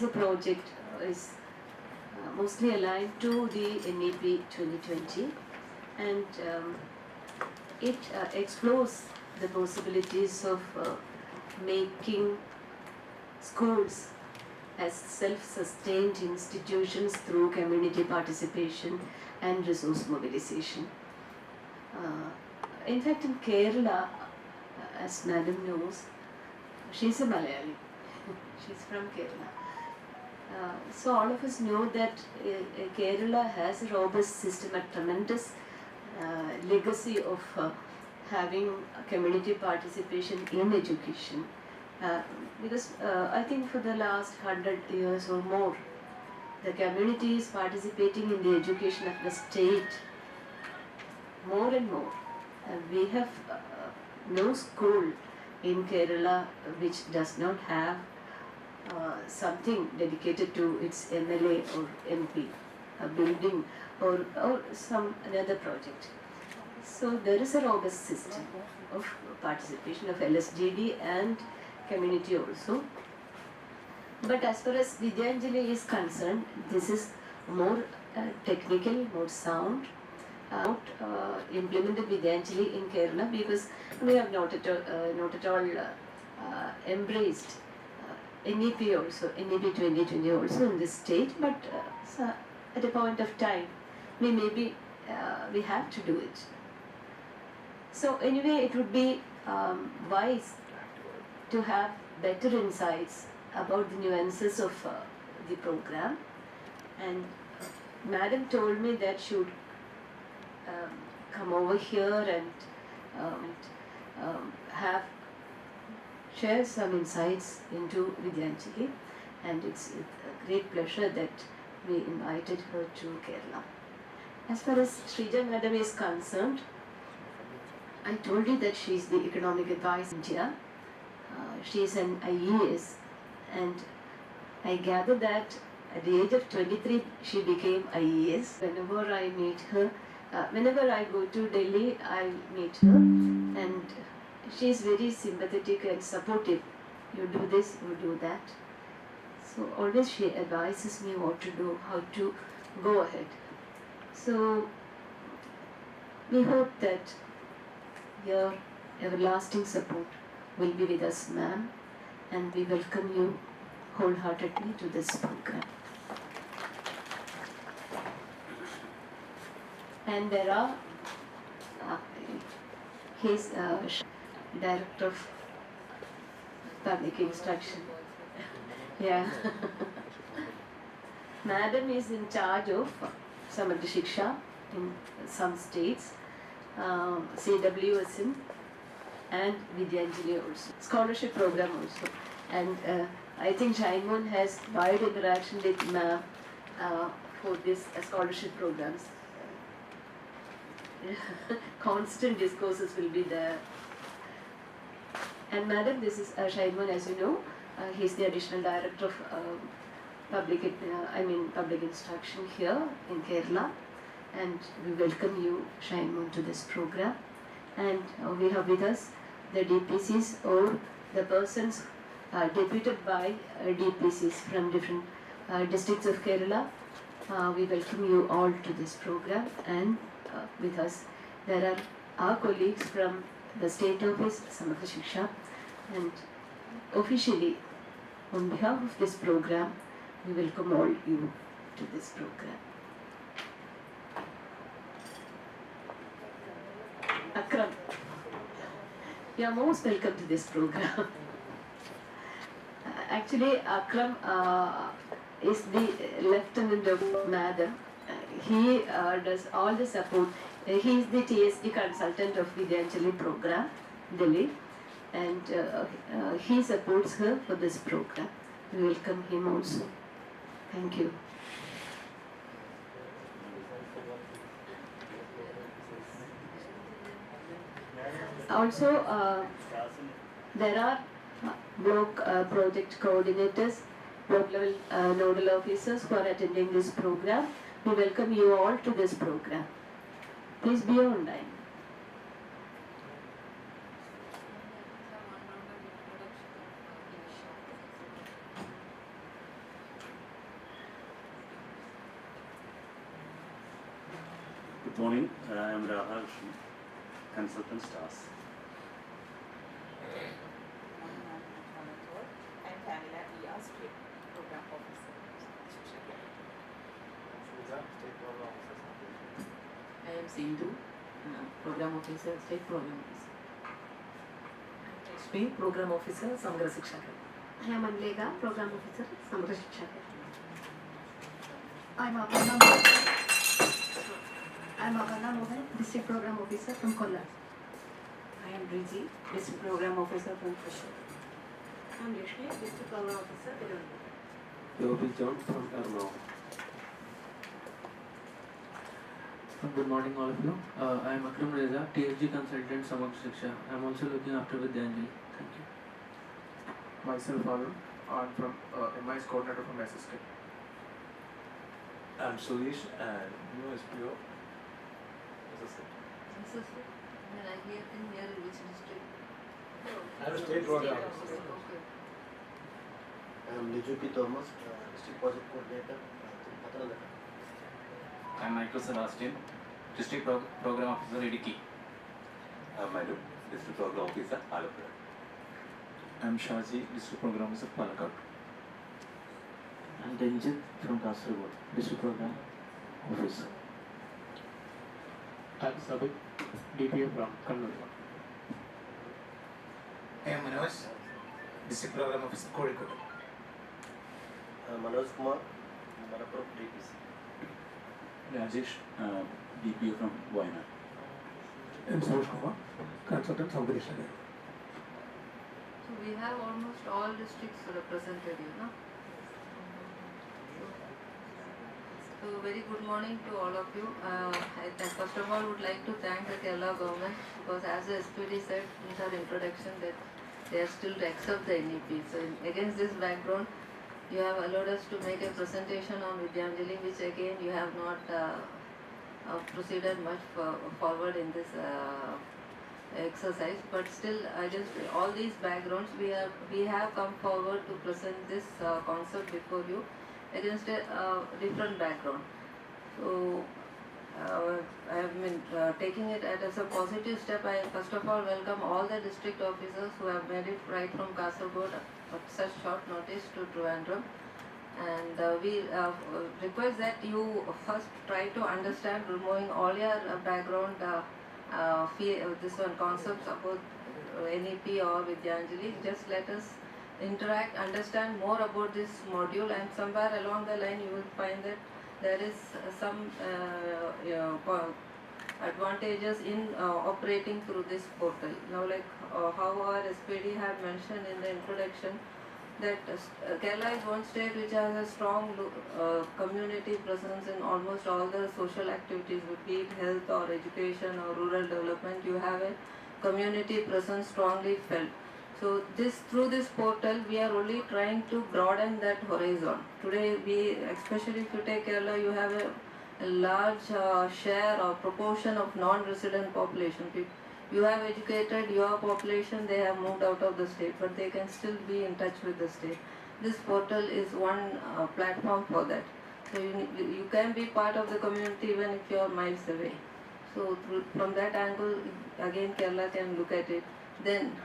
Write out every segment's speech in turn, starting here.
This project is mostly aligned to the NEP 2020, and it explores the possibilities of making schools as self-sustained institutions through community participation and resource mobilization. In fact, in Kerala, as Madam knows, she's a Malayali. She's from Kerala. So all of us know that Kerala has a robust system, a tremendous legacy of having community participation in education. Because I think for the last 100 years or more, the community is participating in the education of the state more and more. We have no school in Kerala which does not have something dedicated to its MLA or MP, a building or some another project. So there is a robust system of participation of LSGD and community also. But as far as Vidyanjali is concerned, this is more technical, more sound. Not implemented Vidyanjali in Kerala because we have not at all embraced NEP also, NEP 2020 also in this state, but so at a point of time, we have to do it. So anyway, it would be wise to have better insights about the nuances of the program, and Madam told me that she would come over here and share some insights into Vidyanjali, and it's a great pleasure that we invited her to Kerala. As far as Srija Madam is concerned, I told you that she is the economic advisor in India. She is an IES, and I gather that at the age of 23 she became IES. Whenever I meet her, whenever I go to Delhi, I meet her, and she is very sympathetic and supportive. You do this, you do that. So always she advises me what to do, how to go ahead. So we hope that your everlasting support will be with us, ma'am, and we welcome you wholeheartedly to this program. And there are his Director of Public Instruction. Yeah. Madam is in charge of Samadhi Shiksha in some states, CWSM and Vidyanjali also, scholarship program also. And I think Shaimon has wide interaction with ma'am for this scholarship programs. Constant discourses will be there. And Madam, this is Shaimon, as you know, he is the additional director of public instruction here in Kerala, and we welcome you, Shaimon, to this program. And we have with us the DPCs or the persons deputed by DPCs from different districts of Kerala. We welcome you all to this program, and with us there are our colleagues from the State Office, Samadhi Shiksha, and officially, on behalf of this program, we welcome all you to this program. Akram, you are most welcome to this program. Actually, Akram is the lieutenant of Madam. He does all the support. He is the TSD consultant of Vidyanjali program, Delhi, and he supports her for this program. We welcome him also. Thank you. Also, there are block project coordinators, block level nodal officers who are attending this program. We welcome you all to this program. Please be online. Good morning. I am Radhakrishnan, consultant stars. I'm Pamela Ria, State Program Officer. I am Sindhu, Program Officer, State Program Officer. Rashmi, Program Officer, Samagra Shiksha Academy. I am Anlega, Program Officer, Samagra Shiksha Academy. I'm Aparna Mohan, District Program Officer from Kollam. I am Riji, District Program Officer from Trishur. I am Rishmi, District Program Officer, Tirunelveli. Yogi John from Ernakulam. Good morning, all of you. I am Akram Reza, TFG consultant, Samagra Shiksha. I am also looking after Vidyanjali. Thank you. Myself, Arun. I am from MIS coordinator from SSK. I'm Suresh and new SPO. And I hear in which district? I'm a state program officer. I am Nijuki Thomas, District Project Coordinator, Pathanamthitta. I am Michael Sebastian, District Program Officer, Idiki. I'm Madhu, District Program Officer, Alappuzha. I'm Shaji, District Program Officer, Palakkad. I'm Ranjit from Kasaragod, District Program Officer. I'm Sabit, DPM from Kannur. I am Manoj, District Program Officer, Kozhikode. Manoj Kumar, Malappuram DPC. Rajesh, DPO from Wayanad. I am Sarosh Kumar, consultant, Samagra Shiksha Academy. So we have almost all districts represented, you know. So very good morning to all of you. I first of all would like to thank the Kerala government because as the SPD said in her introduction that they are still to accept the NEP. So against this background, you have allowed us to make a presentation on Vidyanjali, which again you have not proceeded much forward in this exercise. But still, all these backgrounds we have come forward to present this concept before you against a different background. So I have been taking it as a positive step. I first of all welcome all the district officers who have made it right from Kasaragod at such short notice to Trivandrum. And we request that you first try to understand, removing all your background this one concepts about NEP or Vidyanjali. Just let us interact, understand more about this module, and somewhere along the line you will find that there is some advantages in operating through this portal. Now, like how our SPD had mentioned in the introduction, that Kerala is one state which has a strong community presence in almost all the social activities, be it health or education or rural development. You have a community presence strongly felt. So through this portal, we are only trying to broaden that horizon. Today, especially if you take Kerala, you have a large share or proportion of non-resident population. You have educated your population, they have moved out of the state, but they can still be in touch with the state. This portal is one platform for that. So you can be part of the community even if you are miles away. So from that angle, again Kerala can look at it. Then,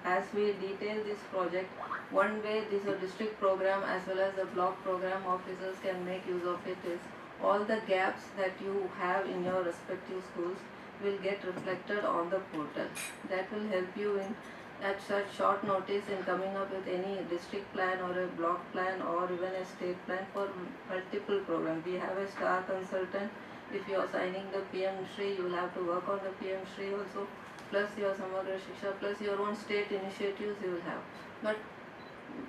as we detail this project, one way this district program as well as the block program officers can make use of it is all the gaps that you have in your respective schools will get reflected on the portal. That will help you in at such short notice in coming up with any district plan or a block plan or even a state plan for multiple programs. We have a star consultant. If you are signing the PM Shri, you will have to work on the PM Shri also, plus your Samagra Shiksha, plus your own state initiatives you will have. But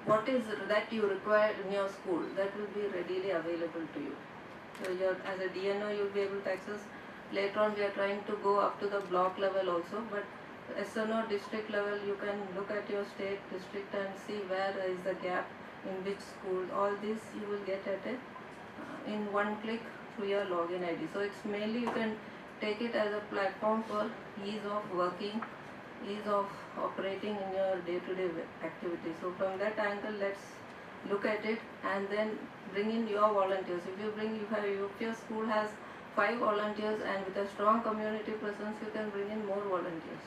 what is that you require in your school, that will be readily available to you. So as a DNO, you will be able to access. Later on, we are trying to go up to the block level also, but SNO district level, you can look at your state, district and see where is the gap, in which school. All this you will get at it in one click through your login ID. So it's mainly you can take it as a platform for ease of working, ease of operating in your day-to-day activities. So from that angle, let's look at it and then bring in your volunteers. If your school has 5 volunteers, and with a strong community presence you can bring in more volunteers.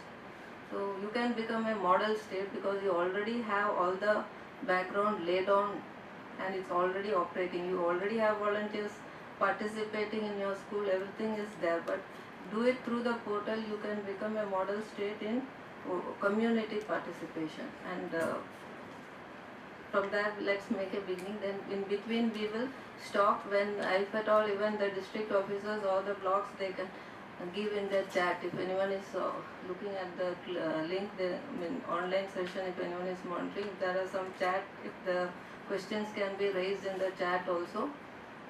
So you can become a model state because you already have all the background laid on and it's already operating. You already have volunteers participating in your school, everything is there, but do it through the portal. You can become a model state in community participation, and from that let's make a beginning. Then in between we will stop when, if at all, even the district officers or the blocks, they can give in their chat. If anyone is looking at the link, the online session, if anyone is monitoring, if there are some chat, if the questions can be raised in the chat also.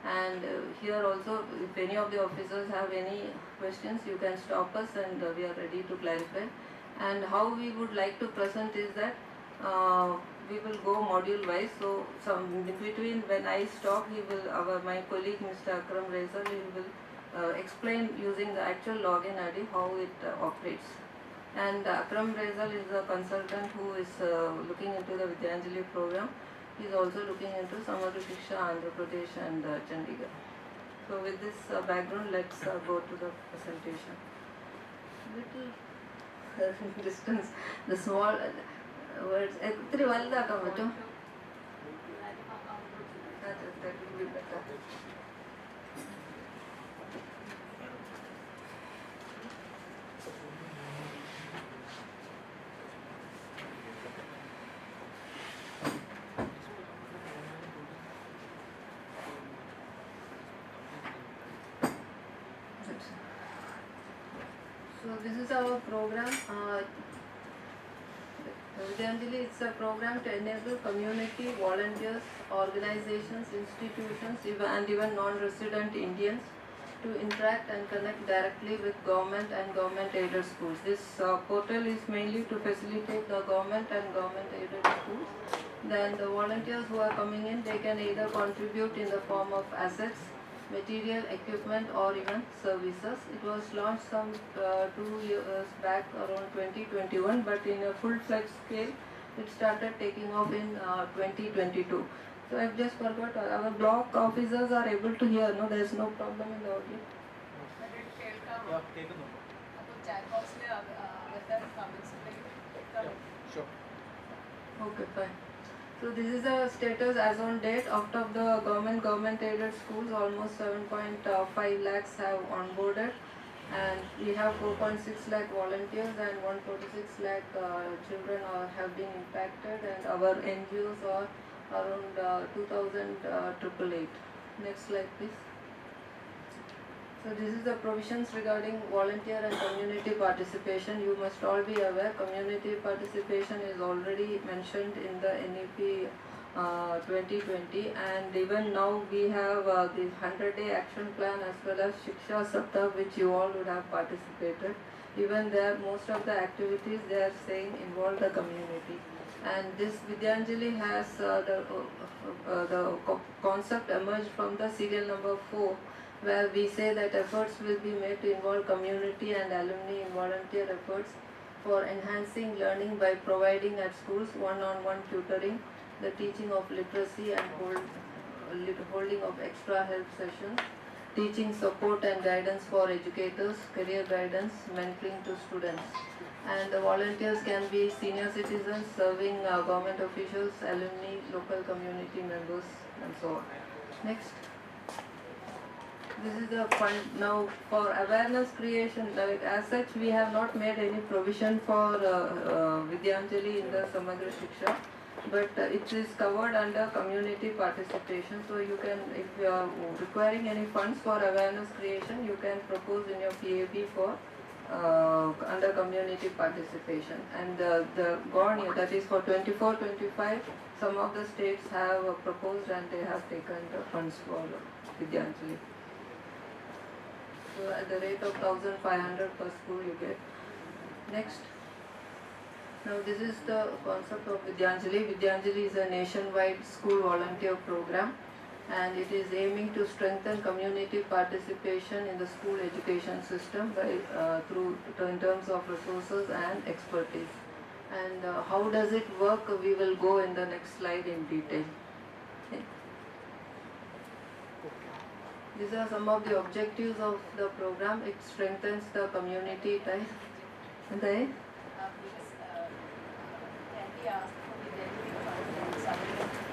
And here also, if any of the officers have any questions, you can stop us and we are ready to clarify. And how we would like to present is that we will go module wise. So some in between, when I stop, my colleague Mr. Akram Reza, he will explain using the actual login ID how it operates. And Akram Reza is a consultant who is looking into the Vidyanjali program. He is also looking into Samagra Shiksha, Andhra Pradesh and Chandigarh. So with this background, let's go to the presentation. Little distance, the small words. That will be better. So this is our program. Vidyanjali, it's a program to enable community, volunteers, organizations, institutions, and even non-resident Indians to interact and connect directly with government and government-aided schools. This portal is mainly to facilitate the government and government-aided schools. Then the volunteers who are coming in, they can either contribute in the form of assets, material, equipment, or even services. It was launched some 2 years back, around 2021, but in a full-fledged scale, it started taking off in 2022. So I've just forgot, our block officers are able to hear, no? There is no problem in the audio. Sure. Okay, fine. So this is the status as on date. Out of the government-aided schools, almost 7.5 lakhs have onboarded, and we have 4.6 lakh volunteers and 146 lakh children have been impacted, and our NGOs are around 2,888. Next slide, please. So this is the provisions regarding volunteer and community participation. You must all be aware, community participation is already mentioned in the NEP 2020, and even now we have the 100-day action plan as well as Shiksha Saptah, which you all would have participated. Even there, most of the activities they are saying involve the community. And this Vidyanjali has the concept emerged from the serial number 4, where we say that efforts will be made to involve community and alumni in volunteer efforts for enhancing learning by providing at schools one-on-one tutoring, the teaching of literacy and holding of extra help sessions, teaching support and guidance for educators, career guidance, mentoring to students. And the volunteers can be senior citizens serving government officials, alumni, local community members, and so on. Next. This is the fund. Now for awareness creation, like as such we have not made any provision for Vidyanjali in the Samagra Shiksha, but it is covered under community participation. So you can, if you are requiring any funds for awareness creation, you can propose in your PAB for under community participation. And the gone year, that is for 24-25, some of the states have proposed and they have taken the funds for Vidyanjali. So at the rate of 1,500 per school you get. Next. Now this is the concept of Vidyanjali. Vidyanjali is a nationwide school volunteer program, and it is aiming to strengthen community participation in the school education system by in terms of resources and expertise. And how does it work? We will go in the next slide in detail. These are some of the objectives of the program. It strengthens the community ties. And then, Can we ask for the delivery supplementary?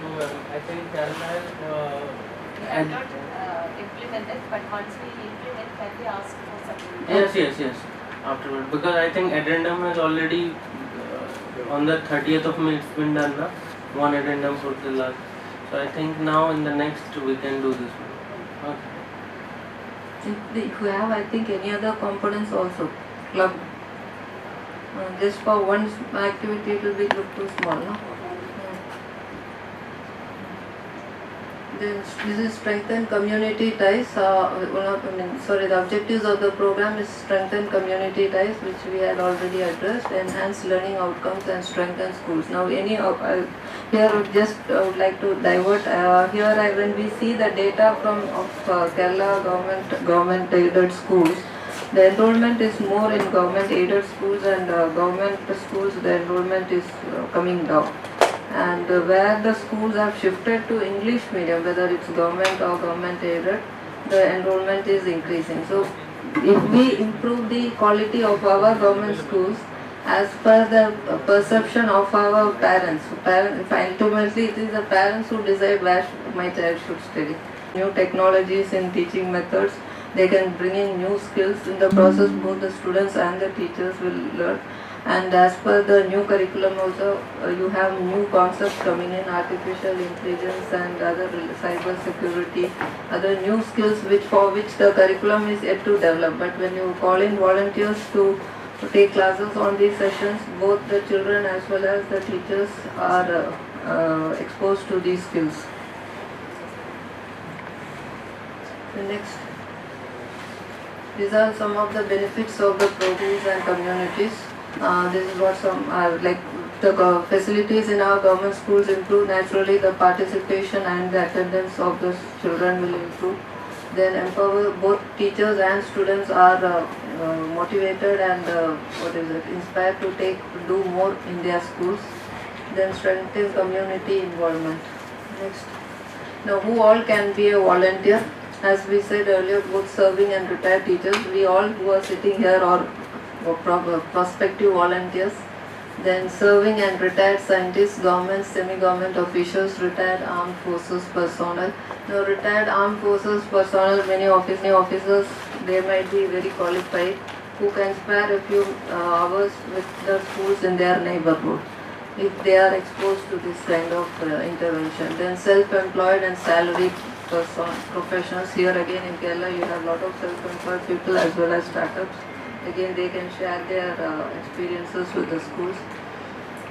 No, I think Kerala We have not implemented, but once we implement, can we ask for supplementary? yes. Afterward, because I think addendum has already on the 30th of May it's been done now. One addendum for the last. So I think now in the next we can do this one. Okay. if you have, I think, any other components also, club. Just for one activity it will be look too small, no? Then this is strengthen community ties. The objectives of the program is strengthen community ties, which we had already addressed, enhance learning outcomes and strengthen schools. Now, here I would like to divert. When we see the data from Kerala government aided schools, the enrollment is more in government aided schools, and government schools the enrollment is coming down. And where the schools have shifted to English medium, whether it's government or government aided, the enrollment is increasing. So if we improve the quality of our government schools as per the perception of our parents, ultimately it is the parents who decide where my child should study. New technologies in teaching methods, they can bring in new skills. In the process, both the students and the teachers will learn. And as per the new curriculum also, you have new concepts coming in, artificial intelligence and other cyber security, other new skills for which the curriculum is yet to develop. But when you call in volunteers to take classes on these sessions, both the children as well as the teachers are exposed to these skills. The next. These are some of the benefits of the programs and communities. This is what the facilities in our government schools improve. Naturally, the participation and the attendance of the children will improve. Then empower both teachers and students are motivated and inspired to do more in their schools. Then strengthen community involvement. Next. Now, who all can be a volunteer? As we said earlier, both serving and retired teachers, we all who are sitting here are prospective volunteers. Then serving and retired scientists, government, semi-government officials, retired armed forces personnel. Now, retired armed forces personnel, many officers, they might be very qualified, who can spare a few hours with the schools in their neighborhood if they are exposed to this kind of intervention. Then self-employed and salaried professionals. Here again in Kerala you have a lot of self-employed people as well as startups. Again they can share their experiences with the schools.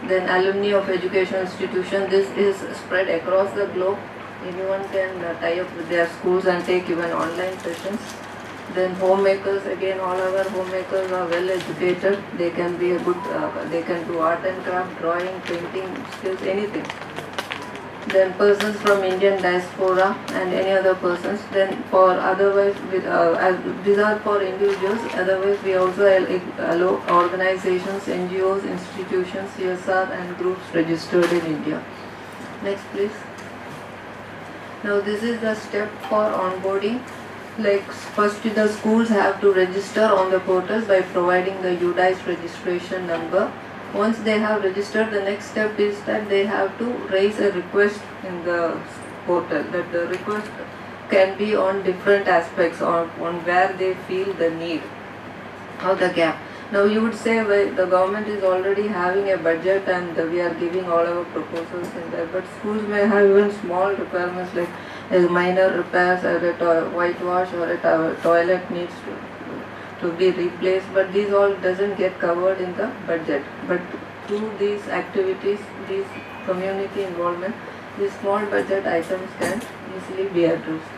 Then alumni of educational institutions. This is spread across the globe. Anyone can tie up with their schools and take even online sessions. Then homemakers, again all our homemakers are well educated. They can be a good, they can do art and craft, drawing, painting skills, anything. Then persons from Indian diaspora and any other persons. Then for otherwise, these are for individuals. Otherwise, we also allow organizations, NGOs, institutions, CSR and groups registered in India. Next, please. Now, this is the step for onboarding. First, the schools have to register on the portals by providing the UDICE registration number. Once they have registered, the next step is that they have to raise a request in the portal. That the request can be on different aspects or on where they feel the need or the gap. Now you would say, well, the government is already having a budget and we are giving all our proposals in there, but schools may have even small requirements like minor repairs or a whitewash or a toilet needs to be replaced, but these all doesn't get covered in the budget. But through these activities, these community involvement, these small budget items can easily be addressed.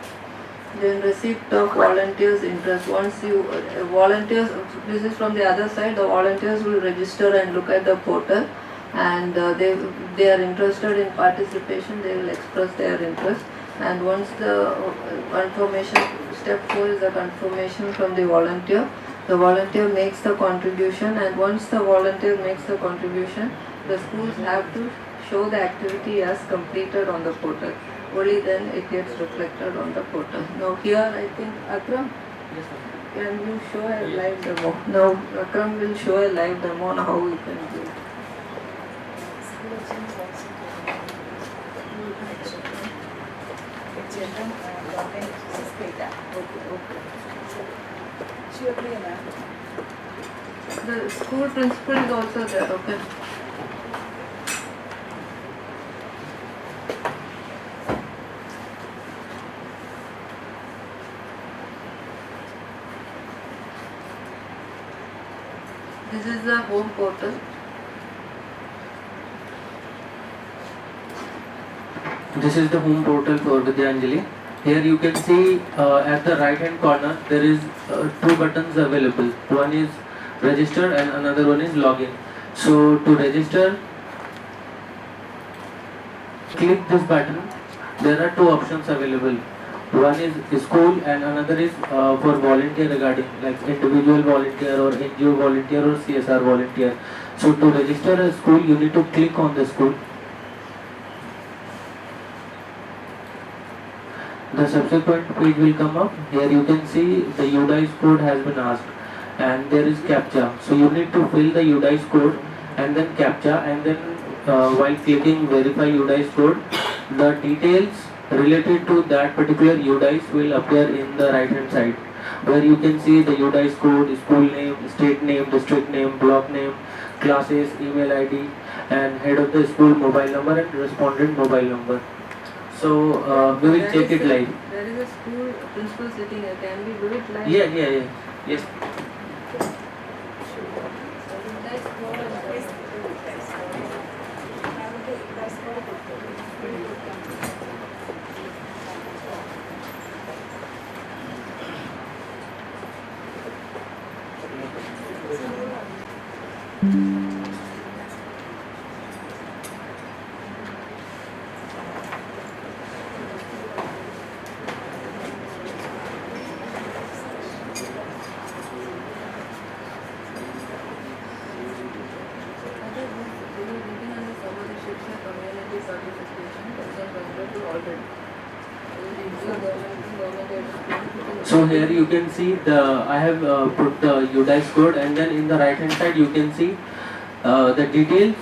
Then receipt of volunteers' interest. Once you volunteers, this is from the other side, the volunteers will register and look at the portal, and they are interested in participation, they will express their interest. And once the confirmation, step 4 is the confirmation from the volunteer makes the contribution, and once the volunteer makes the contribution, the schools have to show the activity as completed on the portal. Only then it gets reflected on the portal. Now here I think Akram, can you show a live demo? Now Akram will show a live demo on how we can do it. Children government data. The school principal is also there, okay? This is the home portal. This is the home portal for Vidyanjali. Here you can see at the right hand corner there is two buttons available. One is register and another one is login. So to register, click this button. There are two options available. One is school and another is for volunteer regarding like individual volunteer or NGO volunteer or CSR volunteer. So to register a school you need to click on the school. The subsequent page will come up. Here you can see the UDICE code has been asked and there is CAPTCHA. So you need to fill the UDICE code and then CAPTCHA, and then while clicking verify UDICE code, the details related to that particular UDICE will appear in the right hand side, where you can see the UDICE code, school name, state name, district name, block name, classes, email ID, and head of the school mobile number and respondent mobile number. So we will check it live. There is a school principal sitting here. Can we do it live? Yeah. Yes. So here you can see I have put the UDICE code, and then in the right hand side you can see the details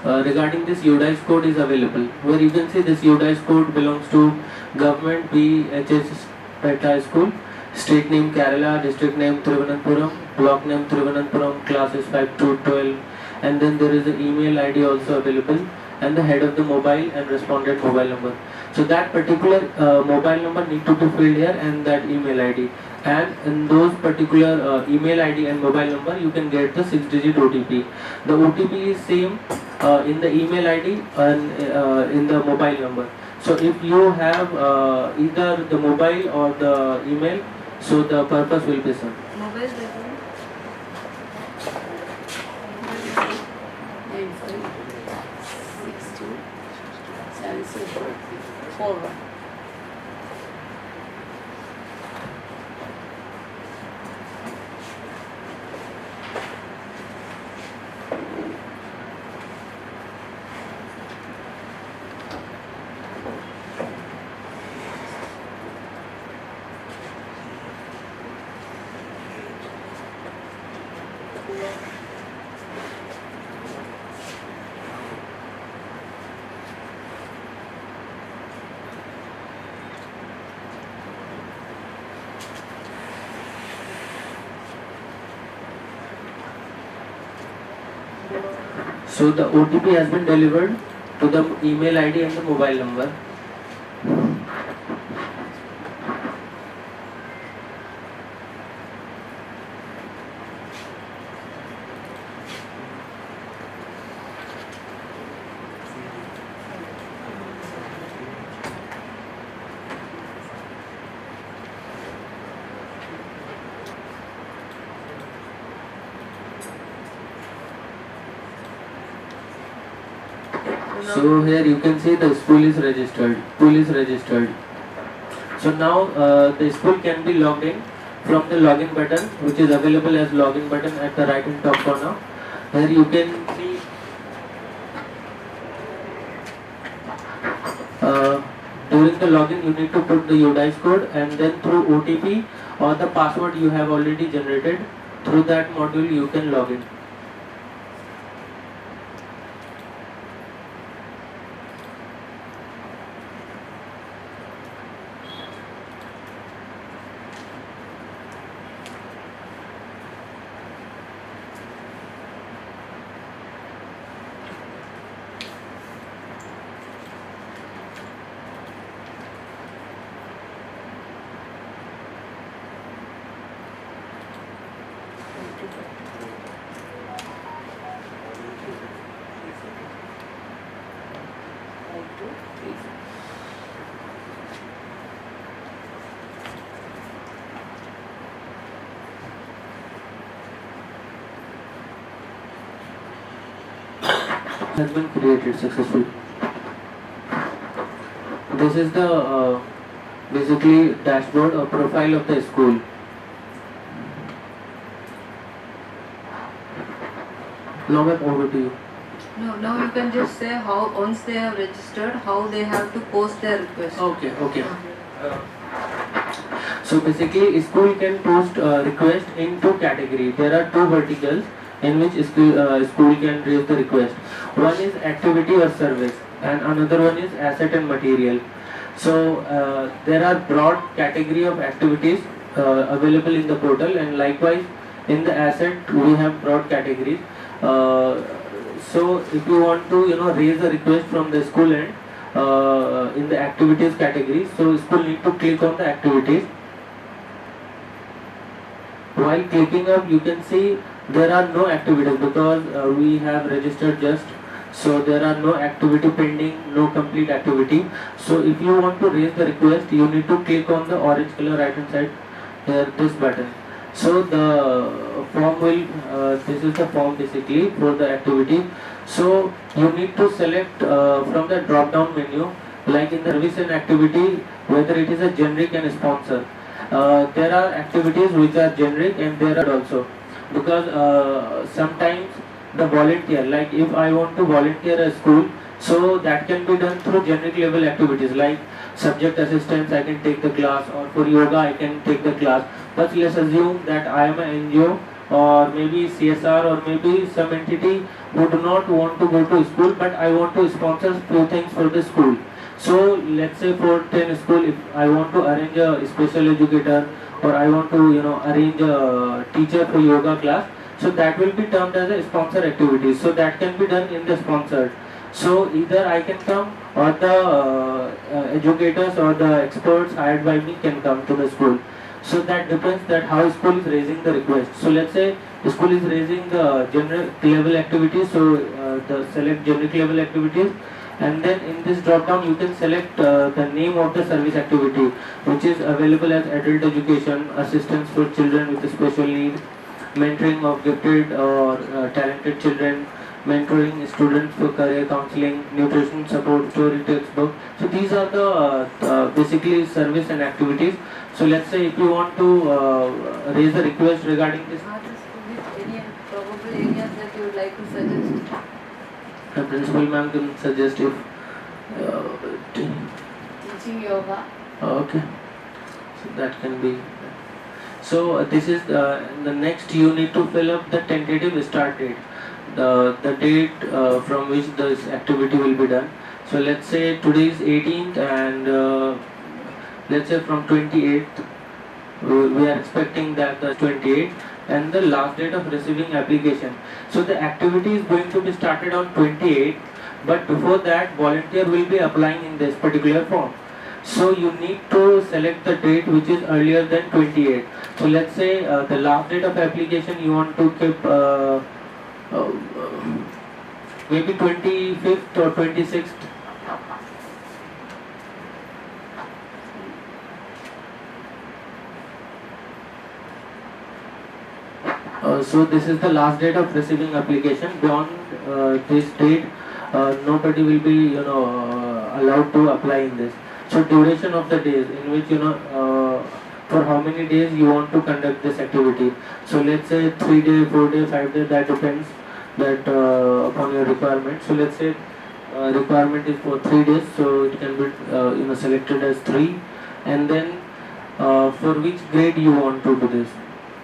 regarding this UDICE code is available, where you can see this UDICE code belongs to government BHS Peta School, state name Kerala, district name Thiruvananthapuram, block name Thiruvananthapuram, classes 5 to 12, and then there is an email ID also available and the head of the mobile and respondent mobile number. So that particular mobile number need to be filled here and that email ID, and in those particular email ID and mobile number you can get the 6-digit OTP. The OTP is same in the email ID and in the mobile number. So if you have either the mobile or the email, so the purpose will be served. Mobile Forward. So the OTP has been delivered to the email ID and the mobile number. So here you can see the school is registered. So now the school can be logged in from the login button, which is available as login button at the right hand top corner. Here you can see during the login you need to put the UDICE code, and then through OTP or the password you have already generated, through that module you can log in. Has been created successfully. This is the basically dashboard or profile of the school. Now back over to you. No, now you can just say how once they have registered, how they have to post their request. Okay. So basically, school can post request in two categories. There are two verticals in which school can raise the request. One is activity or service, and another one is asset and material. So there are broad category of activities available in the portal, and likewise in the asset we have broad categories. So if you want to raise a request from the school end in the activities category, so school need to click on the activities. While clicking up, you can see there are no activities because we have registered just, so there are no activity pending, no complete activity. So if you want to raise the request, you need to click on the orange color right hand side here, this button. So the form will, this is the form basically for the activity. So you need to select from the drop down menu, like in the service and activity, whether it is a generic and a sponsor. There are activities which are generic, and there are also, because sometimes the volunteer, like if I want to volunteer a school, so that can be done through generic level activities like subject assistance, I can take the class, or for yoga I can take the class. But let's assume that I am an NGO or maybe CSR or maybe some entity who do not want to go to school, but I want to sponsor few things for the school. So let's say for 10 school, if I want to arrange a special educator, or I want to arrange a teacher for yoga class, so that will be termed as a sponsor activity. So that can be done in the sponsored. So either I can come, or the educators or the experts hired by me can come to the school. So that depends that how school is raising the request. So let's say the school is raising the generic level activities, so the select generic level activities, and then in this drop down you can select the name of the service activity, which is available as adult education, assistance for children with special needs, mentoring of gifted or talented children, mentoring students for career counseling, nutrition support, story textbook. So these are the basically service and activities. So let's say if you want to raise a request regarding this. Any probable areas that you would like to suggest? The principal ma'am can suggest if Teaching yoga. okay, so that can be. So this is the next, you need to fill up the tentative start date, the date from which this activity will be done. So let's say today is 18th, and let's say from 28th we are expecting that the 28th, and the last date of receiving application. So the activity is going to be started on 28th, but before that volunteer will be applying in this particular form. So you need to select the date which is earlier than 28th. So let's say the last date of application you want to keep maybe 25th or 26th. So this is the last date of receiving application. Beyond this date, nobody will be allowed to apply in this. So duration of the days in which for how many days you want to conduct this activity. So let's say 3 days, 4 days, 5 days. That depends that upon your requirement. So let's say requirement is for 3 days, so it can be selected as 3. And then for which grade you want to do this?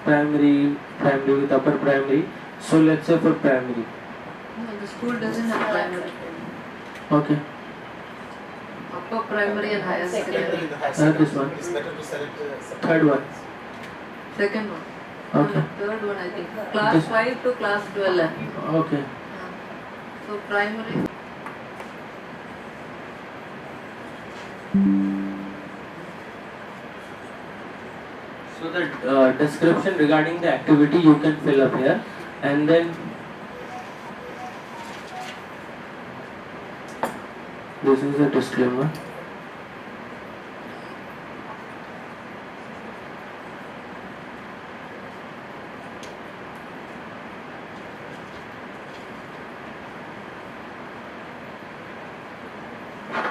Primary with upper primary. So let's say for primary. No, the school doesn't have primary. Okay. Upper primary and higher secondary. This one. It's better to select Third one. Second one. Okay. No, third one I think. Class 5 to class 12. Okay. So primary. So the description regarding the activity you can fill up here, and then this is a disclaimer.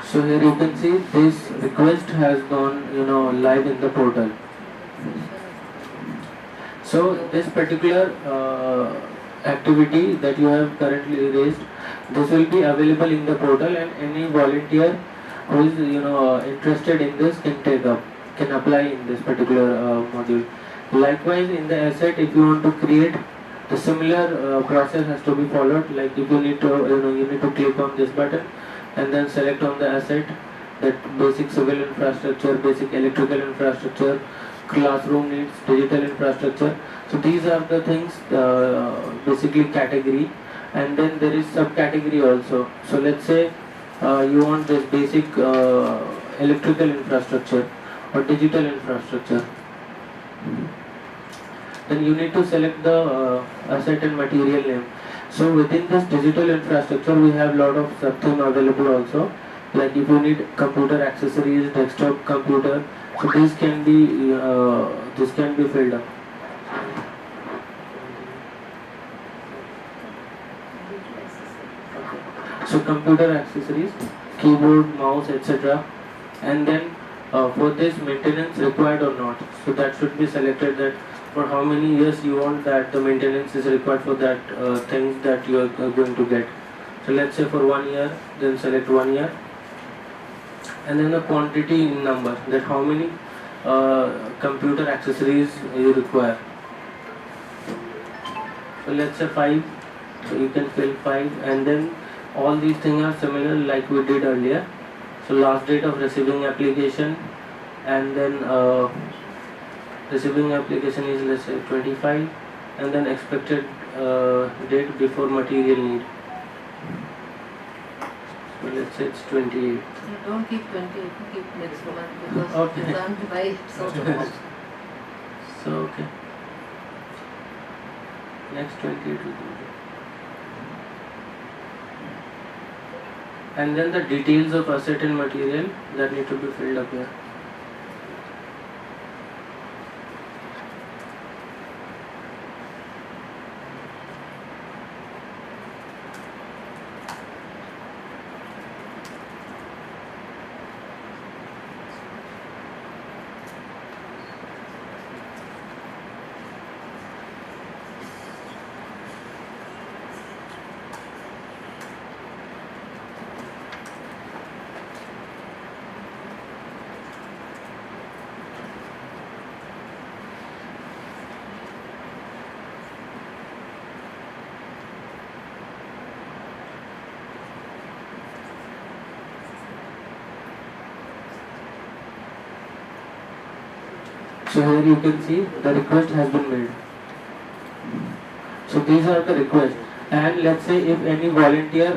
So here you can see this request has gone live in the portal. So this particular activity that you have currently raised, this will be available in the portal, and any volunteer who is interested in this can apply in this particular module. Likewise, in the asset, if you want to create, the similar process has to be followed. Like if you need to you need to click on this button and then select on the asset, that basic civil infrastructure, basic electrical infrastructure, classroom needs, digital infrastructure. So these are the things, basically category, and then there is subcategory also. So let's say you want this basic electrical infrastructure or digital infrastructure. Then you need to select the asset and material name. So within this digital infrastructure, we have lot of sub-theme available also. Like if you need computer accessories, desktop computer, so these can be filled up. So computer accessories, keyboard, mouse, etc. And then for this, maintenance required or not. So that should be selected, that for how many years you want that the maintenance is required for that things that you are going to get. So let's say for 1 year, then select 1 year. And then the quantity in number, that how many computer accessories you require. So let's say 5, so you can fill 5, and then all these things are similar like we did earlier. So last date of receiving application, and then receiving application is, let's say, 25, and then expected date before material need. So let's say it's 28. Don't keep 28, keep next month, because Okay. you can't buy it so much. So okay. Next 28 will be. And then the details of asset and material that need to be filled up here. So here you can see the request has been made. So these are the requests. And let's say if any volunteer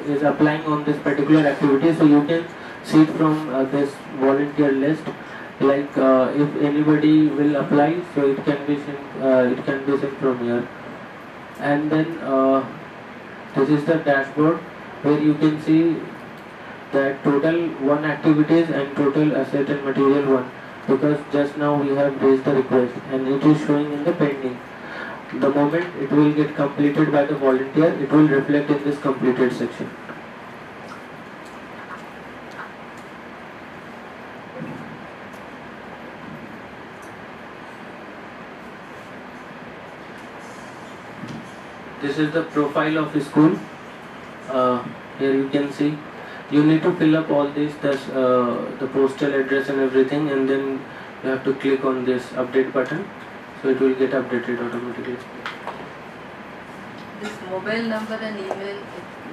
is applying on this particular activity, so you can see it from this volunteer list. Like if anybody will apply, so it can be seen from here. And then this is the dashboard where you can see that total 1 activities and total asset and material 1. Because just now we have raised the request and it is showing in the pending. The moment it will get completed by the volunteer, it will reflect in this completed section. This is the profile of the school. here you can see you need to fill up all this, the postal address and everything, and then you have to click on this update button, so it will get updated automatically. This mobile number and email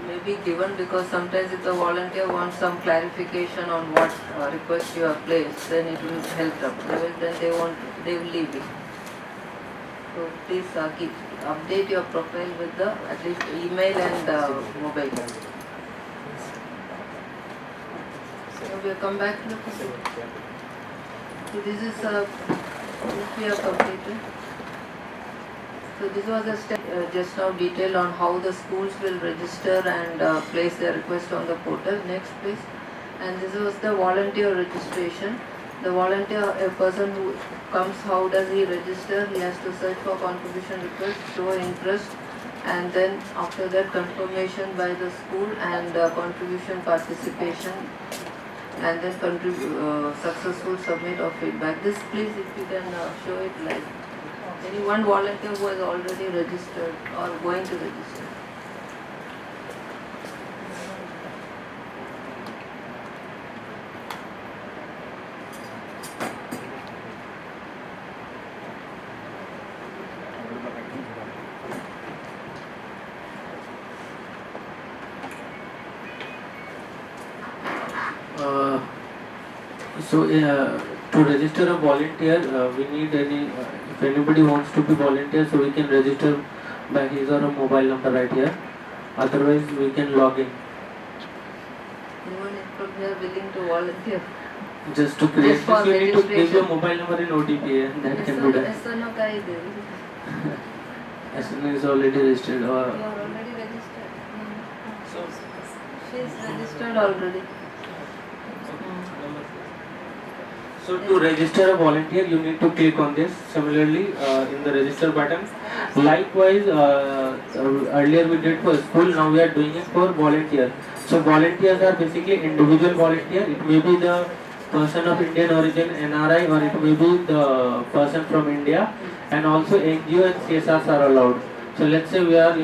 may be given because sometimes if the volunteer wants some clarification on what request you have placed, then it will help them. Then they will leave it. So please update your profile with the at least email and mobile. So we will come back to the procedure. So this is we have completed. So this was a step just now detailed on how the schools will register and place their request on the portal. Next please. And this was the volunteer registration. The volunteer, a person who comes, how does he register? He has to search for contribution request, show interest, and then after that confirmation by the school and contribution participation, and then successful submit of feedback. This please, if you can show it like any one volunteer who has already registered or going to register. To register a volunteer, we need if anybody wants to be volunteer, so we can register by his or her mobile number right here. Otherwise, we can log in. Anyone from here willing to volunteer? Just to create Just for this, you need to give registration. your mobile number in OTP, and that can be done. SN is already registered. You are already registered. She is registered already. So to register a volunteer, you need to click on this. Similarly, in the register button. Likewise, earlier we did for school, now we are doing it for volunteer. So volunteers are basically individual volunteer. It may be the person of Indian origin, NRI, or it may be the person from India. And also NGO and CSRs are allowed. So let's say we are,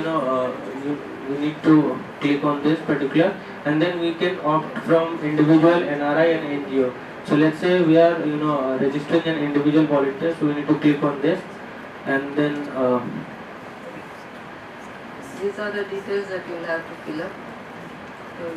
we need to click on this particular, and then we can opt from individual, NRI, and NGO. So let's say we are registering an individual volunteer, so we need to click on this, and then these are the details that you will have to fill up. So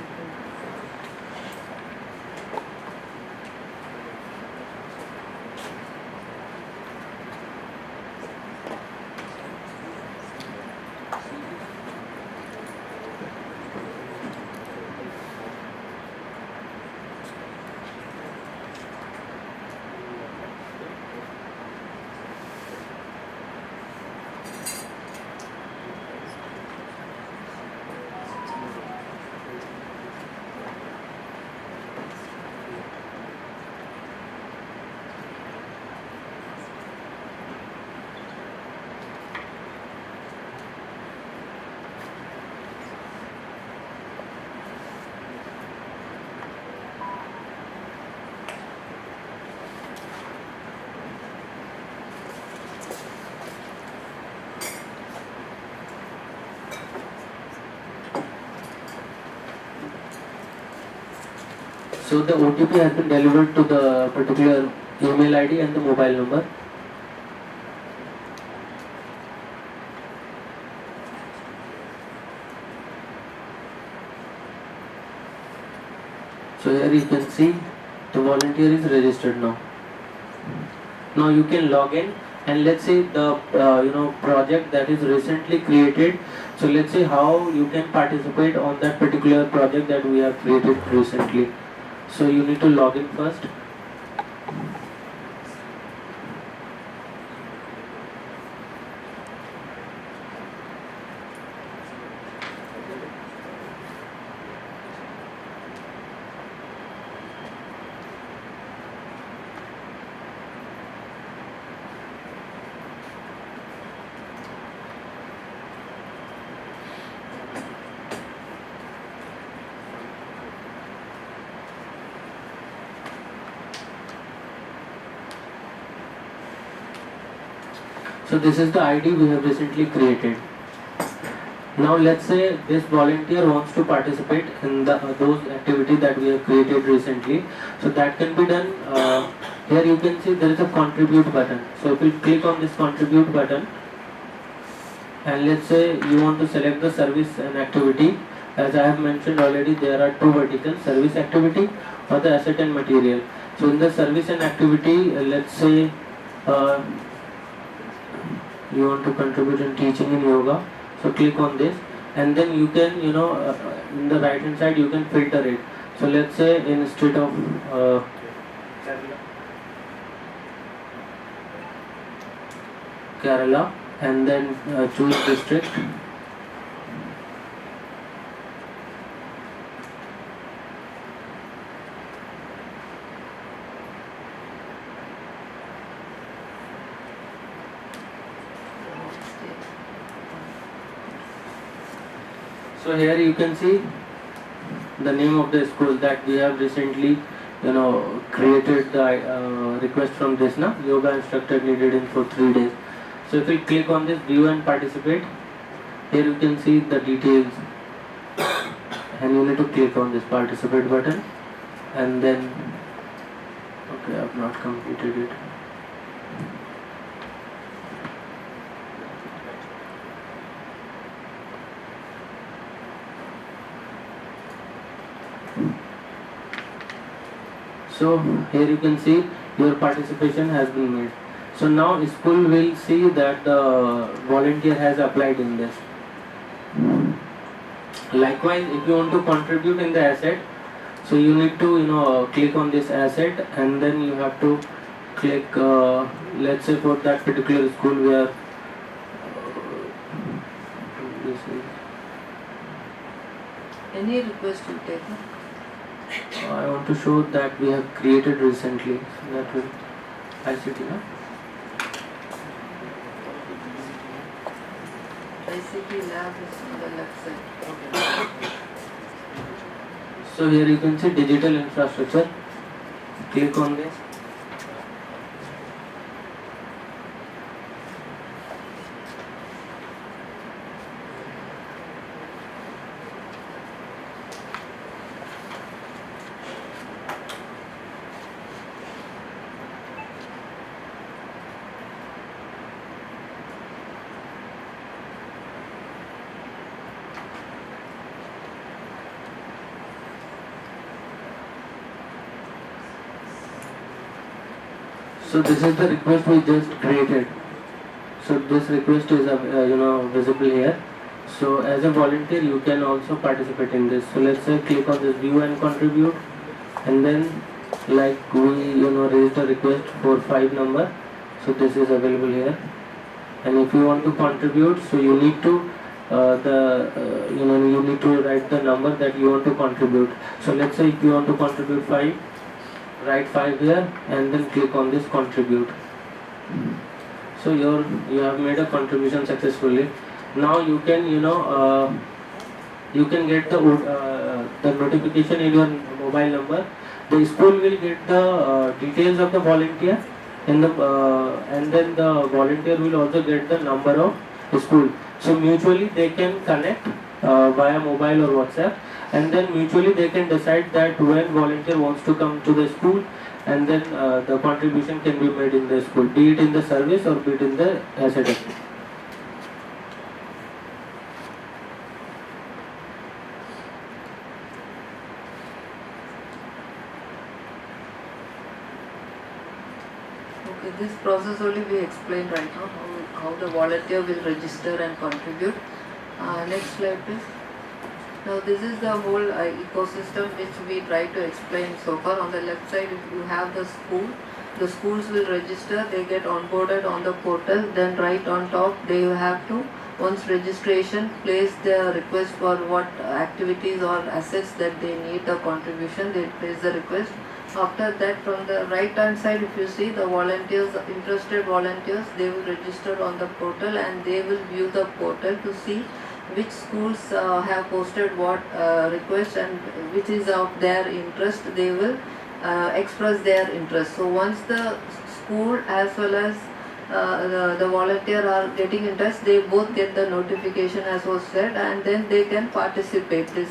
So the OTP has been delivered to the particular email ID and the mobile number. So here you can see the volunteer is registered now. Now you can log in, and let's say the project that is recently created. So let's say how you can participate on that particular project that we have created recently. So you need to log in first. So this is the ID we have recently created. Now let's say this volunteer wants to participate in the those activities that we have created recently. So that can be done. Here you can see there is a contribute button. So if you click on this contribute button, and let's say you want to select the service and activity. As I have mentioned already, there are two verticals: service activity or the asset and material. So in the service and activity, let's say you want to contribute in teaching in yoga. So click on this, and then you can, in the right hand side you can filter it. So let's say instead of Kerala, and then choose district. So here you can see the name of the school that we have recently, created the request from this yoga instructor needed in for 3 days. So if we click on this view and participate, here you can see the details, and you need to click on this participate button, and then okay, I have not completed it. So here you can see your participation has been made. So now school will see that the volunteer has applied in this. Likewise, if you want to contribute in the asset, so you need to click on this asset, and then you have to click let's say for that particular school where this is any request you take. I want to show that we have created recently. So that will ICT, ICT lab is on the left side. So here you can see digital infrastructure. Click on this. So this is the request we just created. So this request is visible here. So as a volunteer you can also participate in this. So let's say click on this view and contribute, and then like we raised a request for 5 number. So this is available here, and if you want to contribute, so you need to you need to write the number that you want to contribute. So let's say if you want to contribute 5, write 5 here, and then click on this contribute. So you have made a contribution successfully. Now you can you can get the notification in your mobile number. The school will get the details of the volunteer in the and then the volunteer will also get the number of the school. So mutually they can connect via mobile or WhatsApp, and then mutually they can decide that when volunteer wants to come to the school, and then the contribution can be made in the school, be it in the service or be it in the asset activity. Okay, this process only we explained right now, how the volunteer will register and contribute. Next slide please. Now this is the whole ecosystem which we try to explain so far. On the left side you have the school. The schools will register, they get onboarded on the portal, then right on top they have to, once registration, place their request for what activities or assets that they need the contribution, they place the request. After that, from the right hand side, if you see the volunteers, interested volunteers, they will register on the portal and they will view the portal to see which schools have posted what request and which is of their interest. They will express their interest. So once the school as well as the volunteer are getting in touch, they both get the notification as was said, and then they can participate. This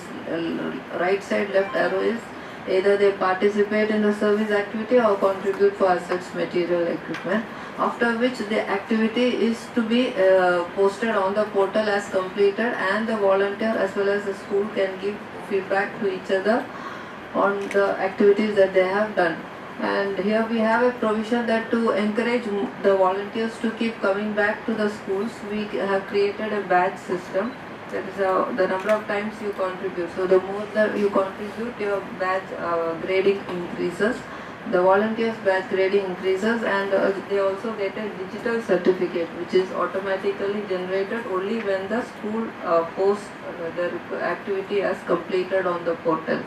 right side left arrow is either they participate in the service activity or contribute for assets, material, equipment, after which the activity is to be posted on the portal as completed, and the volunteer as well as the school can give feedback to each other on the activities that they have done. And here we have a provision that to encourage the volunteers to keep coming back to the schools, we have created a badge system. That is the number of times you contribute. So the more that you contribute, your badge grading increases. The volunteers' badge grading increases, and they also get a digital certificate which is automatically generated only when the school posts the activity as completed on the portal.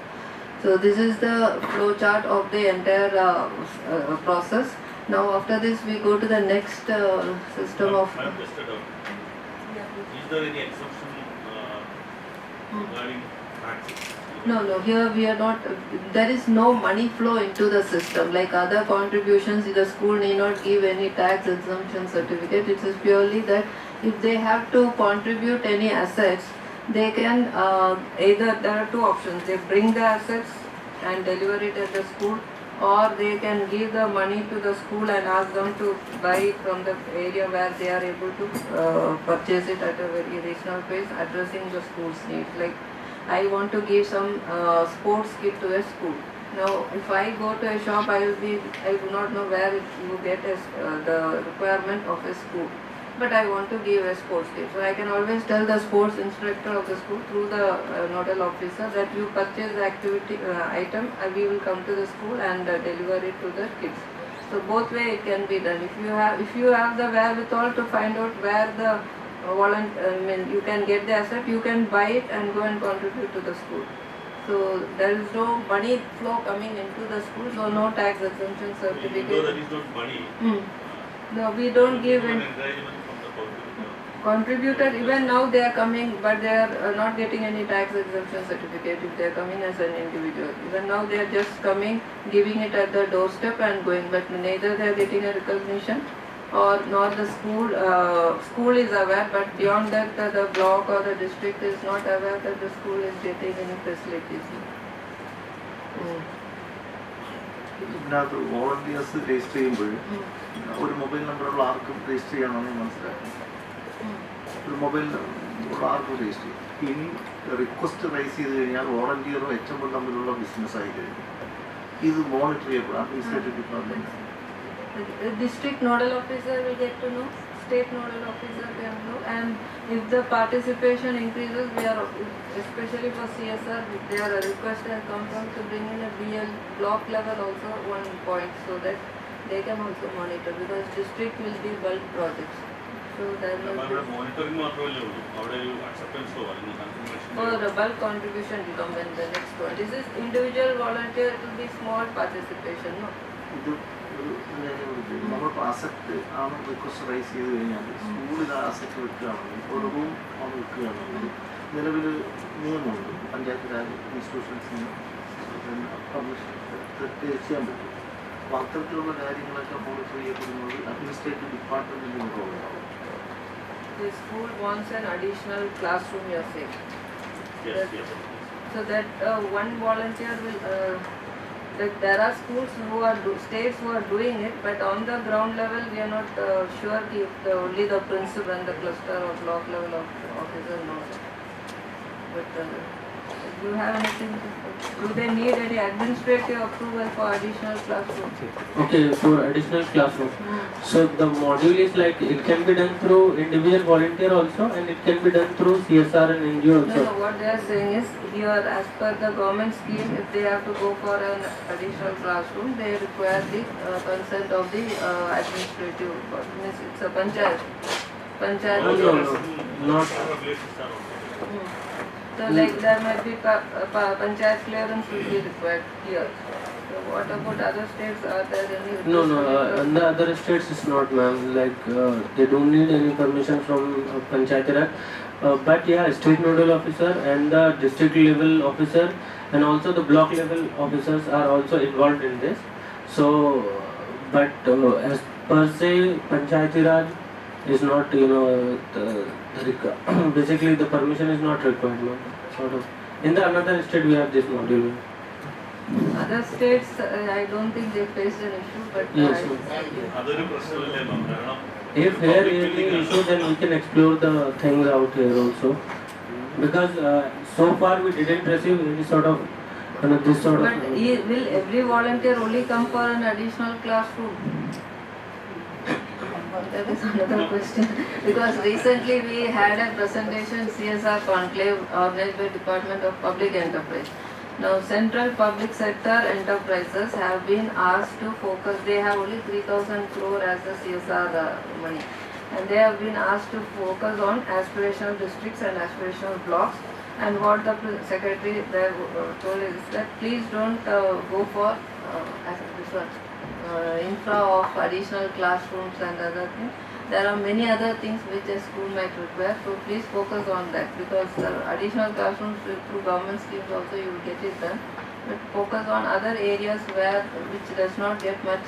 So this is the flow chart of the entire process. Now after this we go to the next system of... Is there any exception regarding taxes? No, here we are not, there is no money flow into the system. Like other contributions, the school need not give any tax exemption certificate. It is purely that if they have to contribute any assets, they can either, there are two options, they bring the assets and deliver it at the school, or they can give the money to the school and ask them to buy it from the area where they are able to purchase it at a very reasonable price, addressing the school's needs. Like I want to give some sports kit to a school. Now if I go to a shop, I do not know where you get the requirement of a school. But I want to give a sports kit. So I can always tell the sports instructor of the school through the nodal officer that you purchase the activity item and we will come to the school and deliver it to the kids. So both way it can be done. If you have the wherewithal to find out where the you can get the asset, you can buy it and go and contribute to the school. So there is no money flow coming into the school, so no tax exemption certificate. Even though there is not money, no, we don't give any contributor. Even now they are coming, but they are not getting any tax exemption certificate if they are coming as an individual. Even now they are just coming, giving it at the doorstep and going, but neither they are getting a recognition or nor the school is aware, but beyond that the block or the district is not aware that the school is getting any facilities. ഇതിനകത്ത് volunteers register ചെയ്യുമ്പോൾ ഒരു mobile നമ്പറുള്ള ആർക്കും register ചെയ്യണമെന്ന് മനസ്സിലാക്കി. ഒരു mobile ഉള്ള ആർക്കും രജിസ്റ്റർ ചെയ്യും. ഇനി റിക്വസ്റ്റ് റൈസ് ചെയ്ത് കഴിഞ്ഞാൽ വോളണ്ടിയറും HM തമ്മിലുള്ള ബിസിനസ് ആയി കഴിഞ്ഞു. ഇത് മോണിറ്റർ ചെയ്യപ്പെടും administrative department. The district nodal officer will get to know, state nodal officer can know, and if the participation increases, we are, especially for CSR, their request has come from to bring in a BL block level also 1 point, so that they can also monitor, because district will be bulk projects. So there will be monitoring acceptance for the bulk contribution to come in the next one. This is individual volunteer, it will be small participation, no? നമ്മളിപ്പോൾ asset ആണ് request rice ചെയ്ത് കഴിഞ്ഞാൽ സ്കൂളിൽ ആ asset വെക്കുകയാണെങ്കിൽ ഒരു room ആണ് വെക്കുകയാണെങ്കിൽ നിലവിൽ നിയമമുണ്ട് പഞ്ചായത്ത് രാജ് ഇൻസ്റ്റിറ്റ്യൂഷൻസിന് പബ്ലിഷ് ചെയ്യാൻ പറ്റും. അപ്പോൾ അത്തരത്തിലുള്ള കാര്യങ്ങളൊക്കെ മോണിറ്റർ ചെയ്യപ്പെടുന്നത് administrative ഡിപ്പാർട്ട്മെൻറ്റിൻ്റെ റോളുണ്ടാവും. The school wants an additional classroom, you are saying? Yes, yes. So that one volunteer will... that there are schools who are states who are doing it, but on the ground level we are not sure if only the principal and the cluster or block level of officer knows. But do you have anything? Do they need any administrative approval for additional classroom? Okay, for additional classroom. So the module is like it can be done through individual volunteer also, and it can be done through CSR and NGO also. No, what they are saying is here, as per the government scheme, if they have to go for an additional classroom, they require the consent of the administrative. Means it's a panchayat. No, not. So like there might be panchayat clearance will be required here. So what about other states? Are there any? No, in the other states it's not, ma'am. Like they don't need any permission from Panchayat Raj. But yeah, state nodal officer and the district level officer and also the block level officers are also involved in this. So, but per se Panchayati Raj is not, basically the permission is not required, no? Sort of. In the another state we have this module. Other states, I don't think they faced an issue, but Yes, if here is the issue, then we can explore the things out here also. Because so far we didn't receive any sort of this sort but of. will every volunteer only come for an additional classroom? That is another question. Because recently we had a presentation CSR conclave organized by Department of Public Enterprise. Now central public sector enterprises have been asked to focus, they have only 3,000 crore as the CSR money, and they have been asked to focus on aspirational districts and aspirational blocks. And what the secretary there told is that please don't go for infra of additional classrooms and other things. There are many other things which a school might require, so please focus on that, because additional classrooms through government schemes also you will get it done, but focus on other areas which does not get much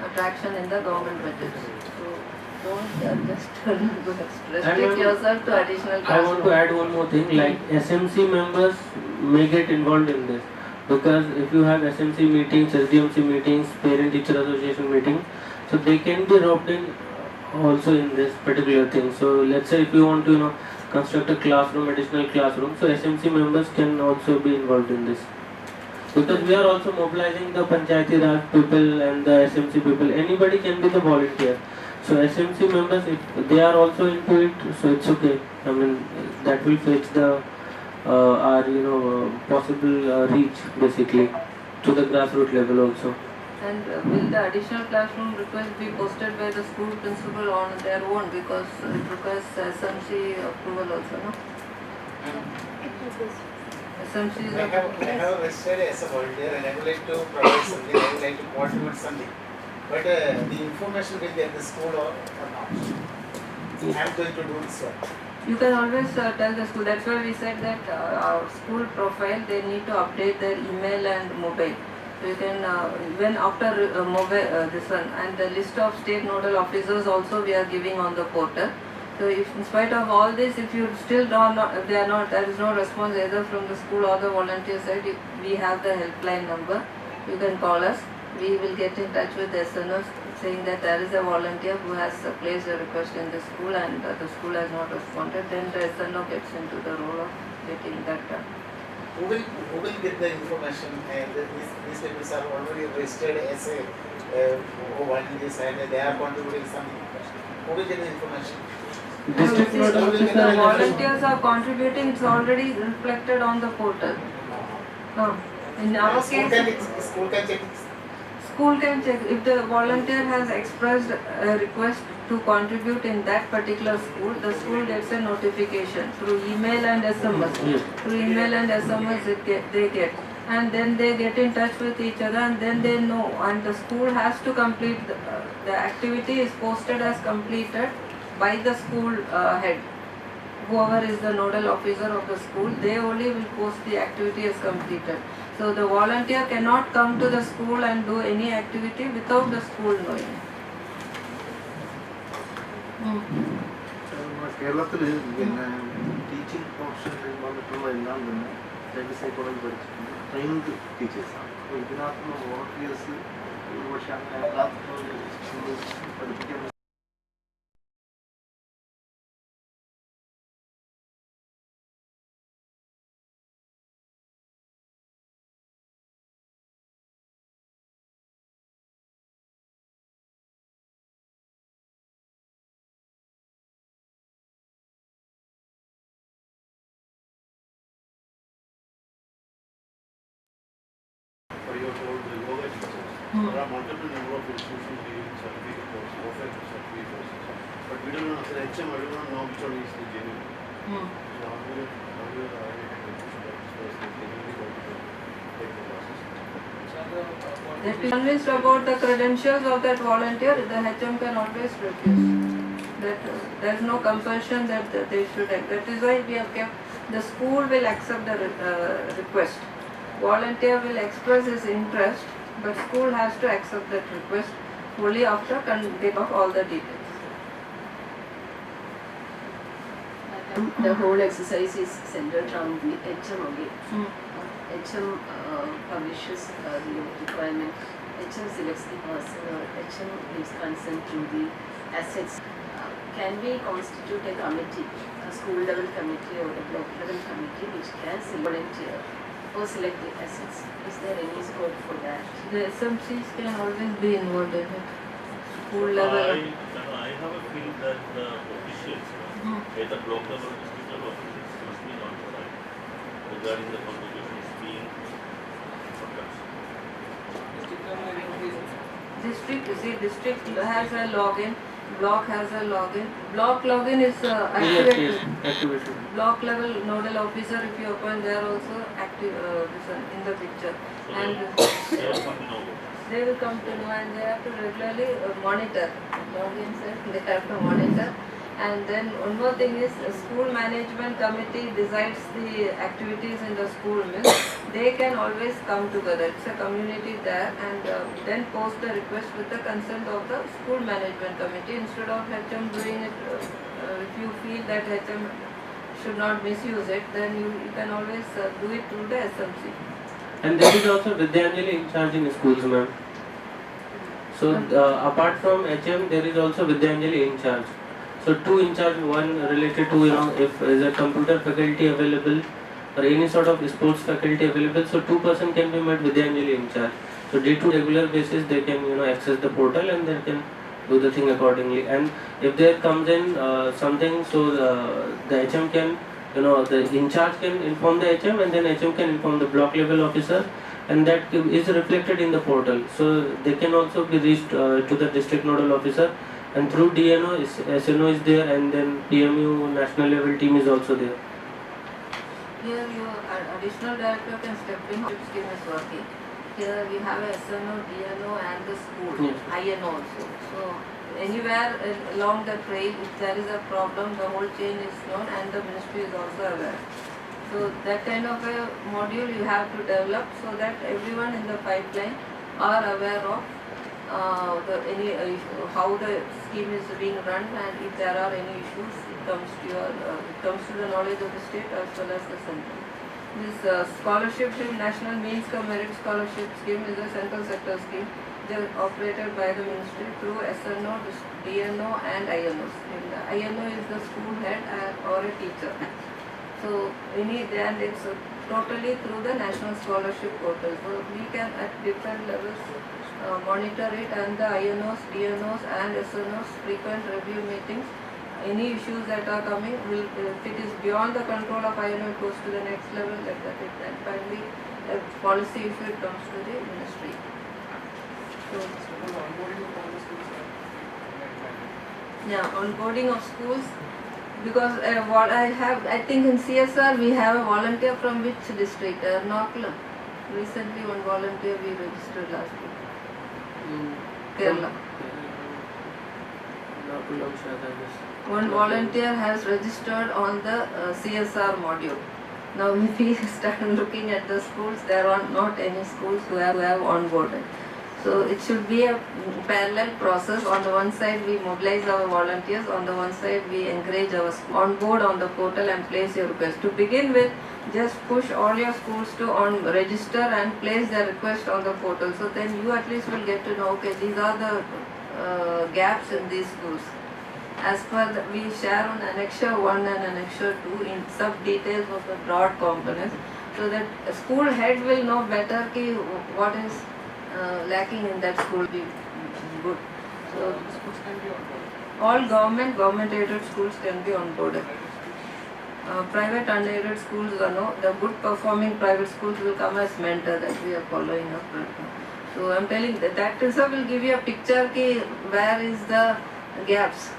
attraction in the government budgets. So don't just restrict yourself to additional classrooms. I want to add one more thing, like SMC members may get involved in this, because if you have SMC meetings, SDMC meetings, parent teacher association meetings, so they can be roped in also in this particular thing. So let's say if you want to construct a classroom, additional classroom, so SMC members can also be involved in this, because we are also mobilizing the Panchayati Raj people and the SMC people. Anybody can be the volunteer. So SMC members, if they are also into it, so it's okay. I mean, that will fetch the our possible reach basically to the grassroots level also. And will the additional classroom request be posted by the school principal on their own, because it requires SMC approval also, no? SMC is I have registered as a volunteer and I would like to provide something, I would like to contribute something. But the information will be at the school or not. I am going to do this one. You can always tell the school. That's why we said that our school profile, they need to update their email and mobile. So you can even after this one, and the list of state nodal officers also we are giving on the portal. So if in spite of all this, if you still if they are not, there is no response either from the school or the volunteer side, we have the helpline number. You can call us. We will get in touch with the SNOs saying that there is a volunteer who has placed a request in the school and the school has not responded. Then the SNO gets into the role of getting that done. Who will get the information? These people are already registered as a volunteers and they are contributing something. Who will get the information? The volunteers are contributing, it's already reflected on the portal. In our case, school can check. School can check. If the volunteer has expressed a request to contribute in that particular school, the school gets a notification through email and SMS. Through email and SMS they get. And then they get in touch with each other and then they know. And the school has to complete, the activity is posted as completed by the school head. Whoever is the nodal officer of the school, they only will post the activity as completed. So the volunteer cannot come to the school and do any activity without the school knowing. കേരളത്തിൽ പിന്നെ teaching പ്രൊഫഷനിൽ വന്നിട്ടുള്ള എല്ലാം തന്നെ child psychology പഠിച്ചിട്ടുണ്ട്, trained ടീച്ചേഴ്സാണ്. അപ്പോൾ ഇതിനകത്തുള്ള volunteers ഒരുപക്ഷെ അങ്ങനെ അല്ലാത്ത പഠിപ്പിക്കാൻ There are multiple number of institutions giving certificate courses, offering certificate courses, but we don't know, as an HM, I don't know which one is the genuine. So how do you identify the institution that this person is genuinely going to take the classes? If you are convinced about the credentials of that volunteer, the HM can always refuse. There is no compulsion that they should act. That is why we have kept, the school will accept the request. Volunteer will express his interest, but school has to accept that request only after get off all the details. The whole exercise is centered around the HM only. HM publishes the requirement. HM selects the person, or HM gives consent to the assets. Can we constitute a committee, a school level committee or a block level committee, which can volunteer or select the assets? Is there any scope for that? The SMCs can always be involved in it. School level. I have a feeling that the officials, at the block level or district level officials, must be notified regarding the contributions being District has a login, block has a login. Block login is activated. Activation. Block level nodal officer, if you open, they are also active in the picture. So And they will come to know. they will come to know, and they have to regularly monitor. Login says they have to monitor. And then one more thing is school management committee decides the activities in the school. They can always come together. It's a community there, and then post the request with the consent of the school management committee instead of HM doing it. If you feel that HM should not misuse it, then you can always do it through the SMC. And there is also Vidyanjali in charge in schools, ma'am. So apart from HM, there is also Vidyanjali in charge. So two in charge, one related to, if is a computer faculty available or any sort of sports faculty available, so two person can be made Vidyanjali in charge. So day to regular basis they can access the portal and they can do the thing accordingly. And if there comes in something, so the HM can, the in charge can inform the HM, and then HM can inform the block level officer, and that is reflected in the portal. So they can also be reached to the district nodal officer. And through DNO, SNO is there, and then PMU national level team is also there. Here your additional director can step in, which scheme is working. Here we have a SNO, DNO and the school, Yes. INO also. So anywhere along the trail, if there is a problem, the whole chain is known and the ministry is also aware. So that kind of a module you have to develop so that everyone in the pipeline are aware of how the scheme is being run, and if there are any issues, it comes to the knowledge of the state as well as the center. This scholarship national means cum merit scholarship scheme is a central sector scheme. They are operated by the ministry through SNO, DNO and INOs. INO is the school head or a teacher. So and it's totally through the national scholarship portal. So we can at different levels monitor it, and the INOs, DNOs and SNOs frequent review meetings. Any issues that are coming, if it is beyond the control of INO, it goes to the next level, like that. And finally, a policy issue, it comes to the ministry. So, yeah, onboarding of schools, because what I think in CSR we have a volunteer from which district? Ernakulam. Recently one volunteer we registered last week. Kerala. One volunteer has registered on the CSR module. Now if we start looking at the schools, there are not any schools who have onboarded. So it should be a parallel process. On the one side we mobilize our volunteers, on the one side we encourage our on board on the portal and place your request. To begin with, just push all your schools to register and place their request on the portal. So then you at least will get to know, okay, these are the gaps in these schools. As per we share on Annexure 1 and Annexure 2 in sub details of the broad components, so that a school head will know better what is lacking in that school be good. So all government aided schools can be onboarded. Private unaided schools the good performing private schools will come as mentor that we are following up right now. So I'm telling that itself will give you a picture where is the gaps.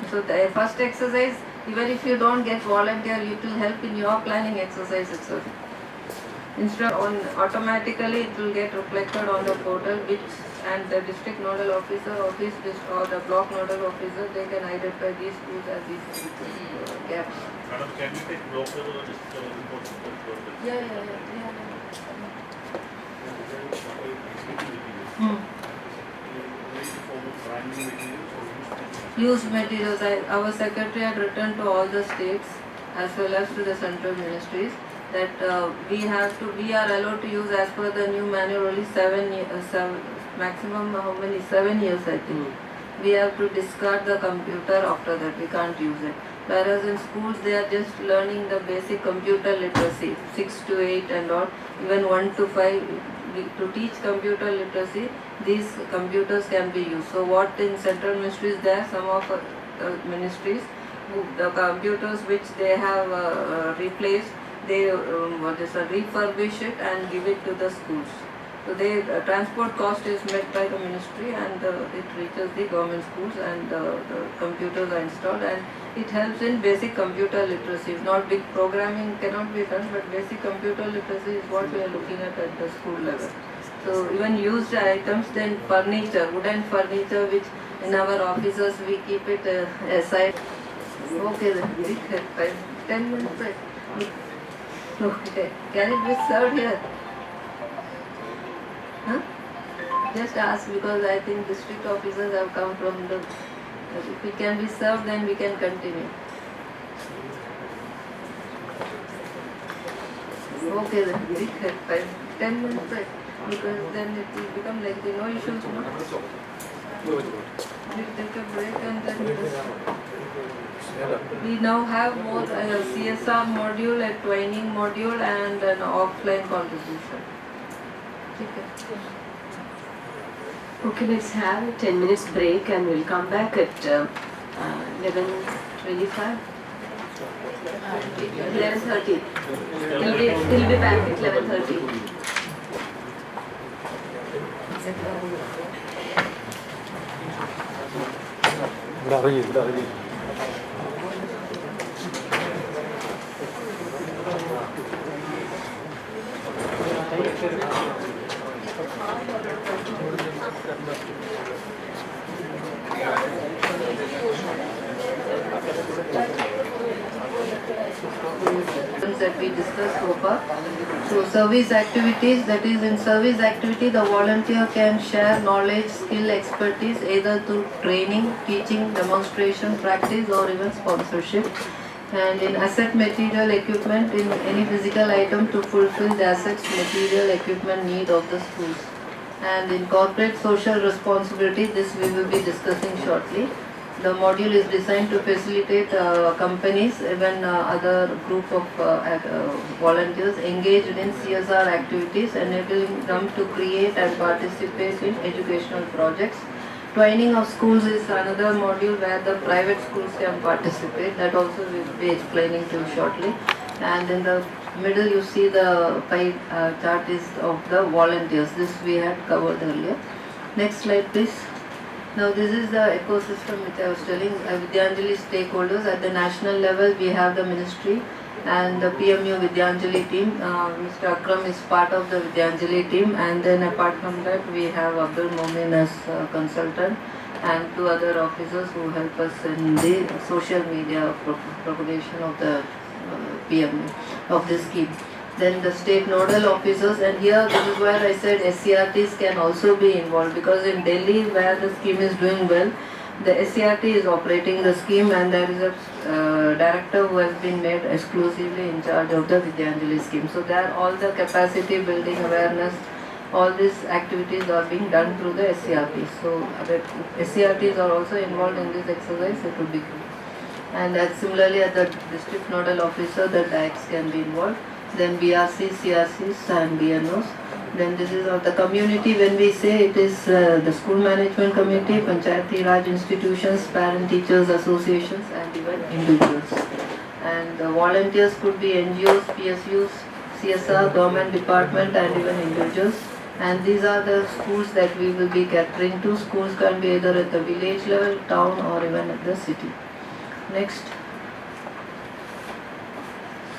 So the first exercise, even if you don't get volunteer, it will help in your planning exercise itself. Instead automatically it will get reflected on the portal, and the district nodal officer or the block nodal officer, they can identify these schools as these gaps. Madam, can we take block level or district level reports? Yeah. used materials. Our secretary had written to all the states as well as to the central ministries that we are allowed to use as per the new manual only 7 maximum how many 7 years I think. We have to discard the computer after that, we can't use it. Whereas in schools they are just learning the basic computer literacy, 6 to 8 and all, even 1 to 5. To teach computer literacy, these computers can be used. So what in central ministries there, some of ministries, the computers which they have replaced, they refurbish it and give it to the schools. So the transport cost is met by the ministry and it reaches the government schools and the computers are installed and it helps in basic computer literacy. Not big programming cannot be done, but basic computer literacy is what we are looking at the school level. So even used items, then furniture, wooden furniture which in our offices we keep it aside. Okay then, 10 minutes break. Okay, can it be served here? Huh? Just ask because I think district officers have come from the... If it can be served, then we can continue. Okay then, 10 minutes break because then it will become like no issues. No? We take a break and then we now have more CSR module, a training module and an offline contribution. Okay, let's have a 10 minutes break and we'll come back at 11:25. 11:30. He'll be back at 11:30. That we discussed so far. So service activities, that is in service activity the volunteer can share knowledge, skill, expertise either through training, teaching, demonstration, practice or even sponsorship. And in asset material equipment, in any physical item to fulfill the assets material equipment need of the schools. And in corporate social responsibility, this we will be discussing shortly. The module is designed to facilitate companies, even other group of volunteers engaged in CSR activities, enabling them to create and participate in educational projects. Training of schools is another module where the private schools can participate. That also we will be explaining to you shortly. And in the middle you see the pie chart is of the volunteers. This we had covered earlier. Next slide please. Now this is the ecosystem which I was telling, Vidyanjali stakeholders. At the national level we have the ministry and the PMU Vidyanjali team. Mr. Akram is part of the Vidyanjali team, and then apart from that we have Abdul Momin as consultant and 2 other officers who help us in the social media propagation of the PMU of this scheme. Then the state nodal officers, and here this is where I said SCRTs can also be involved, because in Delhi where the scheme is doing well, the SCRT is operating the scheme and there is a director who has been made exclusively in charge of the Vidyanjali scheme. So there all the capacity building, awareness, all these activities are being done through the SCRTs. So if SCRTs are also involved in this exercise, it would be good. And similarly at the district nodal officer, the DIACs can be involved. Then BRC, CRCs and BNOs. Then this is of the community. When we say it is the school management committee, Panchayati Raj institutions, parent teachers associations and even individuals. And the volunteers could be NGOs, PSUs, CSR, government department and even individuals. And these are the schools that we will be catering to. Schools can be either at the village level, town or even at the city. Next.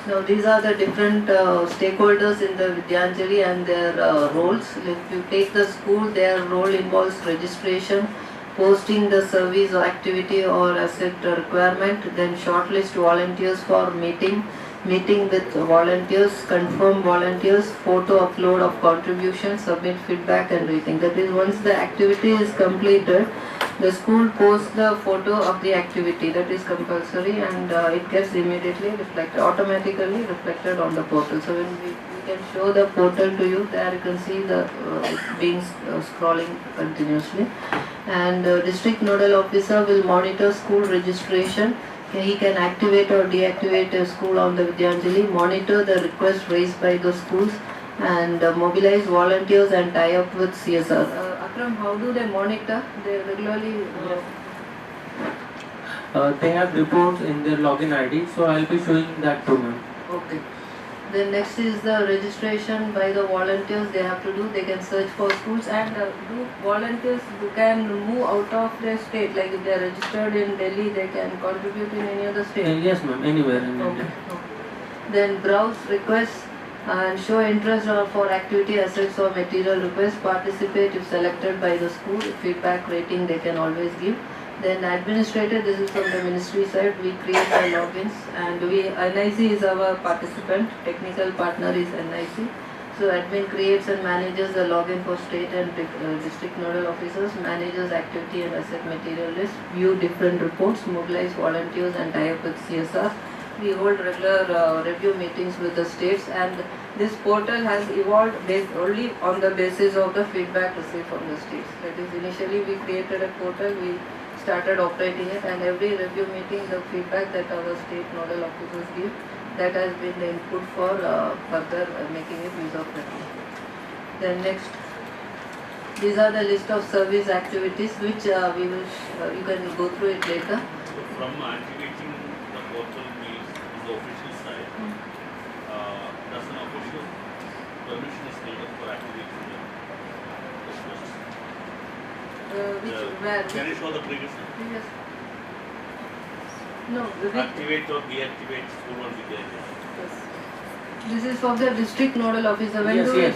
Now these are the different stakeholders in the Vidyanjali and their roles. If you take the school, their role involves registration, posting the service or activity or asset requirement, then shortlist volunteers for meeting with volunteers, confirm volunteers, photo upload of contributions, submit feedback and rating. That is, once the activity is completed, the school posts the photo of the activity, that is compulsory, and it gets immediately reflected, automatically reflected on the portal. So when we can show the portal to you, there you can see the being scrolling continuously. And district nodal officer will monitor school registration. He can activate or deactivate a school on the Vidyanjali, monitor the requests raised by the schools, and mobilize volunteers and tie up with CSR. Akram, how do they monitor? They regularly. They have reports in their login ID, so I'll be showing that to them. Okay. Then next is the registration by the volunteers they have to do. They can search for schools, and do volunteers who can move out of their state, like if they are registered in Delhi, they can contribute in any other state. Yes, ma'am, anywhere in India. Then browse requests and show interest for activity assets or material requests. Participate if selected by the school. Feedback rating they can always give. Then administrator, this is from the ministry side, we create the logins, and NIC is our participant, technical partner is NIC. So admin creates and manages the login for state and district nodal officers, manages activity and asset material list, view different reports, mobilize volunteers and tie up with CSR. We hold regular review meetings with the states, and this portal has evolved based only on the basis of the feedback received from the states. That is, initially we created a portal, we started operating it, and every review meeting the feedback that our state nodal officers give, that has been the input for further making it user friendly. Then next, these are the list of service activities which we will you can go through it later. So from activating the portal means is the official side. Does an official permission is needed for activating the request? Can you show the previous one? Yes. No. Activate or deactivate school on Vidyanjali. Yes. This is for the district nodal officer. When Yes.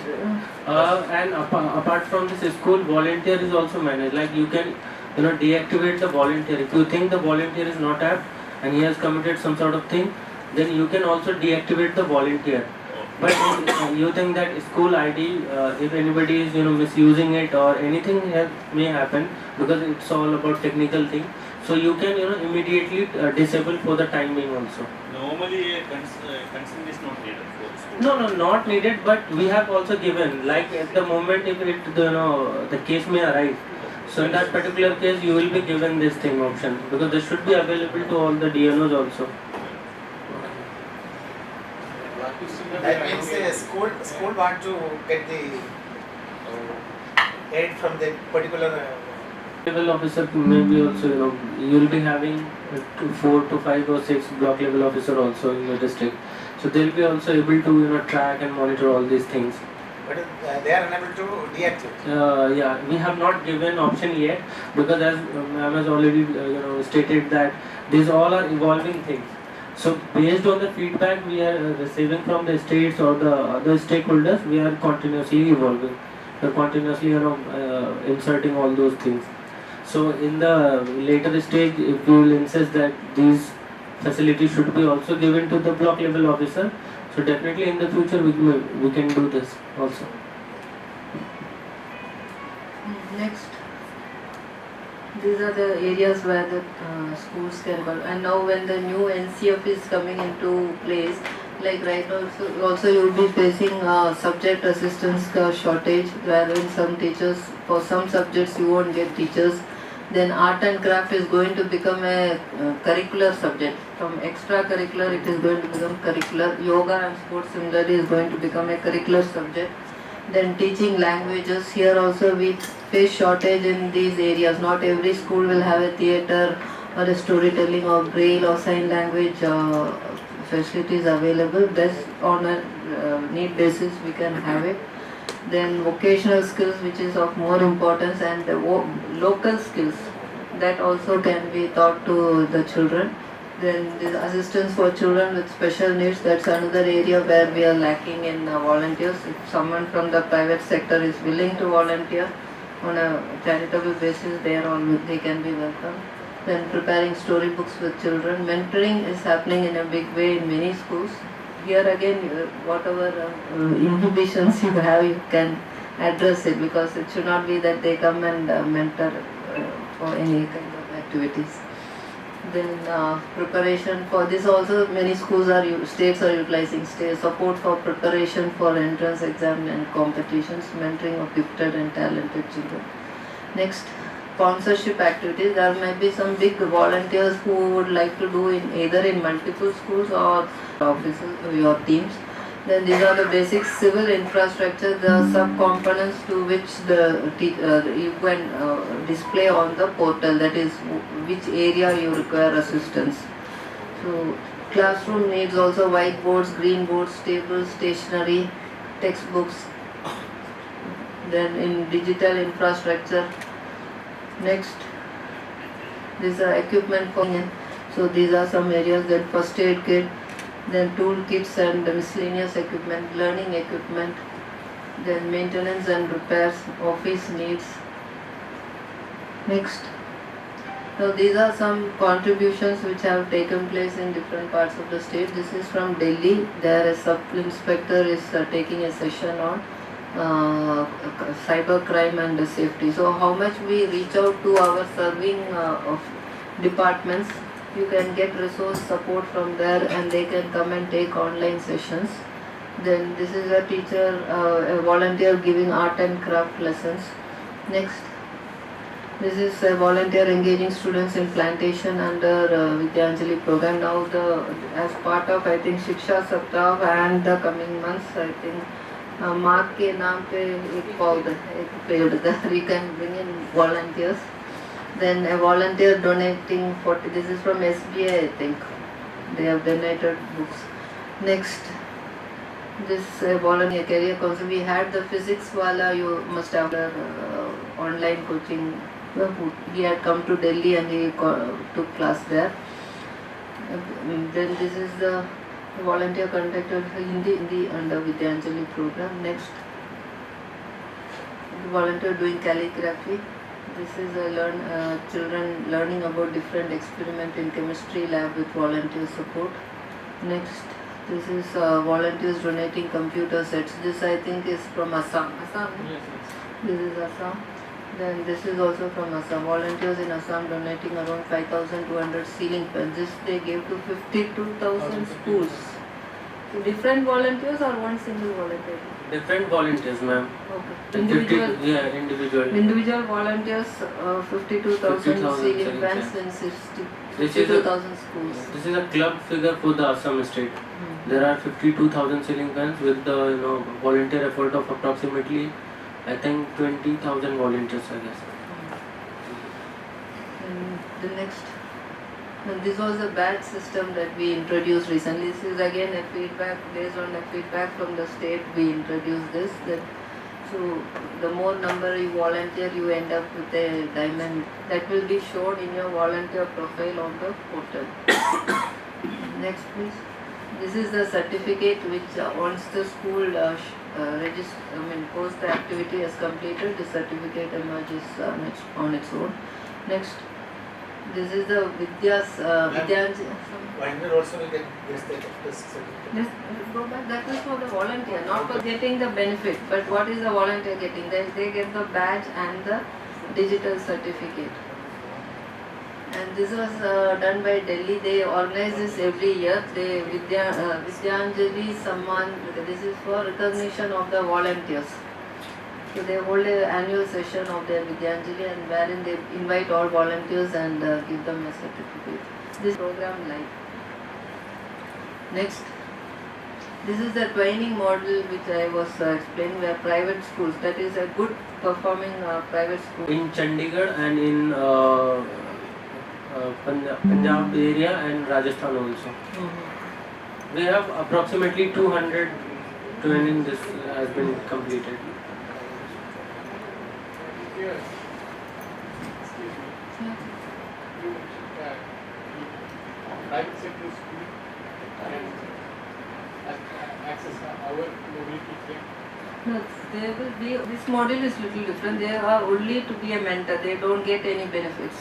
And apart from this, school volunteer is also managed. Like you can, deactivate the volunteer. If you think the volunteer is not apt and he has committed some sort of thing, then you can also deactivate the volunteer. But if you think that school ID, if anybody is misusing it or anything may happen, because it's all about technical thing, so you can immediately disable for the time being also. Normally consent is not needed for the school. No, not needed, but we have also given, like at the moment if it the case may arise, so in that particular case you will be given this thing option, because this should be available to all the DNOs also. That means the school want to get the aid from the particular level officer. Maybe also you will be having 4 to 5 or 6 block level officer also in your district, so they will be also able to track and monitor all these things. But they are unable to deactivate. Yeah, we have not given option yet, because as ma'am has already stated that these all are evolving things. So based on the feedback we are receiving from the states or the other stakeholders, we are continuously evolving. We are continuously inserting all those things. So in the later stage, if we will insist that these facilities should be also given to the block level officer, so definitely in the future we can do this also. Next. These are the areas where the schools can go. And now when the new NCF is coming into place, like right now also you will be facing subject assistance shortage, wherein some teachers, for some subjects you won't get teachers. Then art and craft is going to become a curricular subject. From extracurricular it is going to become curricular. Yoga and sports similarly is going to become a curricular subject. Then teaching languages, here also we face shortage in these areas. Not every school will have a theatre or a storytelling or braille or sign language facilities available. That's on a need basis we can have it. Then vocational skills, which is of more importance, and the local skills, that also can be taught to the children. Then the assistance for children with special needs, that's another area where we are lacking in volunteers. If someone from the private sector is willing to volunteer on a charitable basis, they can be welcome. Then preparing storybooks with children. Mentoring is happening in a big way in many schools. Here again, whatever inhibitions you have, you can address it, because it should not be that they come and mentor for any kind of activities. Then preparation for this also many schools are states are utilizing support for preparation for entrance exam and competitions, mentoring of gifted and talented children. Next, sponsorship activities. There may be some big volunteers who would like to do in either in multiple schools or offices or your teams. Then these are the basic civil infrastructure, the sub-components to which you can display on the portal, that is which area you require assistance. So classroom needs also whiteboards, green boards, tables, stationery, textbooks. Then in digital infrastructure, next, these are equipment for, so these are some areas. Then first aid kit, then tool kits and miscellaneous equipment, learning equipment, then maintenance and repairs, office needs. Next, so these are some contributions which have taken place in different parts of the state. This is from Delhi. There a sub-inspector is taking a session on cyber crime and safety. So how much we reach out to our serving of departments, you can get resource support from there and they can come and take online sessions. Then this is a teacher, a volunteer giving art and craft lessons. Next, this is a volunteer engaging students in plantation under Vidyanjali program. Now as part of I think Shiksha Saptah and the coming months, I think माँ के नाम पे एक पेड़ we can bring in volunteers. Then a volunteer donating 40, this is from SBI I think, they have donated books. Next, this volunteer career council, we had the physics wala, you must have online coaching, he had come to Delhi and he took class there. Then this is the volunteer conducted Hindi under Vidyanjali program. Next, volunteer doing calligraphy. This is children learning about different experiment in chemistry lab with volunteer support. Next, this is volunteers donating computer sets. This I think is from Assam. Assam? Yes. This is Assam. Then this is also from Assam. Volunteers in Assam donating around 5,200 ceiling fans. This they gave to 52,000 schools. So different volunteers or one single volunteer? Different volunteers, ma'am. Okay. Individual? Yeah, individual. Individual volunteers, 52,000 ceiling fans in 52,000 schools. This is a club figure for the Assam state. There are 52,000 ceiling fans with the volunteer effort of approximately I think 20,000 volunteers, I guess. And the next, and this was a badge system that we introduced recently. This is again a feedback, based on the feedback from the state we introduced this. So the more number you volunteer, you end up with a diamond that will be shown in your volunteer profile on the portal. Next please. This is the certificate which once the school post the activity has completed, the certificate emerges on its own. Next, this is the Vidyanjali. Volunteer also will get this certificate. Go back. That is for the volunteer, not for getting the benefit. But what is the volunteer getting? They get the badge and the digital certificate. And this was done by Delhi. They organize this every year. Vidyanjali Samman, this is for recognition of the volunteers. So they hold an annual session of their Vidyanjali and wherein they invite all volunteers and give them a certificate. This program live. Next, this is the training model which I was explaining where private schools, that is a good performing private school. In Chandigarh and in Punjab area and Rajasthan also. We have approximately 200 training this has been completed. Yes. Private sector school and access our mobility thing. No, they will be, this model is little different. They are only to be a mentor. They don't get any benefits.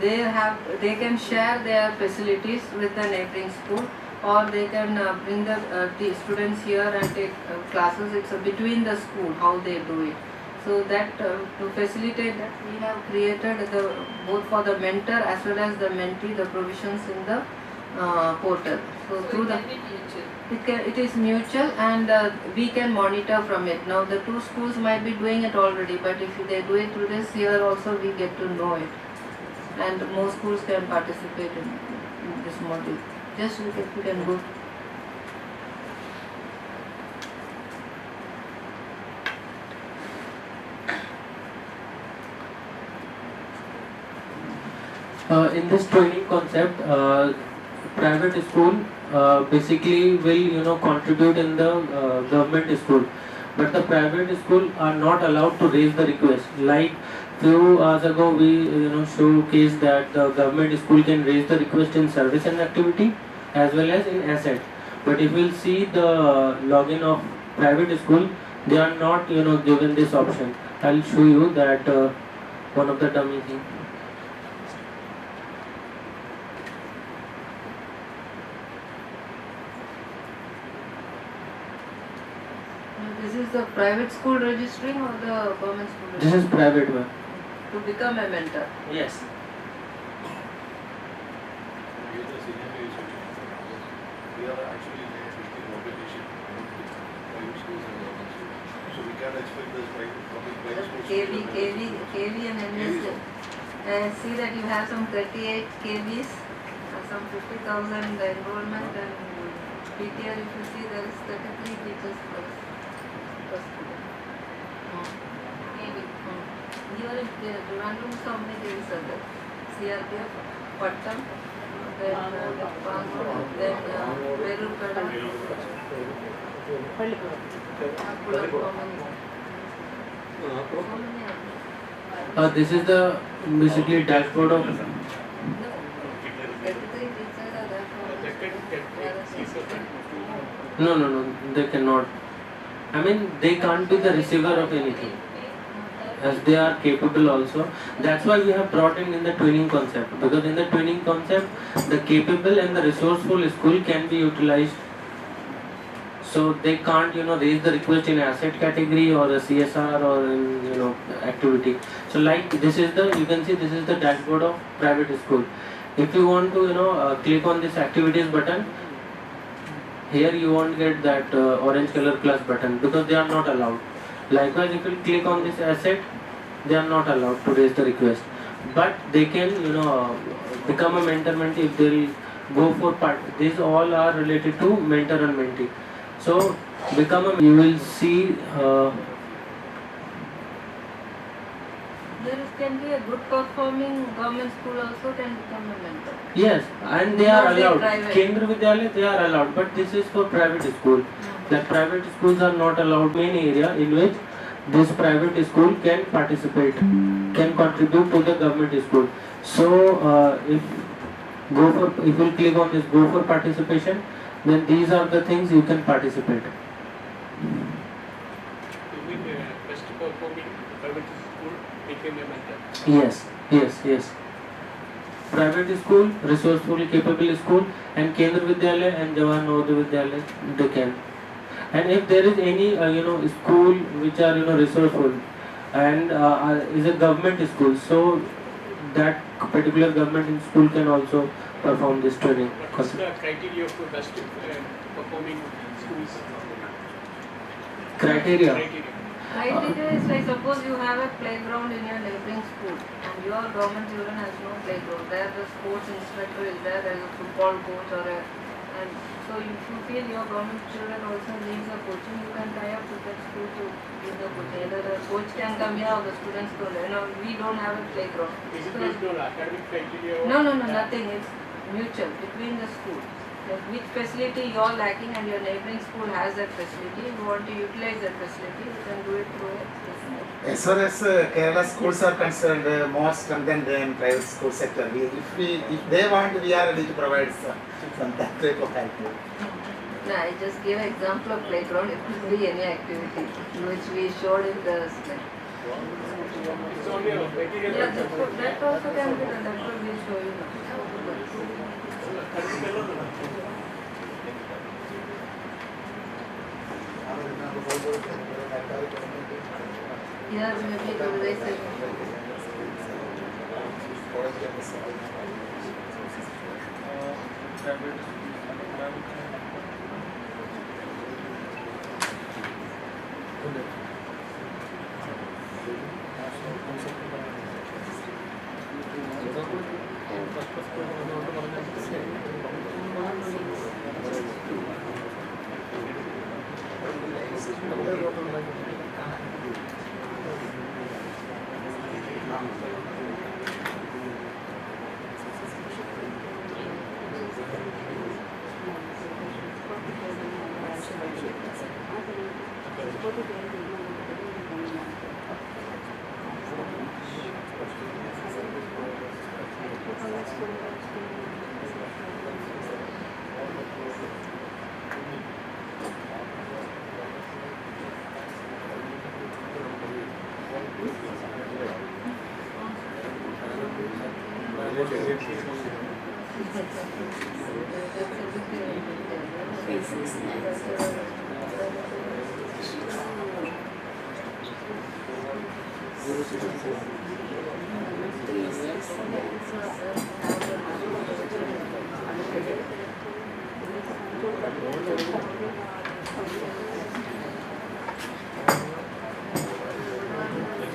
They can share their facilities with the neighboring school, or they can bring the students here and take classes. It's between the school how they do it. So that to facilitate that, we have created both for the mentor as well as the mentee the provisions in the portal. So through the it is mutual, and we can monitor from it. Now the two schools might be doing it already, but if they do it through this, here also we get to know it, and more schools can participate in this module. Just look if you can go. In this training concept, private school basically will contribute in the government school, but the private school are not allowed to raise the request. Like few hours ago, we showcased that the government school can raise the request in service and activity as well as in asset. But if we'll see the login of private school, they are not given this option. I'll show you that one of the dummy thing. This is the private school registering or the government school registering? This is private one. To become a mentor. Yes. We are actually in a competition among private schools and government schools. So we can't expect this private schools. KV and NS. See that you have some 38 KVs, some 50,000 enrollment, and PTR if you see there is 33 teachers per student. Here in Trivandrum, so many KVs are there. CRPF, Pattam, then Verukada, This is the basically dashboard of. No, they cannot. I mean, they can't be the receiver of anything, as they are capable also. That's why we have brought in the twinning concept, because in the twinning concept, the capable and the resourceful school can be utilized. So they can't raise the request in asset category or a CSR or in activity. So like this is the, you can see this is the dashboard of private school. If you want to click on this activities button, here you won't get that orange color plus button, because they are not allowed. Likewise, if you click on this asset, they are not allowed to raise the request, but they can become a mentor mentee if they will go for part. These all are related to mentor and mentee. So you will see there can be a good performing government school also can become a mentor. yes, and they are allowed. Private. Kendra Vidyalaya, they are allowed, but this is for private school. Like private schools are not allowed. Main area in which this private school can participate, can contribute to the government school. So if you click on this go for participation, then these are the things you can participate. You mean best performing private school became a mentor? Yes. Private school, resourceful, capable school, and Kendra Vidyalaya and Jawaharlal Navodaya Vidyalaya, they can. And if there is any school which are resourceful and is a government school, so that particular government school can also perform this training. What is the criteria for best performing schools? Criteria is like suppose you have a playground in your neighboring school and your government children has no playground. There the sports instructor is there, there is a football coach and so if you feel your government children also needs a coaching, you can tie up with that school to give the coaching. Either the coach can come here or the students go there. We don't have a playground. Is it based on academic criteria? No, nothing. It's mutual between the school. Like which facility you are lacking and your neighboring school has that facility, you want to utilize that facility, you can do it through it. As far as Kerala schools are concerned, more strengthened than private school sector. If they want, we are ready to provide some type of help. No, I just gave an example of playground. It could be any activity which we showed in the slide. It's only a material. Yeah, that also can be done. That's what we'll show you now. Here maybe to raise it.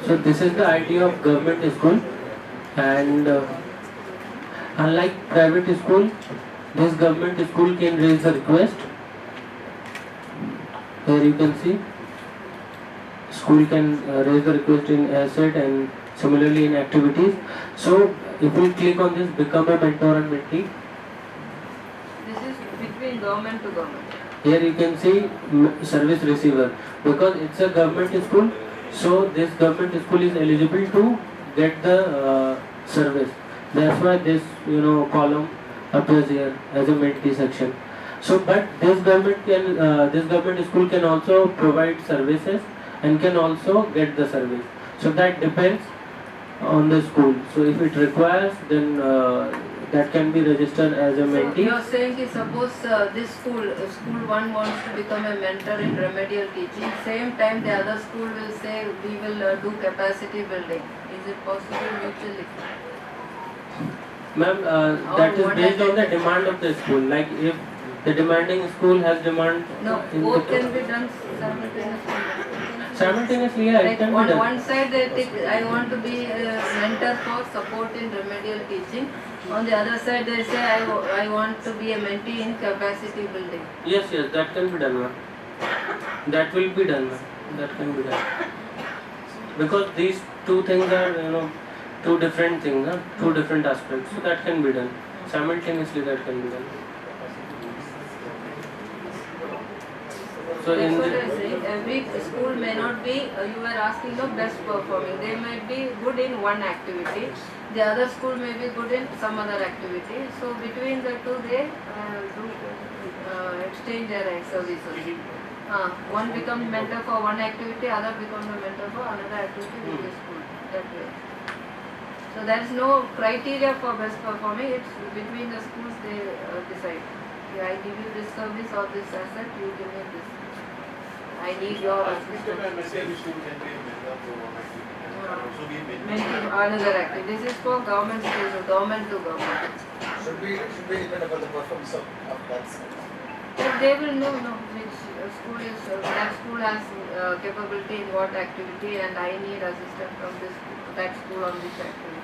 So this is the idea of government school, and unlike private school, this government school can raise a request. Here you can see school can raise the request in asset and similarly in activities. So if we click on this, become a mentor and mentee. This is between government to government. Here you can see service receiver, because it's a government school. So this government school is eligible to get the service. That's why this column appears here as a mentee section. So, but this government school can also provide services and can also get the service. So that depends on the school. So if it requires, then that can be registered as a mentee. So you are saying that suppose this school 1 wants to become a mentor in remedial teaching, same time the other school will say we will do capacity building. Is it possible mutually? Ma'am, that is based on the demand of the school. Like if the demanding school has demand. No, both can be done simultaneously. Simultaneously, yeah, like it can on be done. one side they think I want to be a mentor for support in remedial teaching. On the other side they say I want to be a mentee in capacity building. Yes, that can be done, ma'am. That will be done, ma'am. That can be done. Because these two things are, two different things, two different aspects. So that can be done. Simultaneously, that can be done. So That's in what the, I say. Every school may not be, you were asking the best performing. They might be good in one activity. The other school may be good in some other activity. So between the two they do exchange their services. One becomes mentor for one activity, other becomes a mentor for another activity with the school. That way. So there is no criteria for best performing. It's between the schools they decide. I give you this service or this asset, you give me this. I need your assistance. Another activity. This is for government schools, government to government. Should we depend upon the performance of that school? But they will know which school is, that school has capability in what activity and I need assistance from this that school on this activity.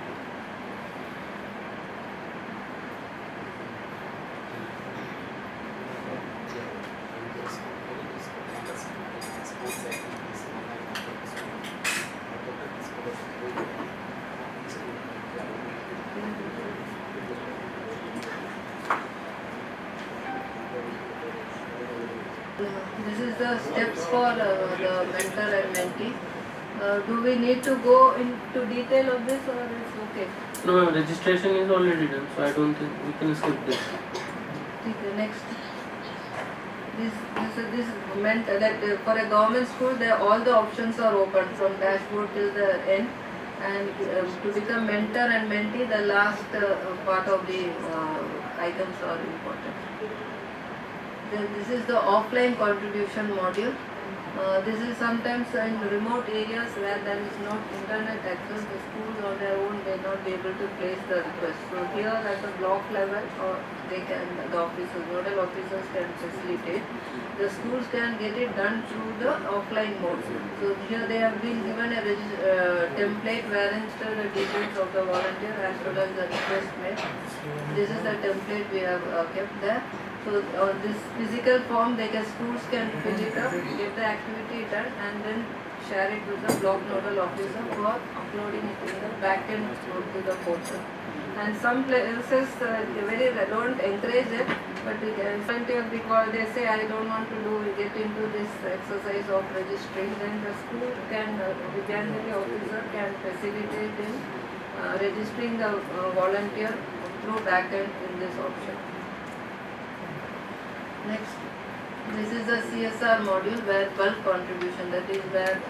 This is the steps for the mentor and mentee. Do we need to go into detail of this or it's okay? no, ma'am, registration is already done, so I don't think we can skip this. Okay, next. This meant that for a government school, all the options are open from dashboard till the end. And to become mentor and mentee, the last part of the items are important. Then this is the offline contribution module. This is sometimes in remote areas where there is no internet access. The schools on their own may not be able to place the request. So here at the block level, or the officers, nodal officers can facilitate. The schools can get it done through the offline mode. So here they have been given a template wherein still the details of the volunteer as well as the request made. This is the template we have kept there. So on this physical form, schools can fill it up, get the activity done, and then share it with the block nodal officer for uploading it in the backend to the portal. And some places don't encourage it, but because they say I don't want to get into this exercise of registering, then the school can, Vidyanjali officer can facilitate in registering the volunteer through backend in this option. Next, this is the CSR module where bulk contribution, that is where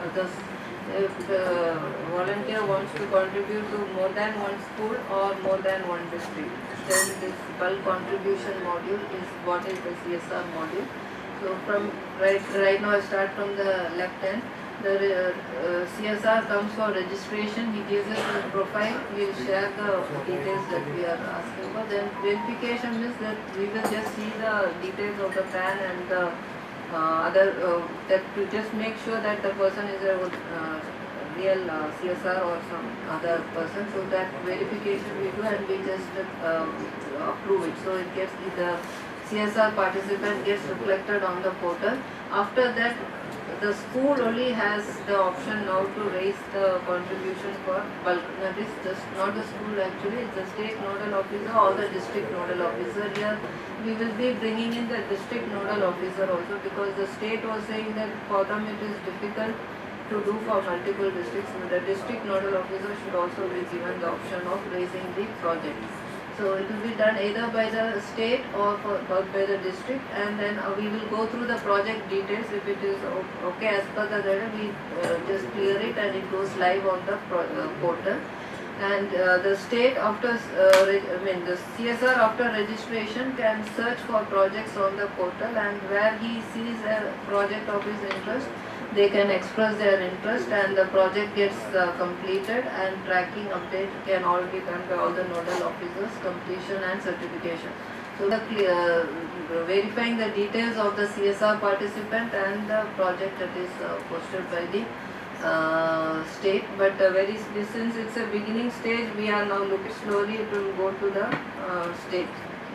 if the volunteer wants to contribute to more than one school or more than one district, then this bulk contribution module is what is the CSR module. So from right now I start from the left hand. The CSR comes for registration. He gives us the profile. We will share the details that we are asking for. Then verification means that we will just see the details of the PAN and the other that to just make sure that the person is a real CSR or some other person. So that verification we do and we just approve it. So it gets the CSR participant gets reflected on the portal. After that, the school only has the option now to raise the contribution for bulk. That is just not the school actually, it's the state nodal officer or the district nodal officer. Here we will be bringing in the district nodal officer also, because the state was saying that for them it is difficult to do for multiple districts. The district nodal officer should also be given the option of raising the project. So it will be done either by the state or by the district, and then we will go through the project details. If it is okay as per the data, we just clear it and it goes live on the portal. And the state after, the CSR after registration can search for projects on the portal, and where he sees a project of his interest, they can express their interest and the project gets completed, and tracking update can all be done by all the nodal officers, completion and certification. So the verifying the details of the CSR participant and the project that is posted by the state, but since it's a beginning stage, we are now looking slowly, it will go to the state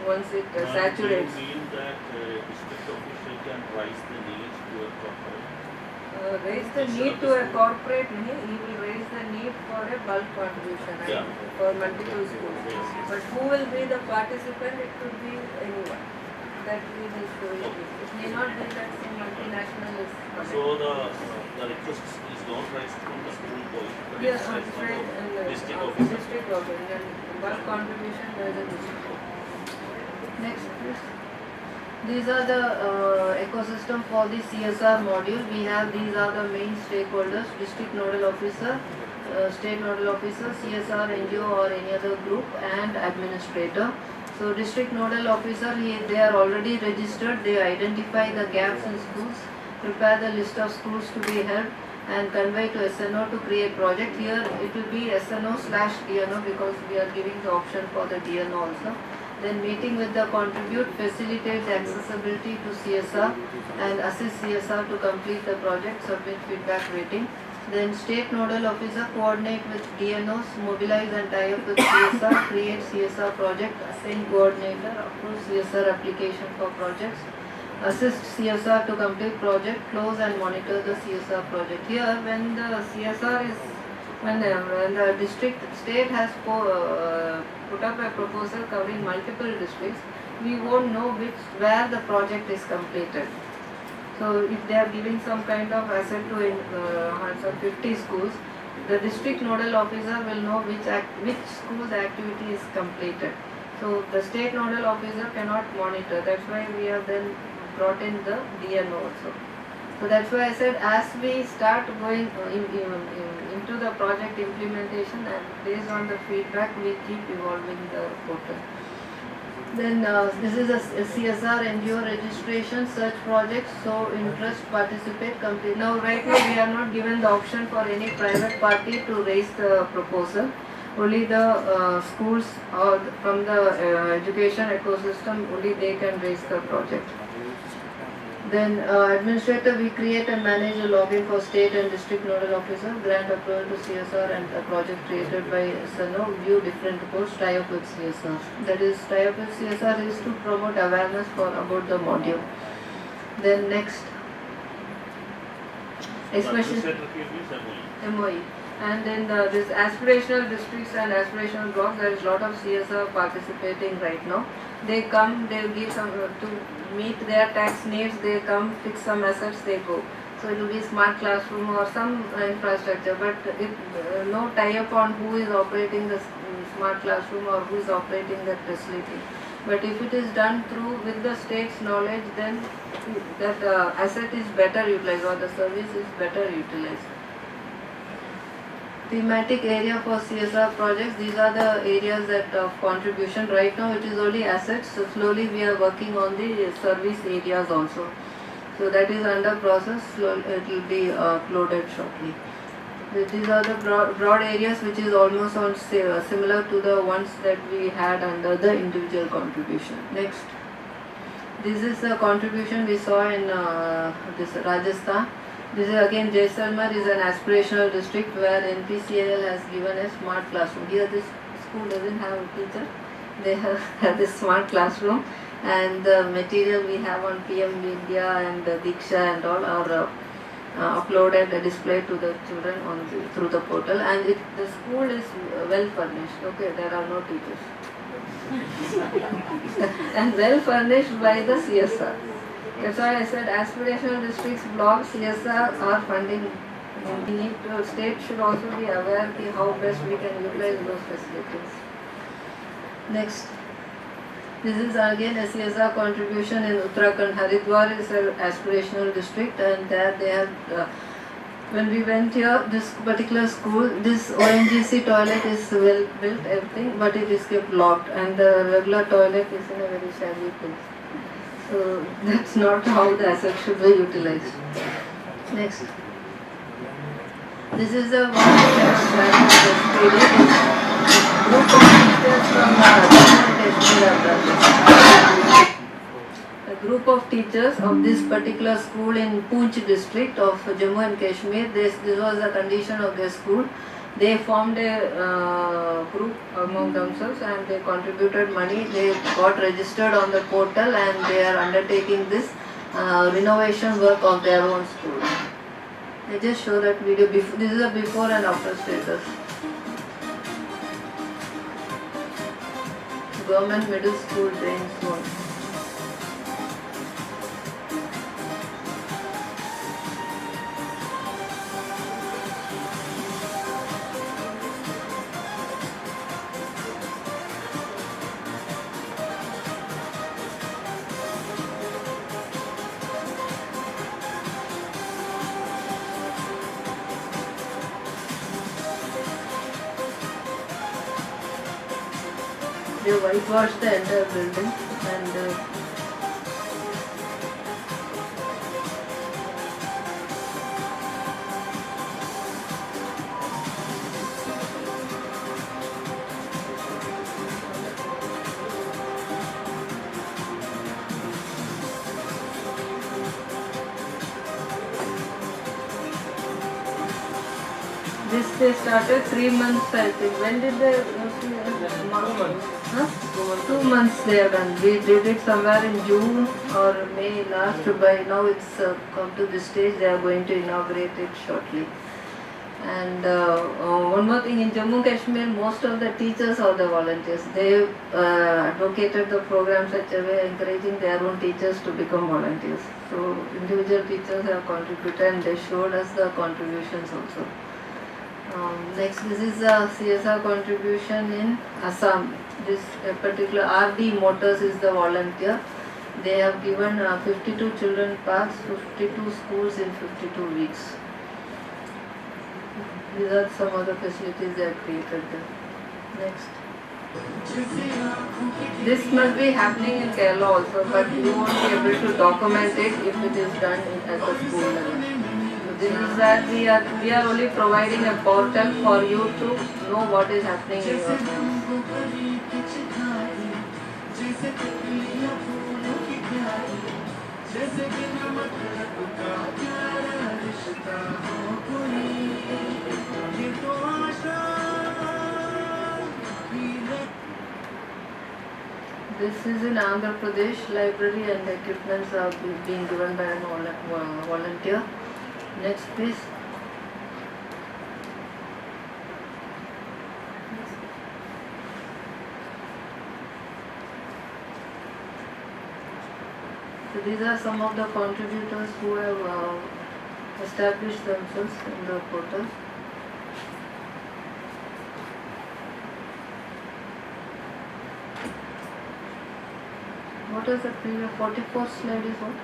once it saturates. Do you mean that district official can raise the need to a corporate? Raise the need to a corporate, he will raise the need for a bulk contribution for multiple schools. But who will be the participant? It could be anyone. That we will show you. It may not be that some multinational is coming. So the request is not raised from the school point, but Yes, it's raised from the district right. officer. District officer. And bulk contribution by the district. Next, please. These are the ecosystem for the CSR module. We have, these are the main stakeholders: district nodal officer, state nodal officer, CSR, NGO or any other group, and administrator. So district nodal officer, they are already registered. They identify the gaps in schools, prepare the list of schools to be held, and convey to SNO to create project. Here it will be SNO/DNO because we are giving the option for the DNO also. Then meeting with the contribute, facilitate the accessibility to CSR and assist CSR to complete the project, submit feedback rating. Then state nodal officer coordinate with DNOs, mobilize and tie up with CSR, create CSR project, assign coordinator, approve CSR application for projects, assist CSR to complete project, close and monitor the CSR project. Here when the CSR is, when the district state has put up a proposal covering multiple districts, we won't know where the project is completed. So if they are giving some kind of asset to some 50 schools, the district nodal officer will know which school the activity is completed. So the state nodal officer cannot monitor. That's why we have then brought in the DNO also. So that's why I said as we start going into the project implementation, and based on the feedback we keep evolving the portal. Then this is a CSR NGO registration search project. So interest, participate, complete. Now right now we are not given the option for any private party to raise the proposal. Only the schools or from the education ecosystem, only they can raise the project. Then administrator, we create and manage a login for state and district nodal officer, grant approval to CSR and a project created by SNO, view different reports, tie up with CSR. That is, tie up with CSR is to promote awareness for about the module. Then next, especially MOE. And then this aspirational districts and aspirational blocks, there is a lot of CSR participating right now. They come, they will give some to meet their tax needs, they come fix some assets, they go. So it will be smart classroom or some infrastructure, but it, no tie-up on who is operating the smart classroom or who is operating that facility. But if it is done through with the state's knowledge, then that asset is better utilized or the service is better utilized. Thematic area for CSR projects, these are the areas that of contribution. Right now it is only assets, so slowly we are working on the service areas also. So that is under process, it will be uploaded shortly. These are the broad areas which is almost on similar to the ones that we had under the individual contribution. Next, this is a contribution we saw in this Rajasthan. This is again Jaisalmer is an aspirational district where NPCL has given a smart classroom. Here this school doesn't have a teacher, they have this smart classroom, and the material we have on PM Vidya and Diksha and all are uploaded and displayed to the children on through the portal, and the school is well furnished. Okay, there are no teachers and well furnished by the CSR. That's why I said aspirational districts, blocks, CSR are funding. We need to, state should also be aware of how best we can utilize those facilities. Next, this is again a CSR contribution in Uttarakhand. Haridwar is an aspirational district, and there they have. When we went here, this particular school, this ONGC toilet is well built, everything, but it is kept locked, and the regular toilet is in a very shabby place. So that's not how the asset should be utilized. Next. This is the one a group of teachers of this particular school in Poonch district of Jammu and Kashmir. This was the condition of their school. They formed a group among themselves and they contributed money. They got registered on the portal and they are undertaking this renovation work of their own school. I just show that video. This is a before and after status. Government middle school drains one. They whitewashed the entire building and this they started 3 months I think. When did they? 2 months. Huh? 2 months they have done. We did it somewhere in June or May last. By now it's come to this stage. They are going to inaugurate it shortly. And one more thing, in Jammu and Kashmir, most of the teachers are the volunteers. They advocated the program such a way, encouraging their own teachers to become volunteers. So individual teachers have contributed and they showed us the contributions also. Next, this is a CSR contribution in Assam. This particular RD Motors is the volunteer. They have given 52 children pass, 52 schools in 52 weeks. These are some other facilities they have created there. Next. This must be happening in Kerala also, but you won't be able to document it if it is done at the school level. So this is that we are only providing a portal for you to know what is happening in your schools. This is in Andhra Pradesh. Library and equipments are being given by a volunteer. Next, please. So these are some of the contributors who have established themselves in the portal. What is the previous 44th slide is what?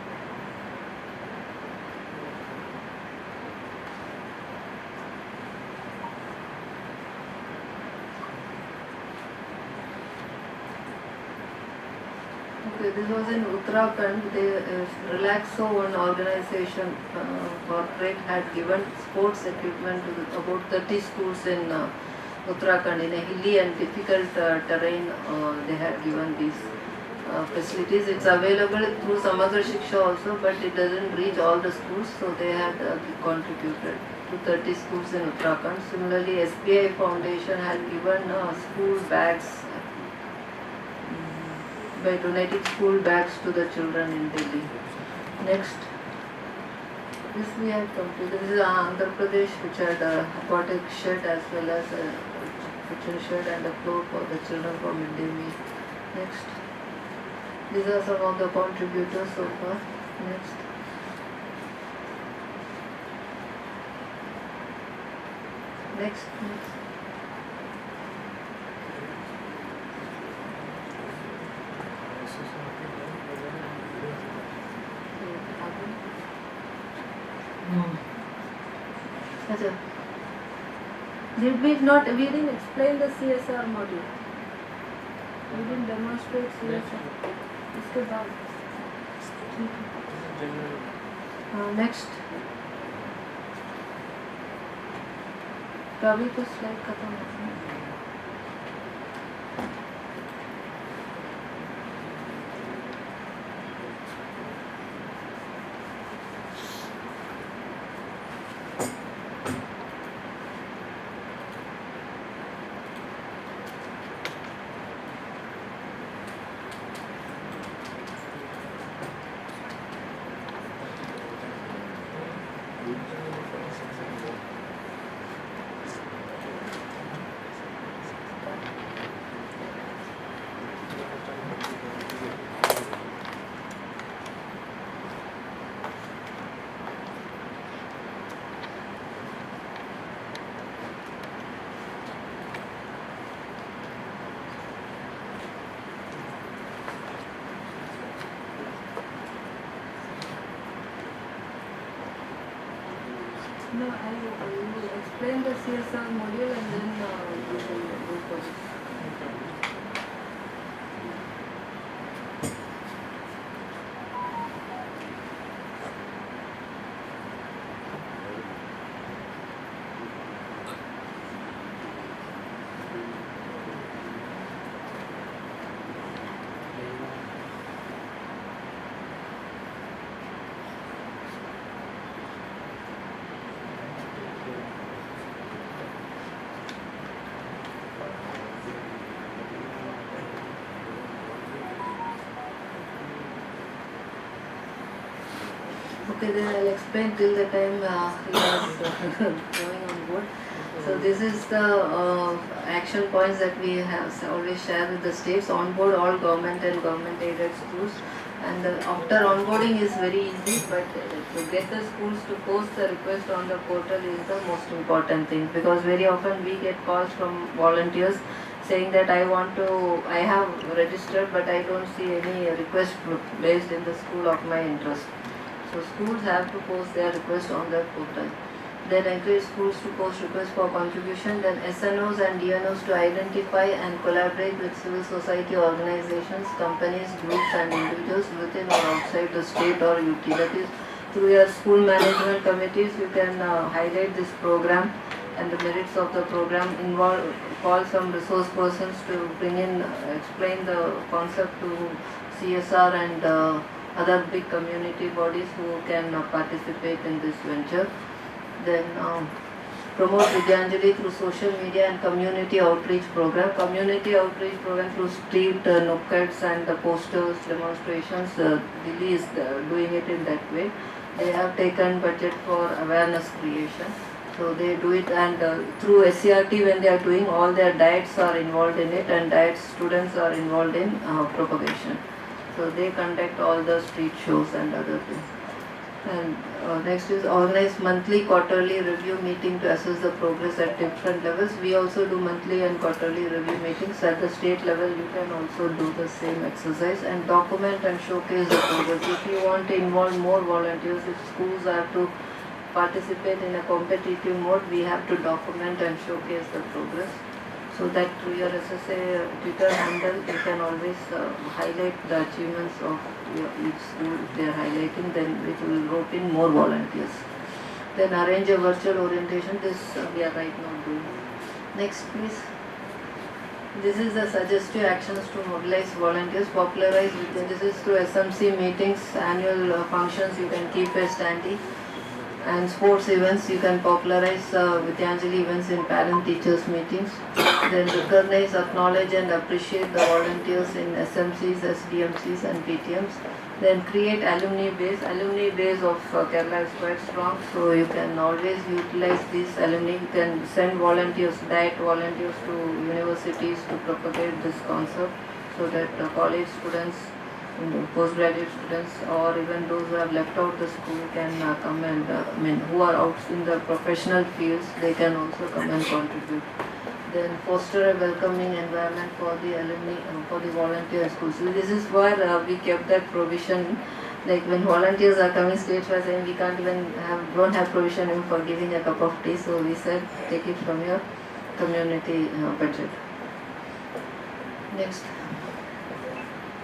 Okay, this was in Uttarakhand. The Relaxo, one organization corporate, had given sports equipment to about 30 schools in Uttarakhand. In a hilly and difficult terrain, they had given these facilities. It's available through Samagra Shiksha also, but it doesn't reach all the schools, so they had contributed to 30 schools in Uttarakhand. Similarly, SBI Foundation had given school bags by donating school bags to the children in Delhi. Next, this we have completed. This is Andhra Pradesh, which had got a shed as well as a kitchen shed and a floor for the children for midday meal. Next. These are some of the contributors so far. Next. Next. We didn't explain the CSR module. We didn't demonstrate CSR. इसके बाद next कभी तो slide खत्म होती है. No, I will explain the CSR module and then we will go for it. Okay, then I'll explain till the time he is going on board. So this is the action points that we have always shared with the states. Onboard all government and government aided schools. And after onboarding is very easy, but to get the schools to post the request on the portal is the most important thing, because very often we get calls from volunteers saying that I have registered but I don't see any request placed in the school of my interest. So schools have to post their request on their portal. Then encourage schools to post requests for contribution. Then SNOs and DNOs to identify and collaborate with civil society organizations, companies, groups and individuals within or outside the state or UT. That is, through your school management committees, you can highlight this program and the merits of the program, call some resource persons to bring in, explain the concept to CSR and other big community bodies who can participate in this venture. Then promote Vidyanjali through social media and community outreach program. Community outreach program through street nukkeds and posters, demonstrations. Delhi is doing it in that way. They have taken budget for awareness creation. So they do it, and through SCRT when they are doing, all their diets are involved in it, and diet students are involved in propagation. So they conduct all the street shows and other things. And next is organize monthly, quarterly review meeting to assess the progress at different levels. We also do monthly and quarterly review meetings. At the state level, you can also do the same exercise and document and showcase the progress. If you want to involve more volunteers, if schools have to participate in a competitive mode, we have to document and showcase the progress. So that through your SSA Twitter handle, you can always highlight the achievements of each school. If they are highlighting, then it will rope in more volunteers. Then arrange a virtual orientation. This we are right now doing. Next, please. This is the suggestive actions to mobilize volunteers, popularize. This is through SMC meetings, annual functions. You can keep a standee. And sports events, you can popularize Vidyanjali events in parent-teachers meetings. Then recognize, acknowledge and appreciate the volunteers in SMCs, SDMCs and PTMs. Then create alumni base. Alumni base of Kerala is quite strong, so you can always utilize these alumni. You can send volunteers, direct volunteers to universities to propagate this concept, so that college students, postgraduate students, or even those who have left out the school can come and, who are out in the professional fields, they can also come and contribute. Then foster a welcoming environment for the alumni, for the volunteer schools. So this is where we kept that provision. Like when volunteers are coming stage by saying we can't even don't have provision even for giving a cup of tea, so we said take it from your community budget. Next.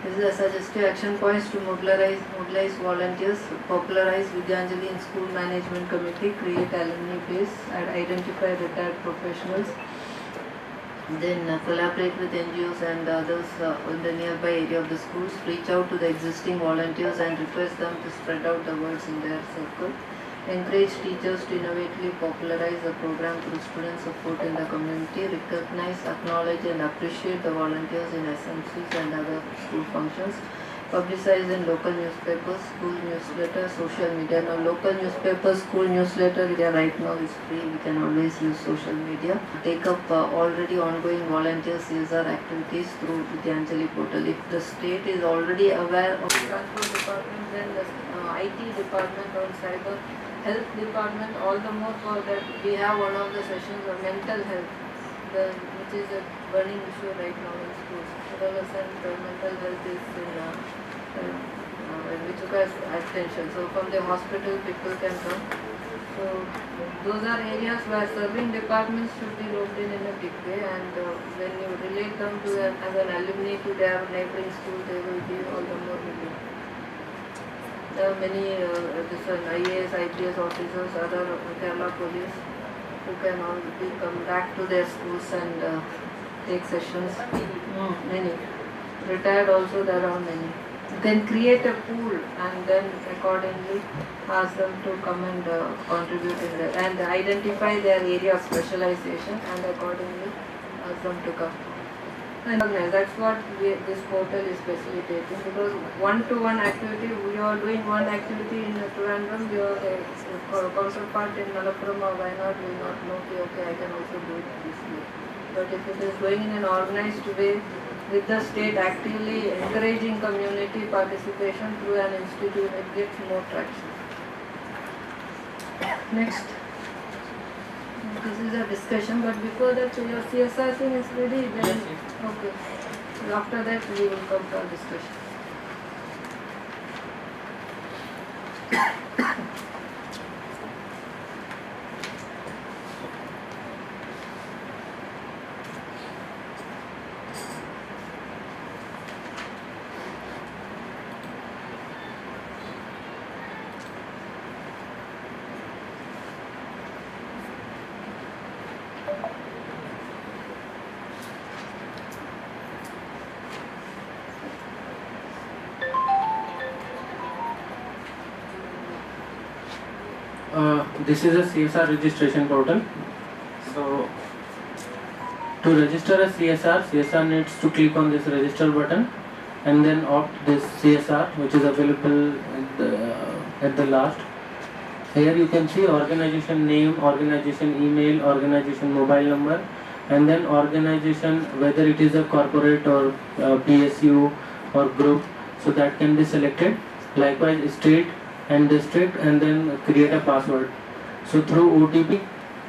This is a suggestive action points to mobilize volunteers, popularize Vidyanjali in school management committee, create alumni base, and identify retired professionals. Then collaborate with NGOs and others in the nearby area of the schools. Reach out to the existing volunteers and request them to spread out the words in their circle. Encourage teachers to innovatively popularize the program through student support in the community. Recognize, acknowledge and appreciate the volunteers in SMCs and other school functions. Publicize in local newspapers, school newsletter, social media. Now local newspapers, school newsletter, right now is free. We can always use social media. Take up already ongoing volunteer CSR activities through Vidyanjali portal. If the state is already aware of the transport department, then the IT department or cyber health department, all the more for that. We have one of the sessions on mental health, which is a burning issue right now in schools. Adolescent mental health is which requires attention. So from the hospital people can come. So those are areas where serving departments should be roped in a big way, and when you relate them to as an alumni to their neighboring school, they will be all the more willing. There are many different IAS, IPS officers, other Kerala police who can all come back to their schools and take sessions. Many. Retired also there are many. You can create a pool and then accordingly ask them to come and contribute in there and identify their area of specialization and accordingly ask them to come. And that's what this portal is facilitating, because one-to-one activity, we are doing one activity in Trivandrum, your counterpart in Malappuram or Wayanad will not know, okay, I can also do it this way. But if it is going in an organized way, with the state actively encouraging community participation through an institute, it gets more traction. Next. This is a discussion, but before that your CSR thing is ready, then okay. So after that we will come to our discussion. this is a CSR registration portal. So to register a CSR needs to click on this register button and then opt this CSR, which is available at the last. Here you can see organization name, organization email, organization mobile number, and then organization, whether it is a corporate or PSU or group, so that can be selected. Likewise state and district, and then create a password. So through OTP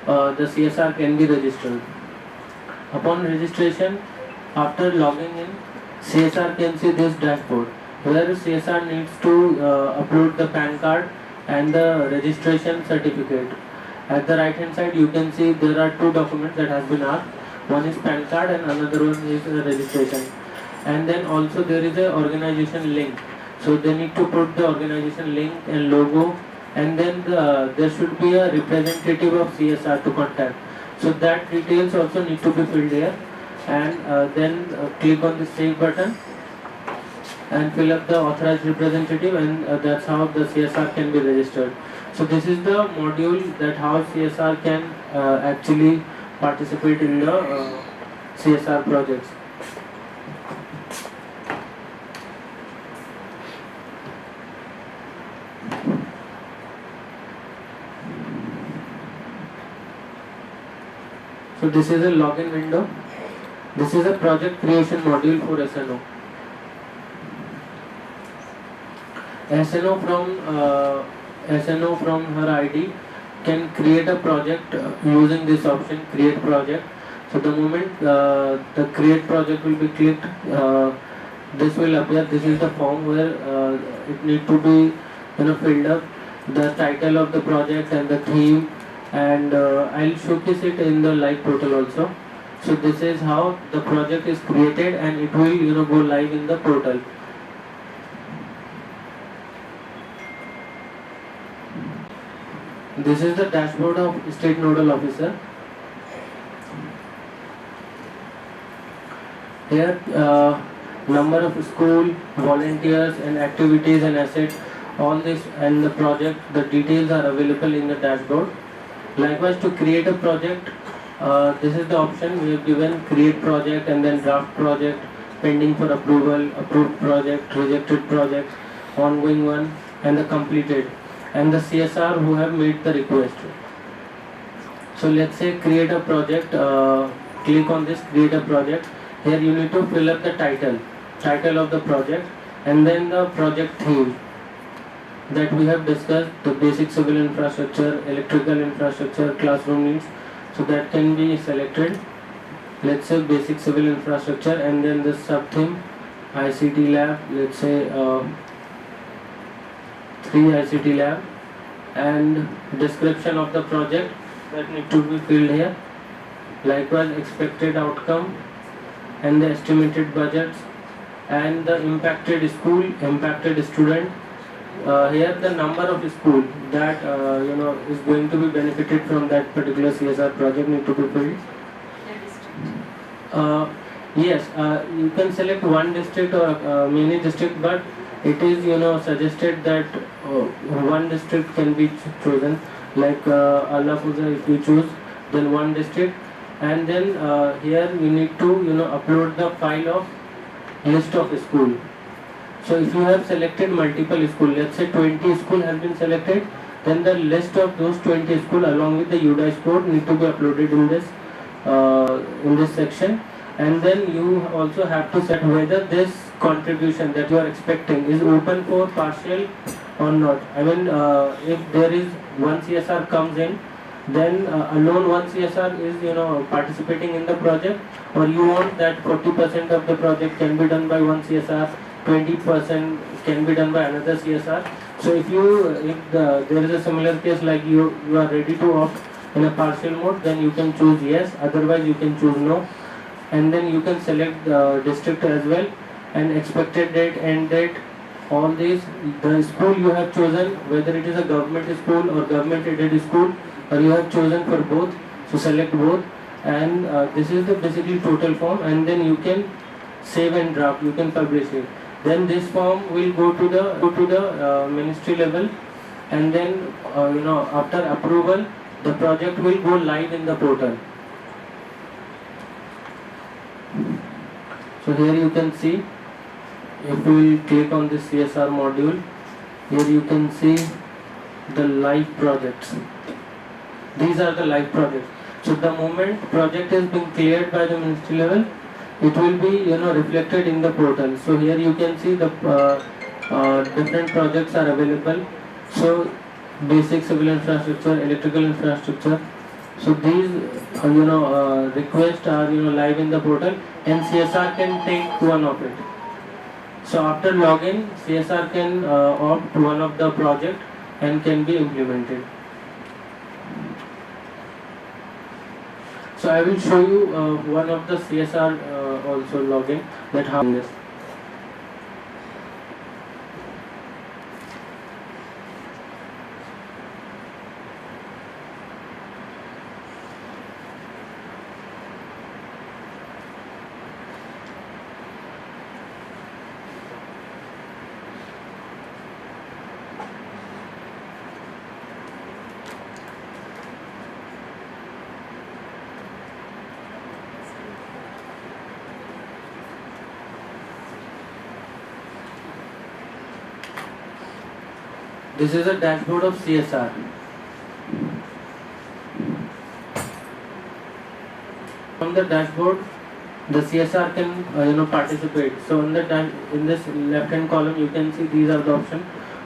the CSR can be registered. Upon registration, after logging in, CSR can see this dashboard where CSR needs to upload the PAN card and the registration certificate. At the right hand side you can see there are two documents that has been asked. One is PAN card and another one is registration. And then also there is a organization link. So they need to put the organization link and logo, and then there should be a representative of CSR to contact. So that details also need to be filled here, and then click on the save button and fill up the authorized representative, and that's how the CSR can be registered. So this is the module that how CSR can actually participate in the CSR projects. So this is a login window. This is a project creation module for SNO. SNO from her ID can create a project using this option, create project. So the moment the create project will be clicked, this will appear. This is the form where it need to be filled up, the title of the project and the theme, and I'll showcase it in the live portal also. So this is how the project is created, and it will go live in the portal. This is the dashboard of State Nodal Officer. Here number of school, volunteers and activities and assets, all this and the project, the details are available in the dashboard. Likewise, to create a project, this is the option we have given: create project and then draft project, pending for approval, approved project, rejected project, ongoing one, and the completed, and the CSR who have made the request. So let's say create a project, click on this create a project. Here you need to fill up the title of the project, and then the project theme that we have discussed, the basic civil infrastructure, electrical infrastructure, classroom needs. So that can be selected. Let's say basic civil infrastructure, and then the sub theme ICT lab, let's say 3 ICT lab, and description of the project that need to be filled here. Likewise, expected outcome and the estimated budgets, and the impacted school, impacted student. Here the number of school that is going to be benefited from that particular CSR project need to be filled. Yes, you can select one district or many district, but it is suggested that one district can be chosen. Like Allah Fuza, if you choose, then one district, and then here you need to upload the file of list of school. So if you have selected multiple school, let's say 20 school has been selected, then the list of those 20 school along with the UDICE code need to be uploaded in this section. And then you also have to set whether this contribution that you are expecting is open for partial or not. I mean, if there is one CSR comes in, then alone one CSR is participating in the project, or you want that 40% of the project can be done by one CSR, 20% can be done by another CSR. So if there is a similar case like you are ready to opt in a partial mode, then you can choose yes, otherwise you can choose no, and then you can select the district as well, and expected date, end date, all these, the school you have chosen, whether it is a government school or government aided school, or you have chosen for both, so select both, and this is the basically total form, and then you can save and draft, you can publish it. Then this form will go to the ministry level, and then after approval the project will go live in the portal. So here you can see, if we click on this CSR module, here you can see the live projects. These are the live projects. So the moment project is being cleared by the ministry level, it will be reflected in the portal. So here you can see the different projects are available. So basic civil infrastructure, electrical infrastructure. So these requests are live in the portal, and CSR can take one of it. So after login, CSR can opt one of the project and can be implemented. So I will show you one of the CSR also login, that how this. This is a dashboard of CSR. From the dashboard, the CSR can participate. So in this left-hand column, you can see these are the options: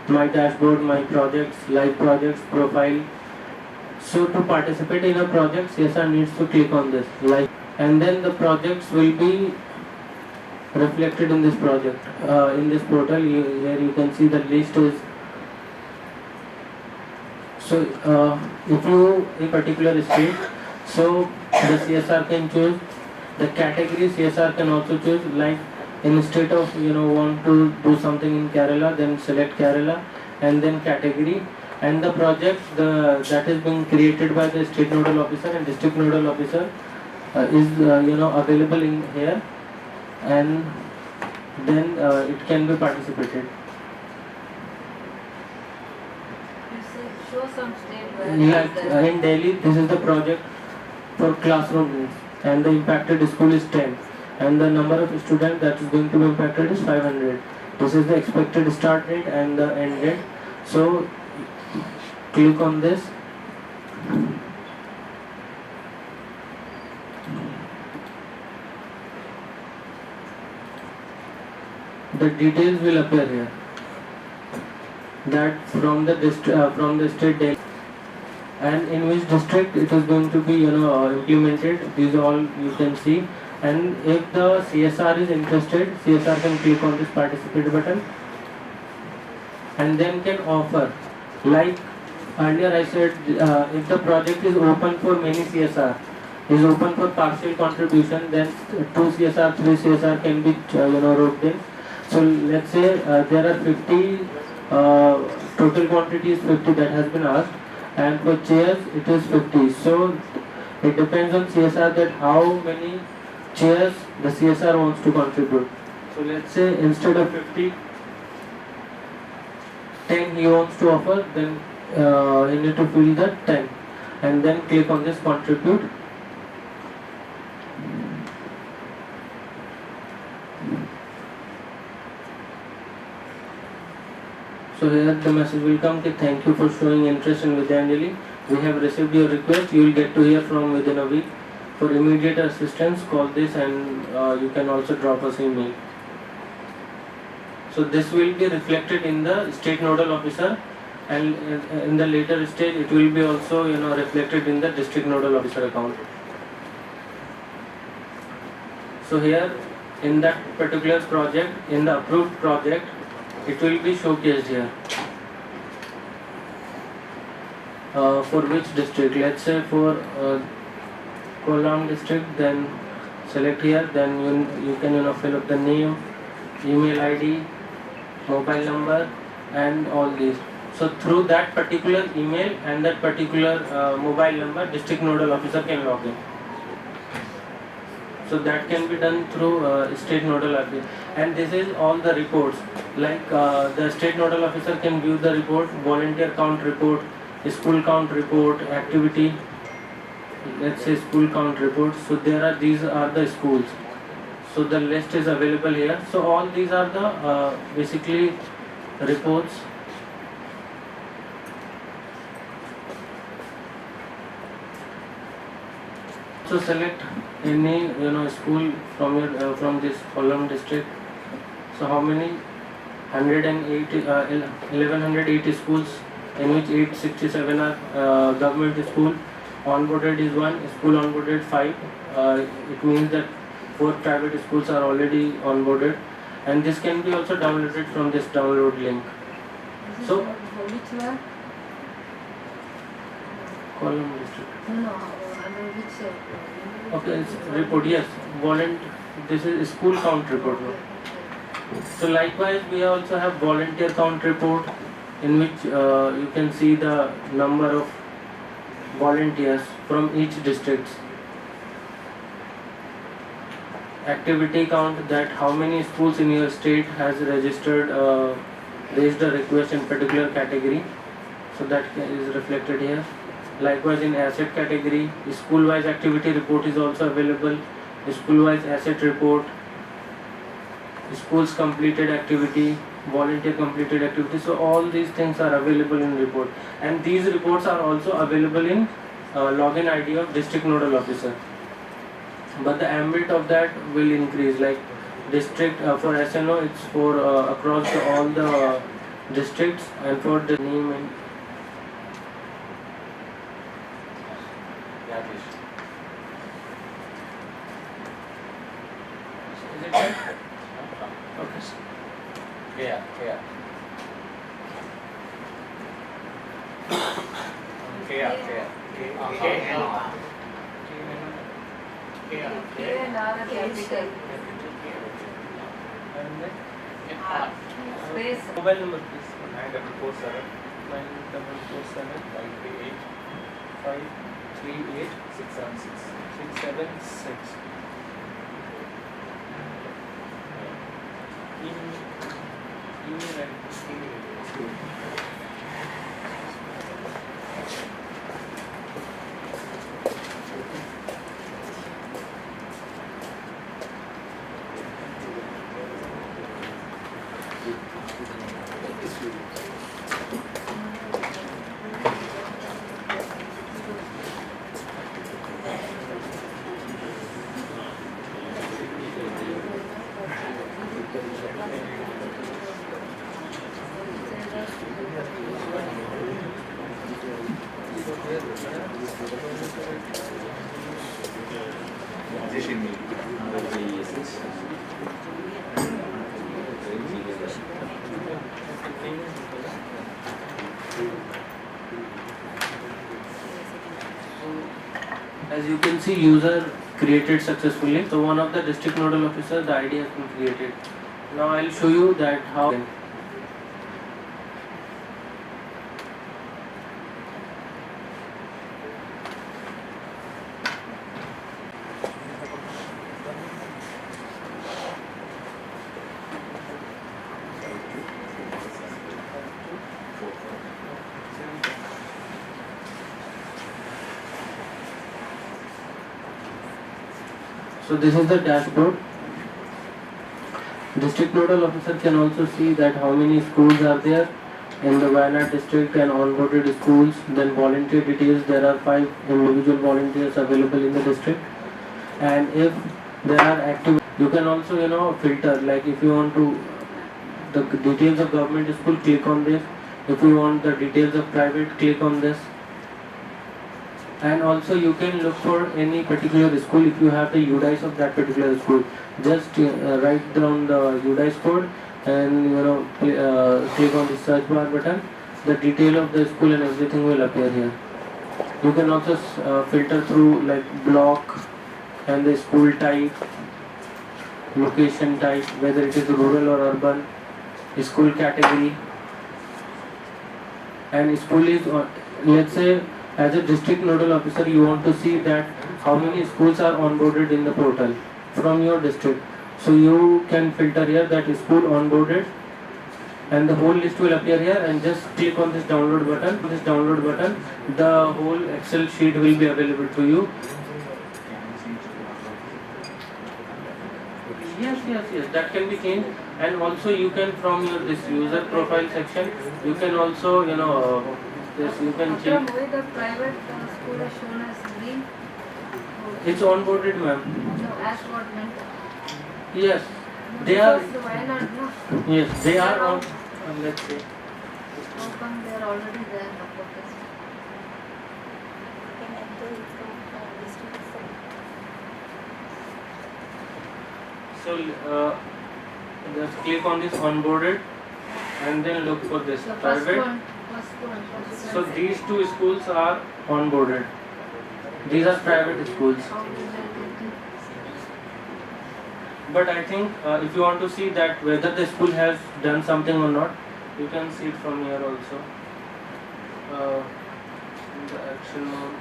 my dashboard, my projects, live projects, profile. So to participate in a project, CSR needs to click on this live, and then the projects will be reflected in this project in this portal. Here you can see the list is. So if you in particular state, so the CSR can choose the category. CSR can also choose, like instead of want to do something in Kerala, then select Kerala and then category, and the project that is being created by the state nodal officer and district nodal officer is available in here, and then it can be participated. Show some state where Like in Delhi, this is the project for classroom needs, and the impacted school is 10, and the number of students that is going to be impacted is 500. This is the expected start date and the end date. So click on this. The details will appear here. That from the state Delhi, and in which district it is going to be implemented. These all you can see, and if the CSR is interested, CSR can click on this participate button and then can offer. Like earlier I said, if the project is open for many CSR, is open for partial contribution, then 2 CSR, 3 CSR can be roped in. So let's say there are 50. Total quantity is 50 that has been asked, and for chairs it is 50. So it depends on CSR that how many chairs the CSR wants to contribute. So let's say instead of 50, 10 he wants to offer, then you need to fill the 10 and then click on this contribute. So here the message will come that thank you for showing interest in Vidyanjali. We have received your request. You will get to hear from within a week. For immediate assistance, call this, and you can also drop us an email. So this will be reflected in the state nodal officer, and in the later stage it will be also reflected in the district nodal officer account. So here in that particular project, in the approved project, it will be showcased here. For which district? Let's say for Kollam district, then select here, then you can fill up the name, email ID, mobile number and all these. So through that particular email and that particular mobile number, district nodal officer can log in. So that can be done through state nodal officer. and this is all the reports. Like the state nodal officer can view the report, volunteer count report, school count report, activity, let's say school count report. So these are the schools. So the list is available here. So all these are the basically reports. So select any school from your from this Kollam district. So how many? 1180 schools, in which 867 are government school. Onboarded is 1, school onboarded 5. It means that 4 private schools are already onboarded, and this can be also downloaded from this download link. So Which one? Kollam district. No, under which Okay, it's report, yes. This is school count report. So likewise, we also have volunteer count report, in which you can see the number of volunteers from each district. Activity count, that how many schools in your state has registered, raised a request in particular category. So that is reflected here. Likewise, in asset category, school-wise activity report is also available. School-wise asset report, schools completed activity, volunteer completed activity. So all these things are available in report, and these reports are also available in login ID of district nodal officer. But the ambit of that will increase. Like district for SNO, it's for across all the districts, and for the name and is it right? Okay. Yeah. K and R are capital. R. Space. Mobile number please. 9447 9447 538 676. 676. Email and as you can see, user created successfully. So one of the district nodal officer, the ID has been created. Now I'll show you that how. So this is the dashboard. District nodal officer can also see that how many schools are there in the Wayanad district and onboarded schools. Then volunteer details, there are 5 individual volunteers available in the district. And if there are active, you can also filter, like if you want to the details of government school, click on this. If you want the details of private, click on this. And also you can look for any particular school if you have the UDICE of that particular school. Just write down the UDICE code and click on the search bar button. The detail of the school and everything will appear here. You can also filter through like block and the school type, location type, whether it is rural or urban, school category, and school is, let's say, as a district nodal officer, you want to see that how many schools are onboarded in the portal from your district. So you can filter here that is school onboarded, and the whole list will appear here, and just click on this download button. The whole Excel sheet will be available to you. Yes, that can be changed, and also you can from your this user profile section, you can also yes, you can change. Why the private school is shown as green? It's onboarded, ma'am. No, as what meant? Yes, they are. Why not? No. Yes, they are on. Let's see. How come they are already there? So just click on this onboarded, and then look for this private. So these two schools are onboarded. These are private schools. But I think if you want to see that whether the school has done something or not, you can see it from here also. In the action mode.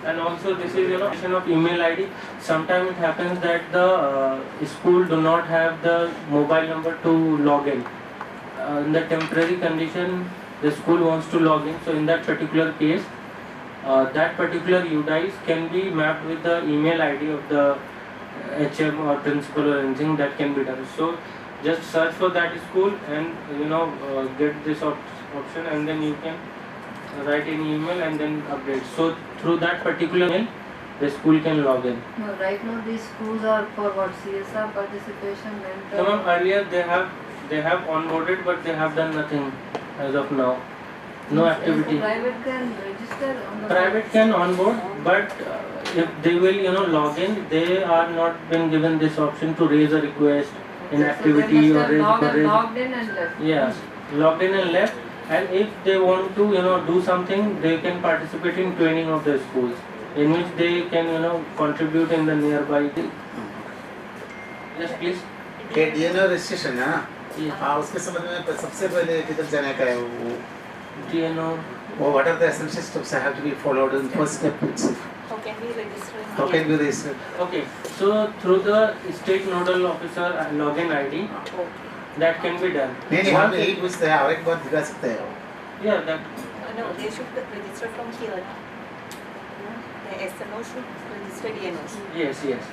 And also this is option of email ID. Sometimes it happens that the school do not have the mobile number to log in. In the temporary condition, the school wants to log in. So in that particular case, that particular UDIs can be mapped with the email ID of the HM or principal or anything that can be done. So just search for that school and get this option, and then you can write an email and then update. So through that particular mail, the school can log in. No, right now these schools are for what? CSR participation, mentor. So earlier they have onboarded, but they have done nothing as of now. No activity. Private can register on the Private can onboard, but if they will log in, they are not been given this option to raise a request in activity or raise. Logged in and left. Yes, logged in and left. And if they want to do something, they can participate in training of the schools, in which they can contribute in the nearby. Yes, please. Okay, DNO registration है ना? हाँ, उसके संबंध में सबसे पहले किधर जाने का है वो? DNO. What are the essential steps that have to be followed in first step itself? How can we register? How can we register? Okay, so through the state nodal officer login ID, that can be done. नहीं हम एक कुछ है और एक बार दिखा सकते हैं. Yeah, that. No, they should register from here. The SNO should register DNOs. Yes.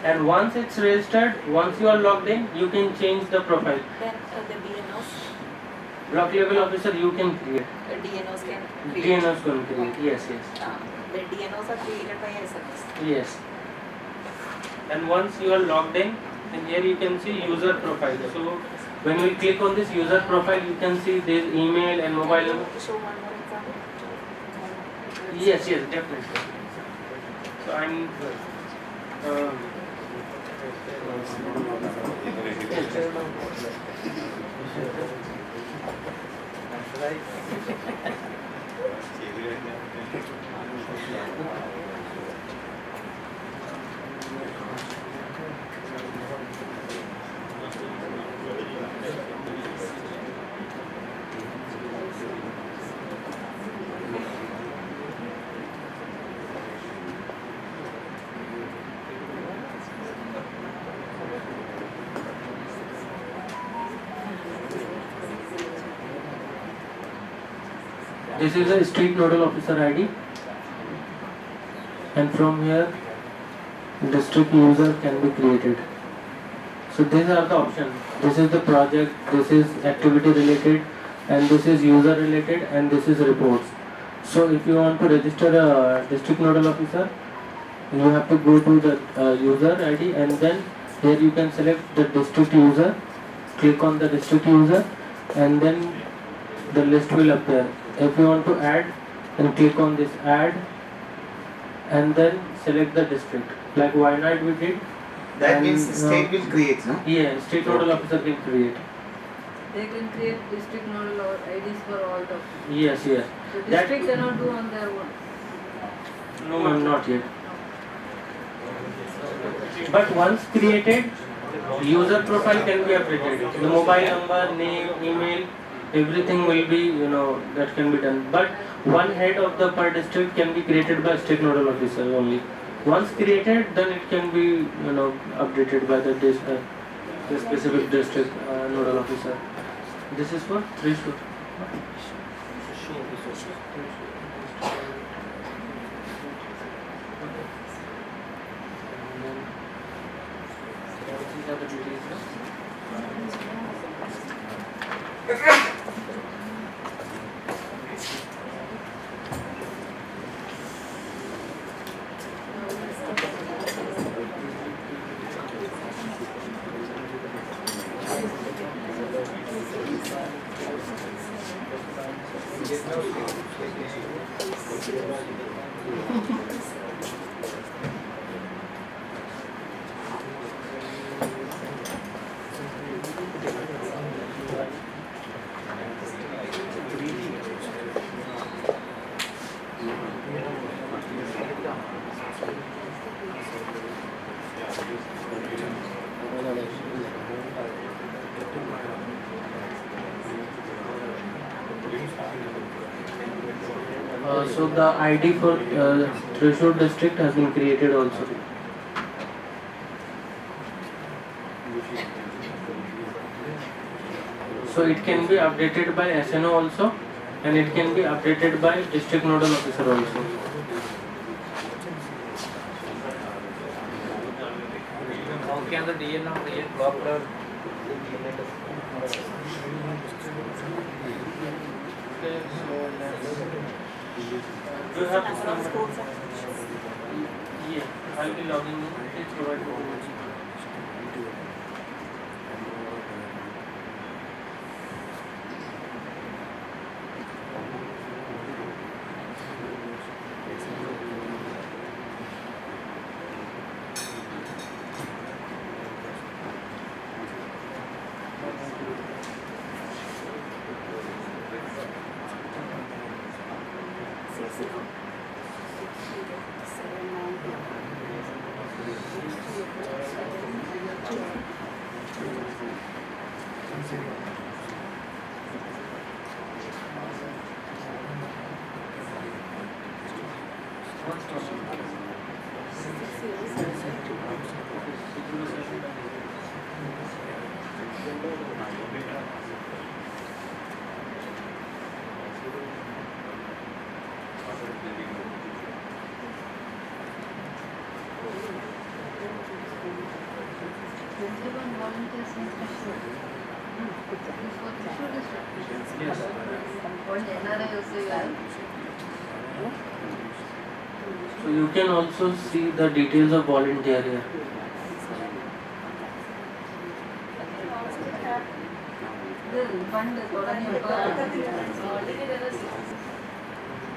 And once it's registered, once you are logged in, you can change the profile. Then the DNOs. Block level officer, you can create. DNOs can create. DNOs can create. Yes. The DNOs are created by SMS. Yes. And once you are logged in, and here you can see user profile. So when you click on this user profile, you can see this email and mobile number. Show one more example. Yes, definitely. So I'm. This is a street nodal officer ID, and from here district user can be created. So these are the options. This is the project, this is activity related, and this is user related, and this is reports. So if you want to register a district nodal officer, you have to go to the user ID, and then here you can select the district user, click on the district user, and then the list will appear. If you want to add, then click on this add, and then select the district. Like Wayanad we did. That means state will create, no? Yeah, state nodal officer can create. They can create district nodal or IDs for all the. Yes. So district cannot do on their own. No, ma'am, not yet. But once created, user profile can be updated. The mobile number, name, email, everything will be, that can be done. But one head of the per district can be created by state nodal officer only. Once created, then it can be updated by the specific district nodal officer. This is for threshold. These are the details. So the ID for threshold district has been created also. So it can be updated by SNO also, and it can be updated by district nodal officer also. How can the DNA create block level? You have this number. Yeah, I'll be logging in. Please provide the So you can also see the details of volunteer here.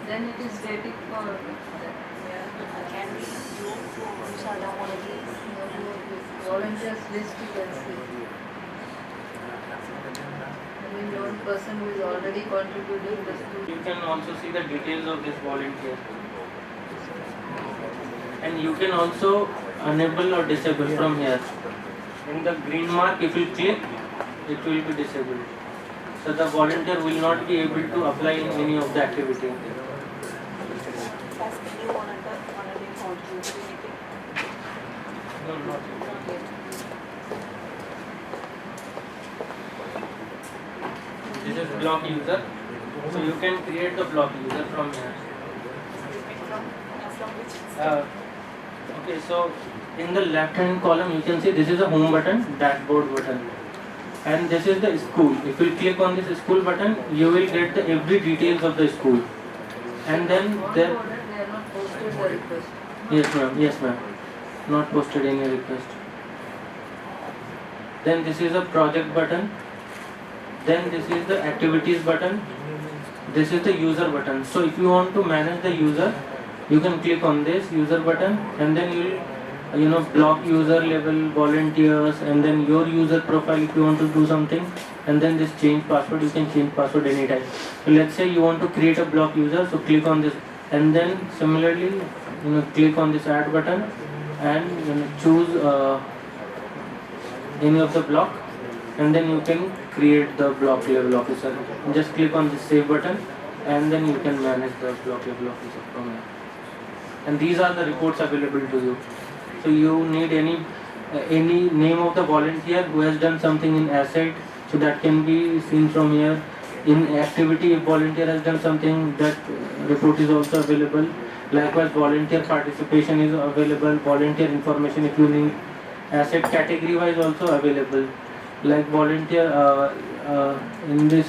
Then it is static for Can we move to Sada volunteers list you can see. One person who is already contributing the school. You can also see the details of this volunteer. And you can also enable or disable from here. In the green mark, if you click, it will be disabled. So the volunteer will not be able to apply in any of the activity. No, not yet. This is block user. So you can create the block user from here. Okay, so in the left hand column you can see this is a home button, dashboard button, and this is the school. If you click on this school button, you will get the every details of the school. And then there. They are not posted the request. Yes, ma'am. Yes, ma'am. Not posted any request. Then this is a project button. Then this is the activities button. This is the user button. So if you want to manage the user, you can click on this user button, and then you will block user level volunteers, and then your user profile if you want to do something, and then this change password, you can change password anytime. So let's say you want to create a block user, so click on this, and then similarly click on this add button and choose any of the block, and then you can create the block level officer. Just click on this save button, and then you can manage the block level officer from here. And these are the reports available to you. So you need any name of the volunteer who has done something in asset, so that can be seen from here. In activity, if volunteer has done something, that report is also available. Likewise, volunteer participation is available, volunteer information if you need. Asset category wise also available. Like volunteer in this,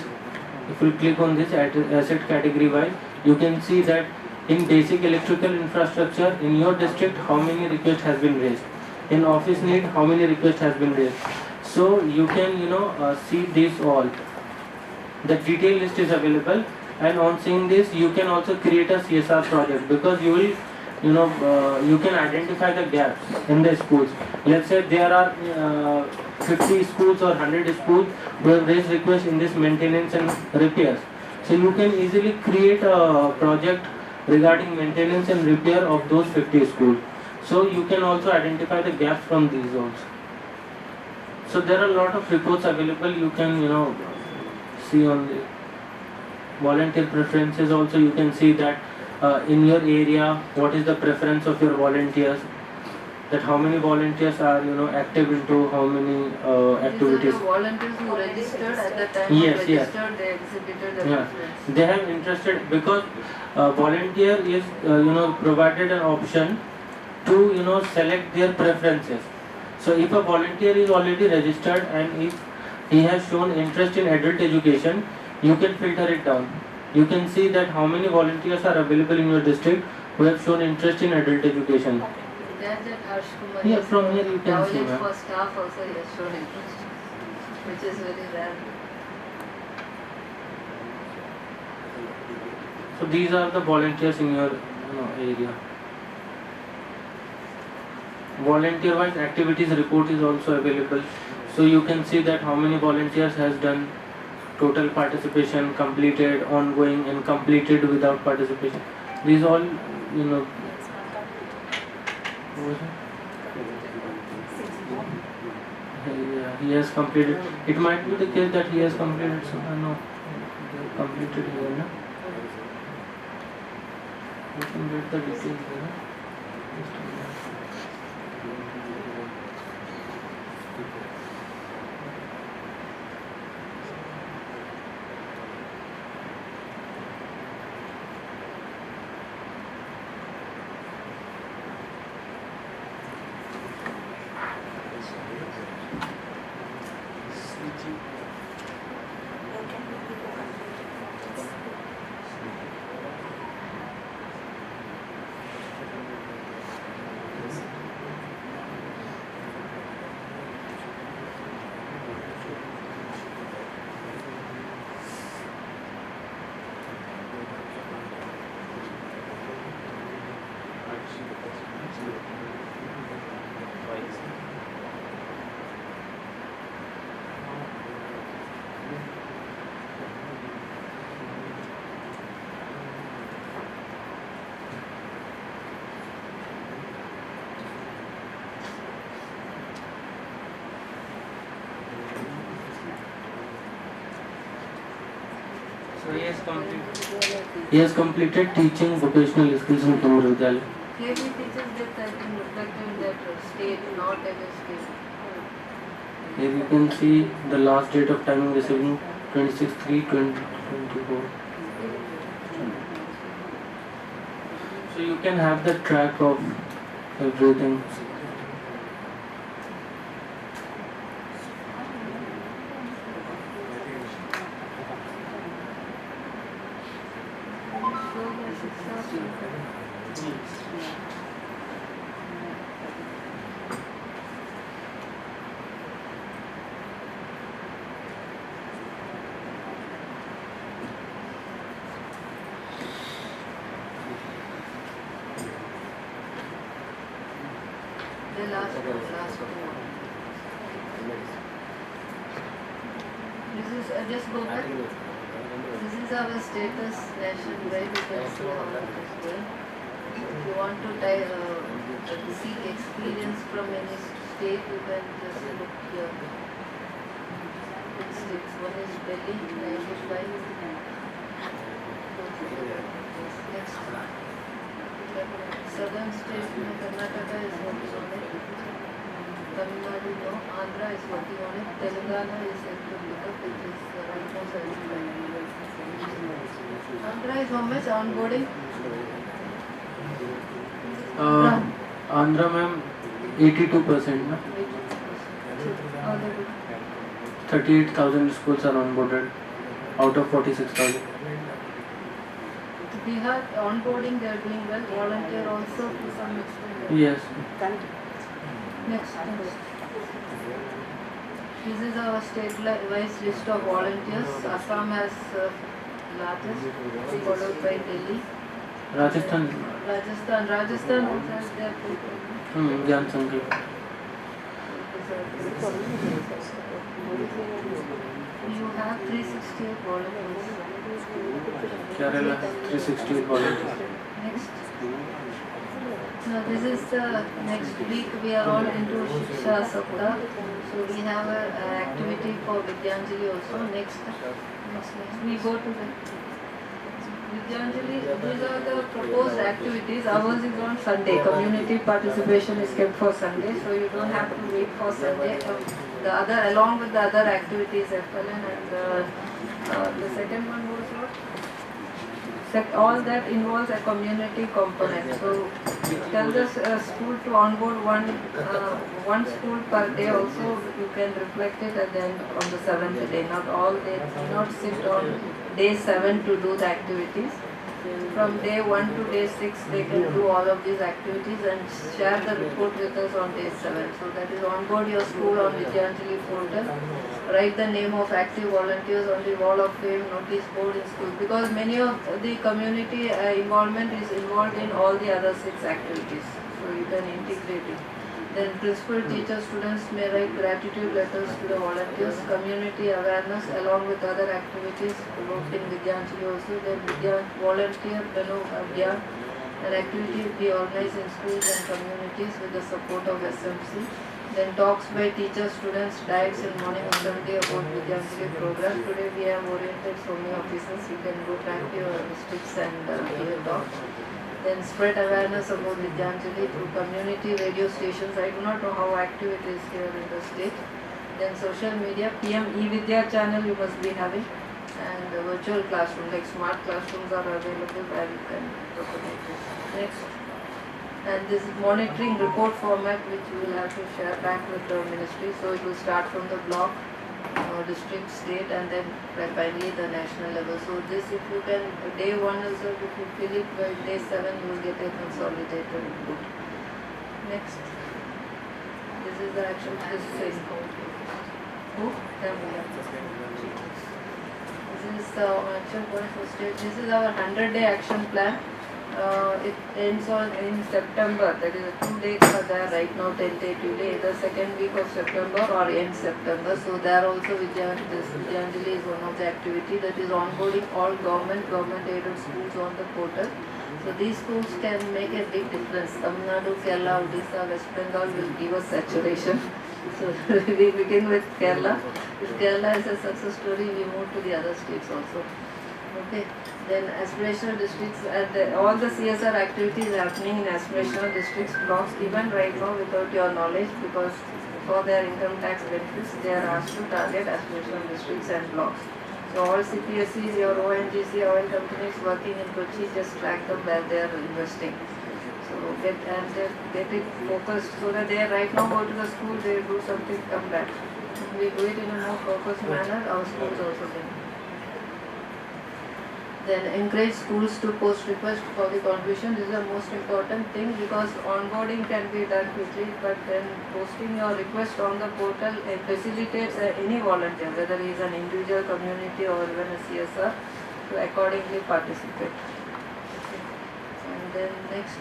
if you click on this asset category wise, you can see that in basic electrical infrastructure in your district, how many requests has been raised. In office need, how many requests has been raised. So you can see this all. The detailed list is available, and on seeing this you can also create a CSR project, because you will you can identify the gaps in the schools. Let's say there are 50 schools or 100 schools who have raised requests in this maintenance and repairs. So you can easily create a project regarding maintenance and repair of those 50 schools. So you can also identify the gaps from these also. So there are a lot of reports available. You can see on the volunteer preferences also. You can see that in your area what is the preference of your volunteers, that how many volunteers are active into how many activities. These are the volunteers who registered at the time Yes, of yes. registered, they exhibited the Yeah, preference. they have interested, because volunteer is provided an option to select their preferences. So if a volunteer is already registered and if he has shown interest in adult education, you can filter it down. You can see that how many volunteers are available in your district who have shown interest in adult education. That Harsh Kumar Yeah, is from here you can see, traveling ma'am. for staff also he has shown interest, which is very rare. So these are the volunteers in your area. Volunteer wise activities report is also available. So you can see that how many volunteers has done, total participation, completed, ongoing, and completed without participation. These all Yeah, he has completed. It might be the case that he has completed some. No, they have completed here. No? You can get the details here. Just a minute. So he has completed teaching vocational skills in Kendra Vidyalaya. KB teachers get that in reflected in that state, not at a state. Here you can see the last date of timing receiving 26/3/2024. So you can have the track of everything. The last one. This is just go back. This is our status nationwide. You can see how it is going. If you want to seek experience from any state, you can just look here. Six states. One is Delhi, 95. Next. Southern state, Karnataka is working on it. Tamil Nadu, no. Andhra is working on it. Telangana is yet to pick up, which is right now 75. Andhra is how much onboarding? Andhra ma'am, 82%. Na? 38,000 schools are onboarded out of 46,000. Bihar onboarding, they are doing well. Volunteer also to some extent. Yes. Next. This is our state-wise list of volunteers. Assam has largest, followed by Delhi. Rajasthan Rajasthan also has their people. Gyan Sankhya. You have 368 volunteers. Kerala 368 volunteers. Next. Now this is the next week. We are all into Shiksha Saptah. So we have an activity for Vidyanjali also. Next. We go to the Vidyanjali. These are the proposed activities. Ours is on Sunday. Community participation is kept for Sunday. So you don't have to wait for Sunday. The other, along with the other activities, FLN and the second one was what? All that involves a community component. So tell the school to onboard one school per day. Also, you can reflect it at the end on the 7th day. Not all they do not sit on day 7 to do the activities. From day 1 to day 6, they can do all of these activities and share the report with us on day 7. So that is onboard your school on Vidyanjali portal. Write the name of active volunteers on the wall of fame notice board in school, because many of the community involvement is involved in all the other 6 activities. So you can integrate it. Then principal, teachers, students may write gratitude letters to the volunteers, community awareness along with other activities worked in Vidyanjali also. Then volunteer Abhiyan, an activity will be organized in schools and communities with the support of SMC. Then talks by teachers, students, diets in morning assembly about Vidyanjali program. Today we have oriented so many officers. You can go back to your districts and give a talk. Then spread awareness about Vidyanjali through community radio stations. I do not know how active it is here in the state. Then social media, PM e-Vidya channel you must be having. And the virtual classroom, like smart classrooms are available where you can propagate this. Next. And this monitoring report format which you will have to share back with the ministry. So it will start from the block, district, state, and then finally the national level. So this, if you can, day 1 also, if you fill it by day 7, you will get a consolidated report. Next. This is the action. This is who? This is the action point for state. This is our 100-day action plan. It ends in September. That is 2 dates are there right now tentatively, either second week of September or end September. So there also Vidyanjali is one of the activity that is onboarding all government aided schools on the portal. So these schools can make a big difference. Tamil Nadu, Kerala, Odisha, West Bengal will give us saturation. So we begin with Kerala. If Kerala is a success story, we move to the other states also. Okay. Then aspirational districts and all the CSR activities happening in aspirational districts blocks, even right now without your knowledge, because for their income tax benefits they are asked to target aspirational districts and blocks. So all CPSCs, your ONGC, oil companies working in Kochi, just track them where they are investing. So get it focused so that they right now go to the school, they do something, come back. We do it in a more focused manner, our schools also do. Then encourage schools to post request for the contribution. This is the most important thing, because onboarding can be done quickly, but then posting your request on the portal facilitates any volunteer, whether he is an individual, community or even a CSR, to accordingly participate. Okay. And then next,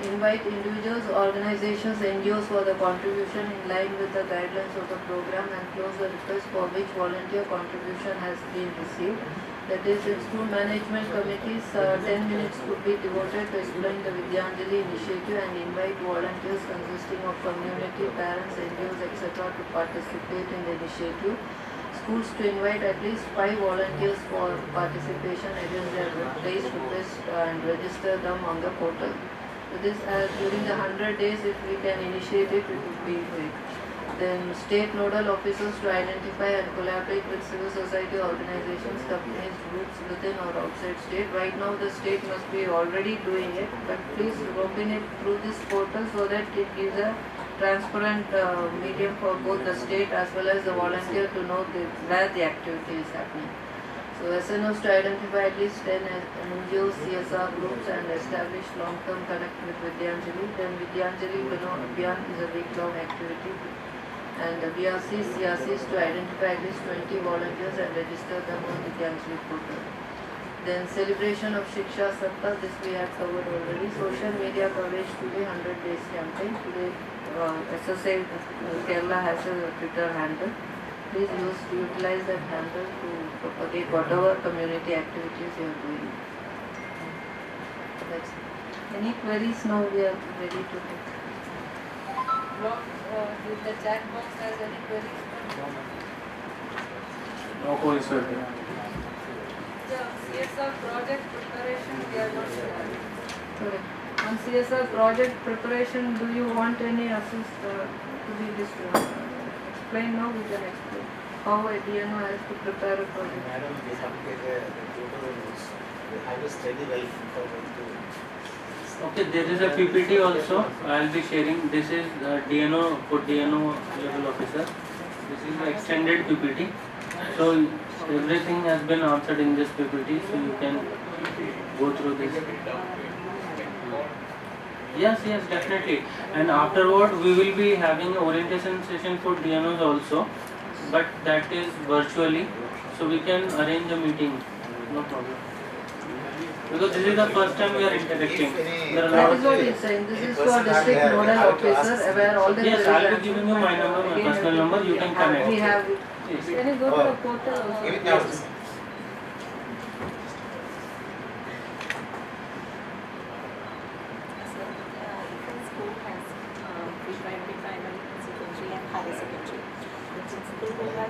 invite individuals, organizations, NGOs for the contribution in line with the guidelines of the program, and close the request for which volunteer contribution has been received. That is, in school management committees, 10 minutes could be devoted to explain the Vidyanjali initiative and invite volunteers consisting of community, parents, NGOs, etc. to participate in the initiative. schools to invite at least 5 volunteers for participation against their place request and register them on the portal. So this during the 100 days, if we can initiate it, it would be great. Then state nodal officers to identify and collaborate with civil society organizations, companies, groups within or outside state. Right now the state must be already doing it, but please open it through this portal so that it gives a transparent medium for both the state as well as the volunteer to know where the activity is happening. So SNOs to identify at least 10 NGOs, CSR groups and establish long-term connect with Vidyanjali. Then Vidyanjali Abhiyan is a week-long activity. And the BRCs, CRCs to identify at least 20 volunteers and register them on Vidyanjali portal. Then celebration of Shiksha Saptah, this we have covered already. Social media coverage today, 100 days campaign. Today SSA Kerala has a Twitter handle. Please utilize that handle to propagate whatever community activities you are doing. That's it. Any queries now we are ready to take. If the chat box has any queries? No queries were there. The CSR project preparation we are not correct. On CSR project preparation, do you want any assist to be explained now? We can explain how a DNO has to prepare a project. Madam, we have to get a tutorial notes. We have to study well for going to. Okay, there is a PPT also. I will be sharing. This is DNO for DNO level officer. This is the extended PPT. So everything has been answered in this PPT. So you can go through this. Yes, definitely. And afterward, we will be having an orientation session for DNOs also, but that is virtually. So we can arrange a meeting. No problem. Because this is the first time we are interacting. That is what he is saying. This is for district nodal officer where all the yes, I will be giving you my number, my personal number. You can connect. We have it. Yes. Can you go to the portal? Give it now.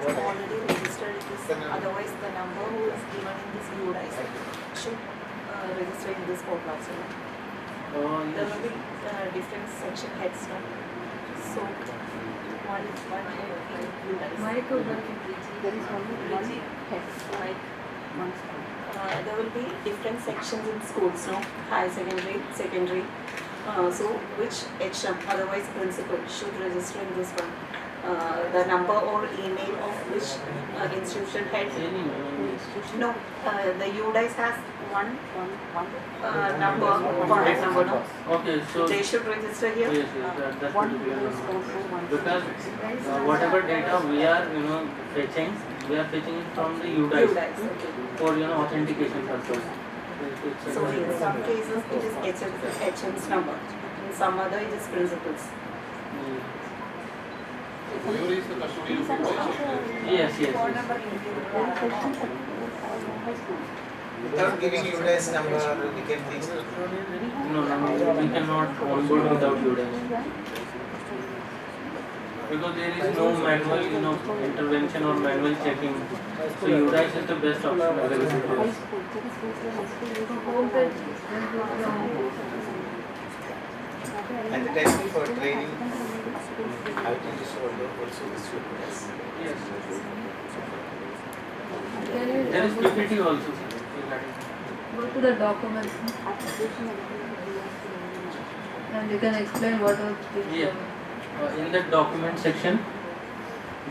Already registered this, otherwise the number who is given in this UDI should register in this portal also. There will be different section heads now. So one head in UDI. There is only one head, like there will be different sections in schools, no? Higher secondary, secondary. So which HM, otherwise principal, should register in this one. The number or email of which institution head. No, the UDIs has one number, contact number. No? Okay, so they should register here. Yes, that's because whatever data we are fetching, we are fetching it from the UDIs for authentication purpose. So in some cases it is HM's number, in some other it is principal's. Yes. Without giving you guys number, we can fix it. No, we cannot onboard without UDIs. Because there is no manual intervention or manual checking. So UDIs is the best option available to us. And the testing for training, I think this also distributes. Yes. There is PPT also. Go to the documents and you can explain what are the in the document section,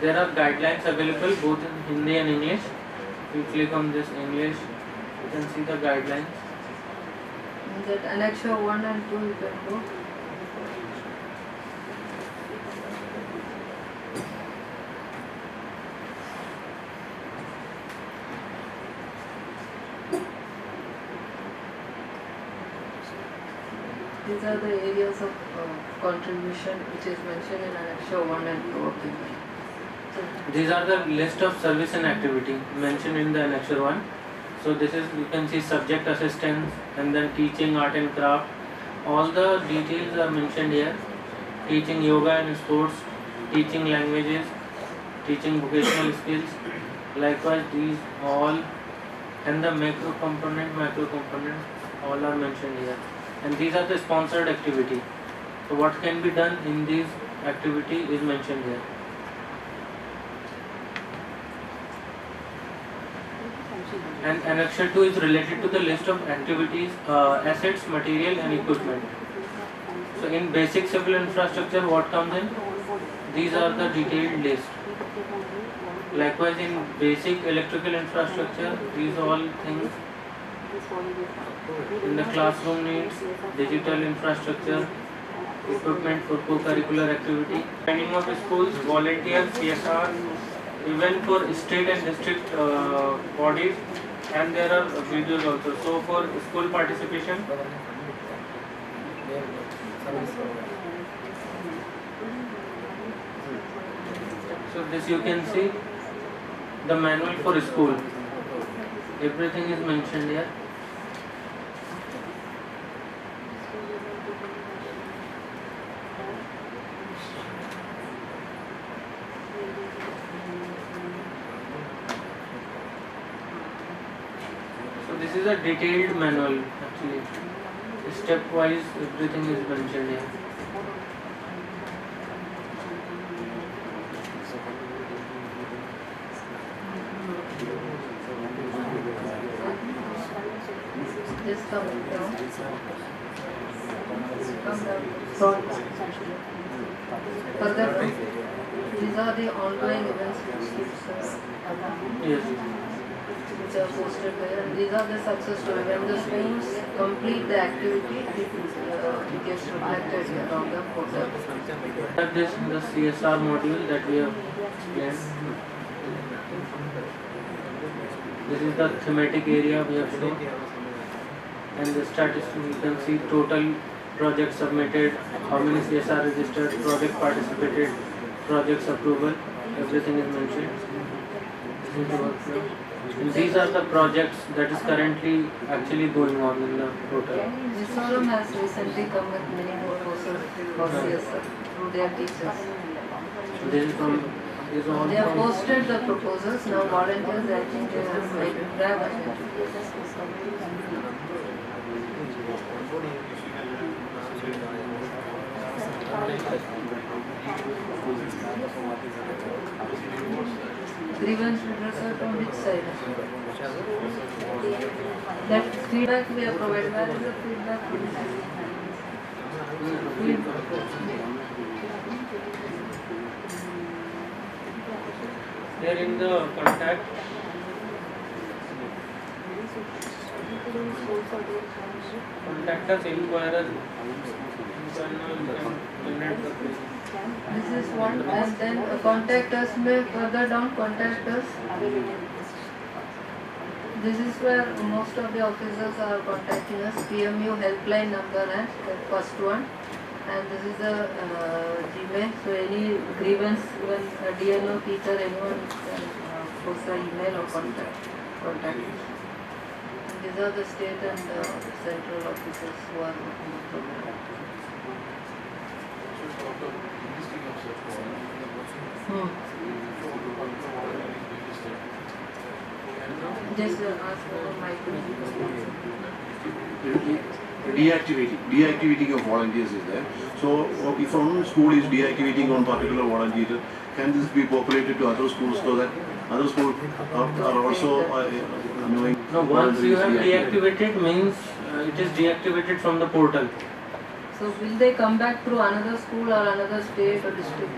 there are guidelines available both in Hindi and English. If you click on this English, you can see the guidelines. In that annexure 1 and 2 you can go. These are the areas of contribution which is mentioned in annexure 1 and 2 of the bill. These are the list of service and activity mentioned in the annexure 1. So this is, you can see subject assistance and then teaching art and craft. All the details are mentioned here. Teaching yoga and sports, teaching languages, teaching vocational skills, Likewise, these all and the macro component, all are mentioned here. And these are the sponsored activity. So what can be done in this activity is mentioned here. And annexure 2 is related to the list of activities, assets, material and equipment. So in basic civil infrastructure, what comes in? These are the detailed list. Likewise, in basic electrical infrastructure, these all things. In the classroom needs, digital infrastructure, equipment for co-curricular activity, training of schools, volunteers, CSR, even for state and district bodies, and there are videos also. So for school participation, so this you can see the manual for school. Everything is mentioned here. So this is a detailed manual actually. Step-wise everything is mentioned here. Just come down. Further, these are the ongoing events which are posted there, and these are the success stories. When the schools complete the activity, it gets reflected here on the portal. This is the CSR module that we have explained. This is the thematic area we have shown. And the statistics, you can see total projects submitted, how many CSR registered, project participated, projects approval, everything is mentioned. This is the workflow. And these are the projects that is currently actually going on in the portal. This forum has recently come with many proposals for CSR through their teachers. This is from they have posted the proposals. Now volunteers, I think they have grievance redressal from which side? That feedback we have provided. Where is the feedback? Here in the contact, contact us, inquire us, this is one, and then contact us, may further down contact us. This is where most of the officers are contacting us. PMU helpline number and the first one, and this is the Gmail. So any grievance, even a DNO teacher, anyone can post an email or contact. And these are the state and central officers who are working the program. Just ask for Deactivating of volunteers is there. So if one school is deactivating one particular volunteer, can this be populated to other schools so that other schools are also knowing? No, once you have deactivated means it is deactivated from the portal. So will they come back through another school or another state or district?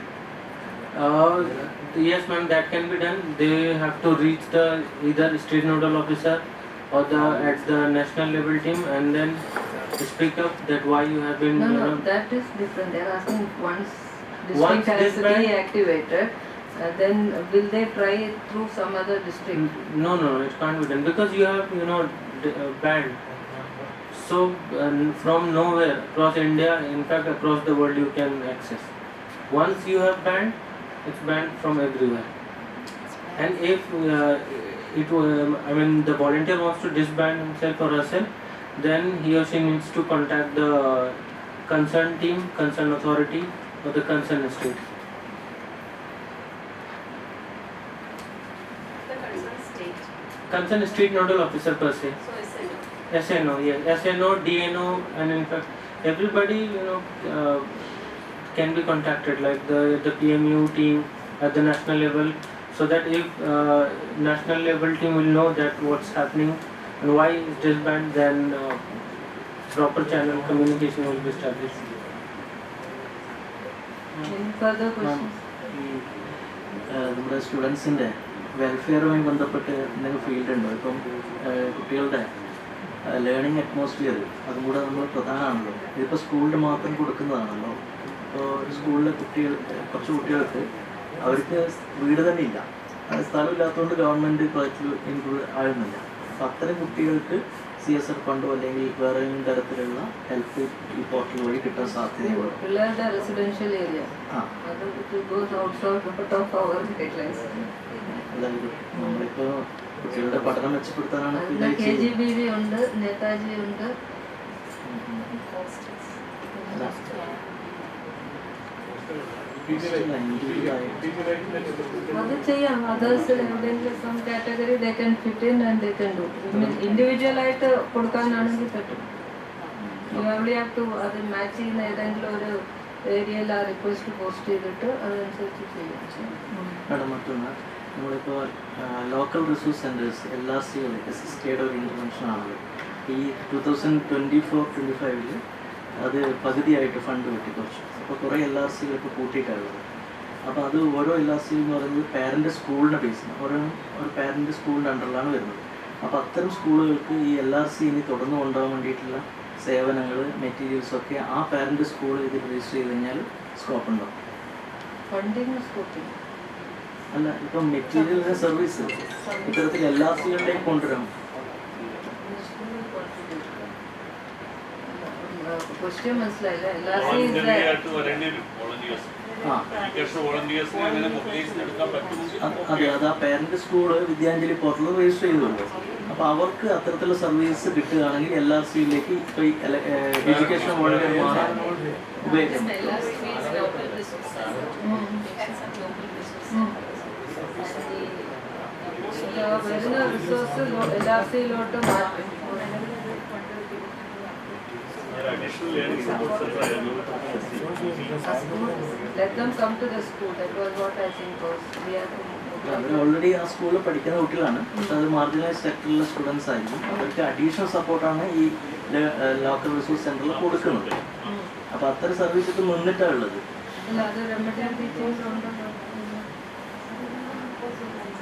Yes ma'am, that can be done. They have to reach the either state nodal officer or at the national level team and then speak up that why you have been... No, that is different. They are asking once district has deactivated, then will they try it through some other district? No, it can't be done because you have banned. So from nowhere across India, in fact across the world you can access. Once you have banned, it's banned from everywhere. And if the volunteer wants to disband himself or herself, then he or she needs to contact the concerned team, concerned authority or the concerned state. concerned street nodal officer per se. SNO, yes, SNO, DNO, and in fact everybody can be contacted, like the PMU team at the national level, so that if national level team will know that what's happening and why it is banned, then proper channel communication will be established. Any further questions? നമ്മുടെ സ്റ്റുഡൻസിൻ്റെ വെൽഫെയറുമായി ബന്ധപ്പെട്ട് എന്തെങ്കിലും field ഉണ്ടോ? ഇപ്പം കുട്ടികളുടെ learning atmosphere അതും കൂടെ നമ്മൾ പ്രധാനമാണല്ലോ. ഇതിപ്പോൾ സ്കൂളിൽ മാത്രം കൊടുക്കുന്നതാണല്ലോ. ഇപ്പോൾ സ്കൂളിലെ കുറച്ച് കുട്ടികൾക്ക് അവർക്ക് വീട് തന്നെ ഇല്ല, സ്ഥലമില്ലാത്തതുകൊണ്ട് ഗവൺമെൻറ് പ്രോജക്റ്റിൽ ഇൻക്ലൂഡ് ആകുന്നില്ല. അപ്പം അത്തരം കുട്ടികൾക്ക് CSR ഫണ്ടോ അല്ലെങ്കിൽ വേറെ ഏതെങ്കിലും തരത്തിലുള്ള ഹെൽപ്പ് ഈ പോർട്ടൽ വഴി കിട്ടാൻ സാധ്യതയുള്ളൂ. പിള്ളേരുടെ റെസിഡൻഷ്യൽ ഏരിയ അതായത് നമ്മളിപ്പോൾ കുട്ടികളുടെ പഠനം മെച്ചപ്പെടുത്താനാണ് KGBV ഉണ്ട്, നേതാജി ഉണ്ട്. അത് ചെയ്യാം. അതേഴ്സ് എവിടെയെങ്കിലും some category they can fit in and they can do. Individual ആയിട്ട് കൊടുക്കാനാണെങ്കിൽ പറ്റും. യു ഓൺലി ഹാവ് ടു അത് മാച്ച് ചെയ്യുന്ന ഏതെങ്കിലും ഒരു ഏരിയയിൽ ആ റിക്വസ്റ്റ് പോസ്റ്റ് ചെയ്തിട്ട് അതനുസരിച്ച് ചെയ്യാം. മാഡം, മറ്റൊന്ന് നമ്മളിപ്പോൾ ലോക്കൽ റിസോഴ്സ് സെൻറ്റേഴ്സ് LRCകൾ അസിസ്റ്റഡ് ഒരു ഇൻ്റർവെൻഷൻ ആണല്ലോ. ഈ 2024-25 അത് പകുതിയായിട്ട് ഫണ്ട് കിട്ടി കുറച്ച്. അപ്പോൾ കുറേ LRCകൾ ഇപ്പോൾ കൂട്ടിയിട്ടാണുള്ളത്. അപ്പോൾ അത് ഓരോ LRC എന്ന് പറയുന്നത് പാരൻ്റ് സ്കൂളിൻ്റെ ബേസിന് ഒരു പാരൻ്റ് സ്കൂളിൻ്റെ അണ്ടറിലാണ് വരുന്നത്. അപ്പോൾ അത്തരം സ്കൂളുകൾക്ക് ഈ LRC ഇനി തുടർന്ന് കൊണ്ടുപോകാൻ വേണ്ടിയിട്ടുള്ള സേവനങ്ങൾ മെറ്റീരിയൽസൊക്കെ ആ പാരൻ്റ് സ്കൂൾ ഇതിൽ രജിസ്റ്റർ ചെയ്ത് കഴിഞ്ഞാൽ സ്കോപ്പ് ഉണ്ടാവും. ഫണ്ടിങ് സ്കോപ്പിംഗ് അല്ല, ഇപ്പം മെറ്റീരിയൽ സർവീസ് ഇത്തരത്തിൽ LRCകളിലേക്ക് കൊണ്ടുവരാം. ക്വസ്റ്റ്യൻ മനസ്സിലായില്ല. അതെ, അത് ആ parent school Vidyanjali portal register ചെയ്തുള്ളൂ. അപ്പോൾ അവർക്ക് അത്തരത്തിലുള്ള സർവീസ് കിട്ടുകയാണെങ്കിൽ LRCയിലേക്ക് ഇപ്പോൾ ഈ എഡ്യൂക്കേഷൻ വോളണ്ടിയർമാരെ ഉപയോഗിക്കാൻ പറ്റും. വരുന്ന റിസോഴ്സ് LRCയിലോട്ട് മാറ്റും. Let them come to the school. That was what I think was. അവർ ഓൾറെഡി ആ സ്കൂളിൽ പഠിക്കുന്ന കുട്ടികളാണ്. പക്ഷെ അത് മാർജിനൈസ് സെക്ടറിലെ സ്റ്റുഡൻസ് ആയിരിക്കും. അവർക്ക് അഡീഷണൽ സപ്പോർട്ടാണ് ഈ ലോക്കൽ റിസോഴ്സ് സെന്ററിൽ കൊടുക്കുന്നത്. അപ്പോൾ അത്തരം സർവീസ് ഇത് നിന്നിട്ടാണ് ഉള്ളത്.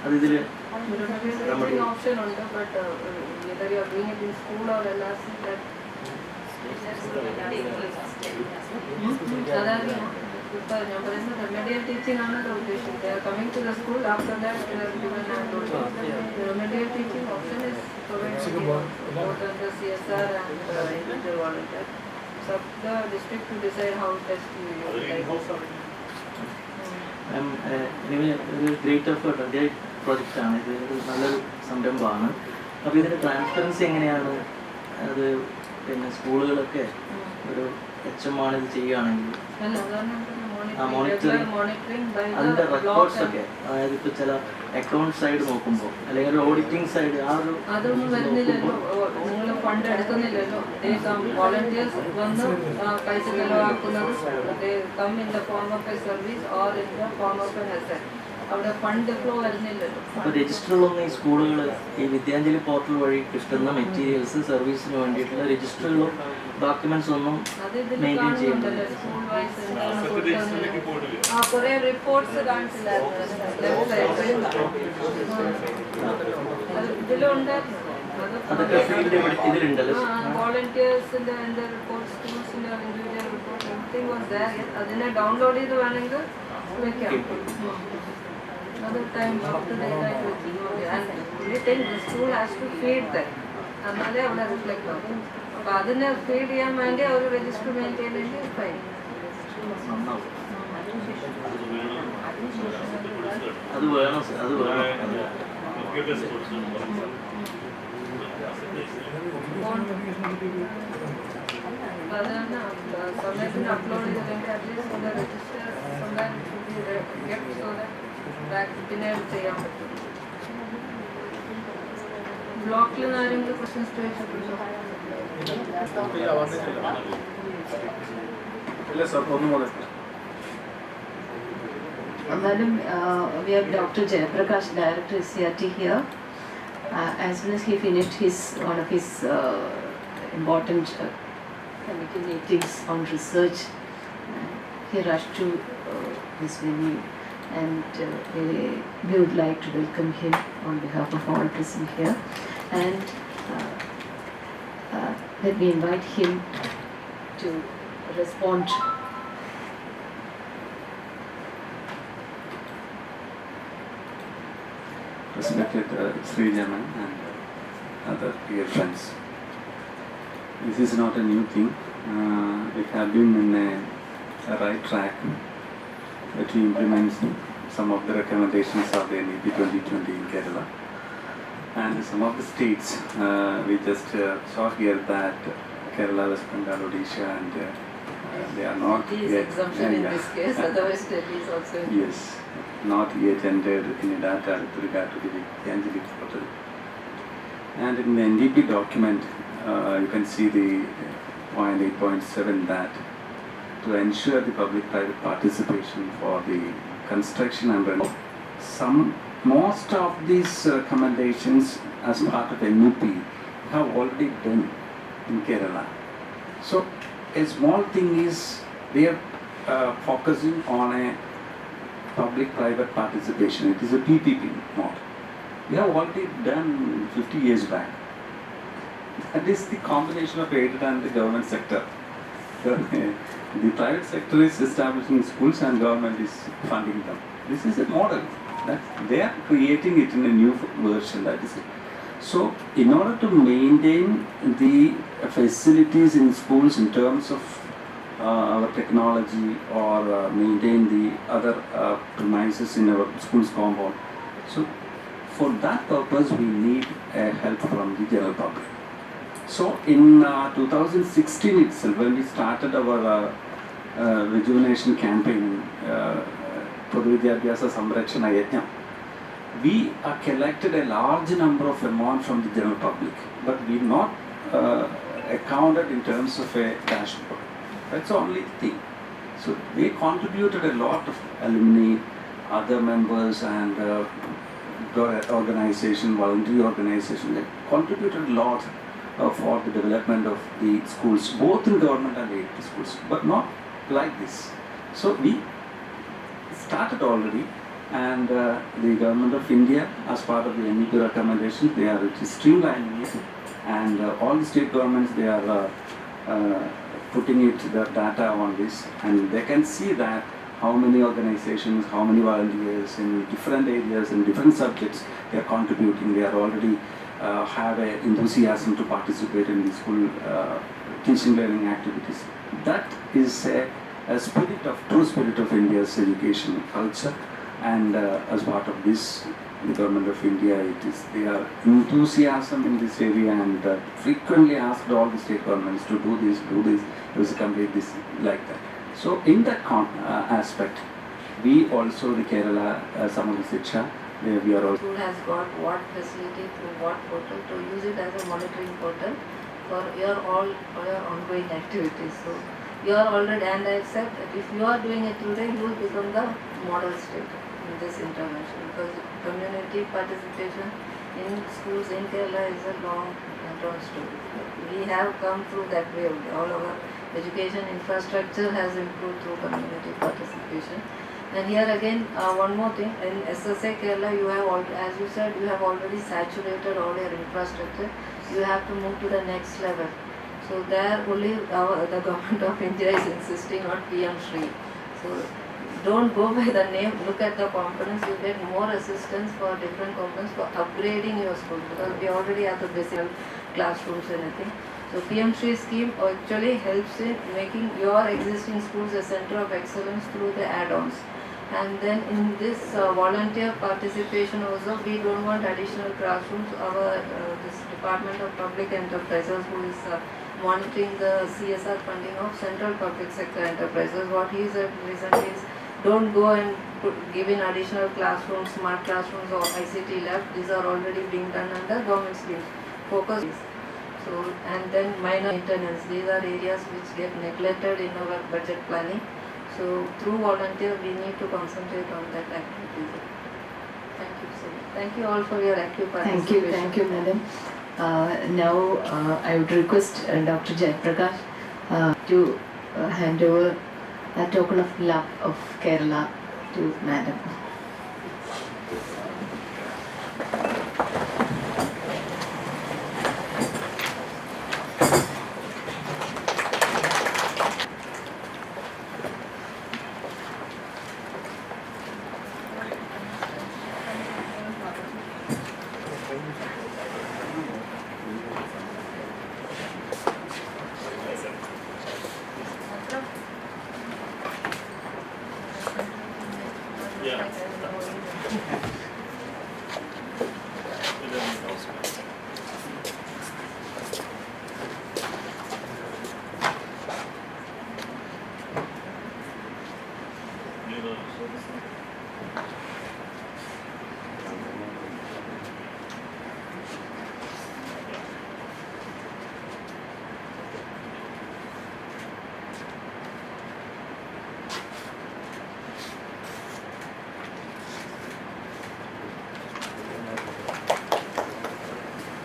അത് ഇതിൽ ഓപ്ഷൻ ഉണ്ട്. But whether you are doing it in school or LRC, that സാധാരണ ഇപ്പോൾ ഞാൻ പറയുന്നത് റെമഡിയൽ ടീച്ചിങ് ആണല്ലോ ഉദ്ദേശിച്ചത്. They are coming to the school, after that they are given an order. The remedial teaching option is provided both under CSR and individual volunteer. It's up to the district to decide how best to utilize. ഒരു great effort, great പ്രോജക്റ്റാണ് ഇത്. നല്ലൊരു സംരംഭമാണ്. അപ്പോൾ ഇതിൻ്റെ transparency എങ്ങനെയാണ്? അത് പിന്നെ സ്കൂളുകളൊക്കെ ഒരു HM ആണ് ഇത് ചെയ്യുകയാണെങ്കിൽ അതിൻ്റെ റെക്കോർഡ്സ് ഒക്കെ, അതായത് ഇപ്പോൾ ചില അക്കൗണ്ട് സൈഡ് നോക്കുമ്പോൾ അല്ലെങ്കിൽ ഒരു ഓഡിറ്റിംഗ് സൈഡ് അതൊന്നും വരുന്നില്ലല്ലോ. നിങ്ങൾ ഫണ്ട് എടുക്കുന്നില്ലല്ലോ. വോളണ്ടിയേഴ്സ് വന്ന് പൈസ ചെലവാക്കുന്നത് come in the form of a service or in the form of an asset. അവിടെ ഫണ്ട് ഫ്ലോ വരുന്നില്ലല്ലോ. അപ്പോൾ രജിസ്റ്ററുകളൊന്നും ഈ സ്കൂളുകൾ ഈ വിദ്യാഞ്ജലി പോർട്ടൽ വഴി കിട്ടുന്ന മെറ്റീരിയൽസ് സർവീസിന് വേണ്ടിയിട്ടുള്ള രജിസ്റ്ററുകളും ഡോക്യുമെന്റ്സ് ഒന്നും മെയിൻറ്റെയിൻ ചെയ്യുന്നില്ല. കുറേ റിപ്പോർട്ട്സ് ഇതിലുണ്ട്. അതൊക്കെ ഫീൽഡ് ഇതിലുണ്ടല്ലോ. വോളണ്ടിയേഴ്സിന്റെ റിപ്പോർട്ട്, സ്കൂൾസിന്റെ individual report, everything was there. അതിനെ ഡൗൺലോഡ് ചെയ്ത് വേണമെങ്കിൽ വെക്കാം. Other time after the time to and we think the school has to feed that. എന്നാലേ അവിടെ റിഫ്ലക്ട് ആവും. അപ്പോൾ അതിനെ ഫീഡ് ചെയ്യാൻ വേണ്ടി അവർ രജിസ്റ്റർ മെയിൻറ്റെയിൻ ചെയ്യേണ്ടി ഫൈൻ. അത് വേണം, അത് വേണം. അതാണ് സമയത്തിന് അപ്ലോഡ് ചെയ്തില്ലെങ്കിൽ അറ്റ്ലീസ്റ്റ് രജിസ്റ്റർ സമയം ഗെറ്റ് സോ ദാറ്റ് പിന്നെ ചെയ്യാൻ പറ്റും. ബ്ലോക്കിൽ നിന്ന് ആരെങ്കിലും ക്വസ്റ്റ്യൻസ് ചോദിച്ചിട്ടുണ്ടോ? ഇല്ല സാർ, ഒന്നും കൂടെ. Madam, we have Dr. Jayaprakash, Director CRT here. As soon as he finished one of his important committee meetings on research, he rushed to this venue, and we would like to welcome him on behalf of all present here. And let me invite him to respond. Respected Srijaman and other dear friends. This is not a new thing. We have been in a right track to implement some of the recommendations of the NEP 2020 in Kerala. And some of the states, we just saw here that Kerala, West Bengal, Odisha, and they are not It is yet exemption in this case, otherwise Delhi is also in. Yes, not yet entered in data with regard to the Vidyanjali portal. And in the NDP document, you can see the point 8.7 that to ensure the public-private participation for the construction and rental. Most of these recommendations as part of NUP have already done in Kerala. So a small thing is we are focusing on a public-private participation. It is a PPP model. We have already done 50 years back. That is the combination of aided and the government sector. The private sector is establishing schools and government is funding them. This is a model that they are creating it in a new version. That is it. So, in order to maintain the facilities in schools in terms of our technology or maintain the other premises in our school's compound, so for that purpose we need help from the general public. So, in 2016 itself, when we started our rejuvenation campaign, Vidyanjali Samrakshana Yajna, we collected a large number of amount from the general public, but we not accounted in terms of a dashboard. That's the only thing. So we contributed a lot of alumni, other members and organization, voluntary organization, they contributed a lot for the development of the schools, both in government and aided schools, but not like this. So we started already, and the government of India, as part of the NEP recommendation, they are streamlining it, and all the state governments, they are putting the data on this, and they can see that how many organizations, how many volunteers in different areas and different subjects they are contributing. They are already have an enthusiasm to participate in the school teaching learning activities. That is a true spirit of India's education culture. And as part of this, the government of India, their enthusiasm in this area, and frequently asked all the state governments to do this, complete this, like that. So in that aspect, we also, the Kerala Samagara Shiksha, we are also. School has got what facility through what portal to use it as a monitoring portal for your ongoing activities. So you are already, and I accept that if you are doing it today, you will become the model state in this intervention, because community participation in schools in Kerala is a long story. We have come through that way. All our education infrastructure has improved through community participation. And here again, one more thing, in SSA Kerala, you have as you said, you have already saturated all your infrastructure. You have to move to the next level. So there only the government of India is insisting on PM Shri. So don't go by the name, look at the components, you get more assistance for different components for upgrading your school, because we already have the basic classrooms and everything. So PM Shri scheme actually helps in making your existing schools a center of excellence through the add-ons. And then in this volunteer participation also, we don't want additional classrooms. Our this Department of Public Enterprises, who is monitoring the CSR funding of central public sector enterprises, what he said recently is don't go and give in additional classrooms, smart classrooms or ICT lab. These are already being done under government schemes. Focus. So, and then minor maintenance. These are areas which get neglected in our budget planning. So through volunteer, we need to concentrate on that activity. Thank you so much. Thank you all for your active participation. Thank you, madam. Now I would request Dr. Jayaprakash to hand over a token of love of Kerala to madam.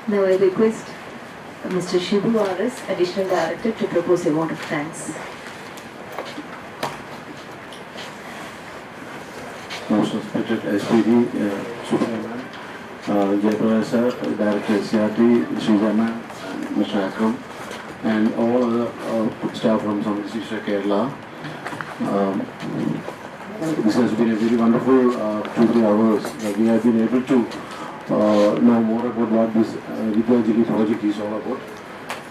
Now I request Mr. Shibu R.S., Additional Director, to propose a vote of thanks. Most respected SPD, Superman, Jayaprakash sir, Director SCRT, Shrija ma'am, Mr. Akram, and all other staff from Samgrisha Kerala. This has been a very wonderful 2-3 hours that we have been able to know more about what this Vidyanjali project is all about.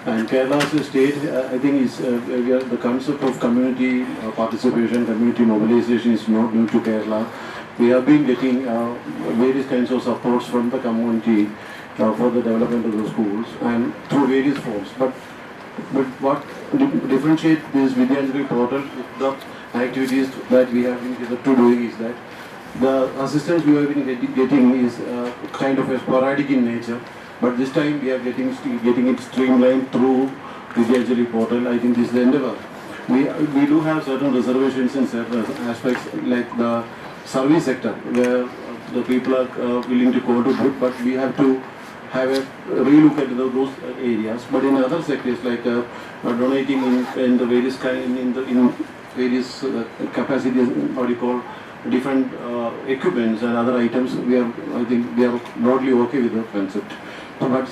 And Kerala's state, I think, is the concept of community participation, community mobilization is not new to Kerala. We have been getting various kinds of supports from the community for the development of the schools and through various forms. But what differentiates this Vidyanjali portal with the activities that we have been hitherto doing is that the assistance we have been getting is kind of a sporadic in nature, but this time we are getting it streamlined through Vidyanjali portal. I think this is the endeavor. We do have certain reservations in certain aspects, like the service sector, where the people are willing to contribute, but we have to have a relook at those areas. But in other sectors, like donating in the various in various capacities, what do you call, different equipments and other items, I think we are broadly okay with the concept. But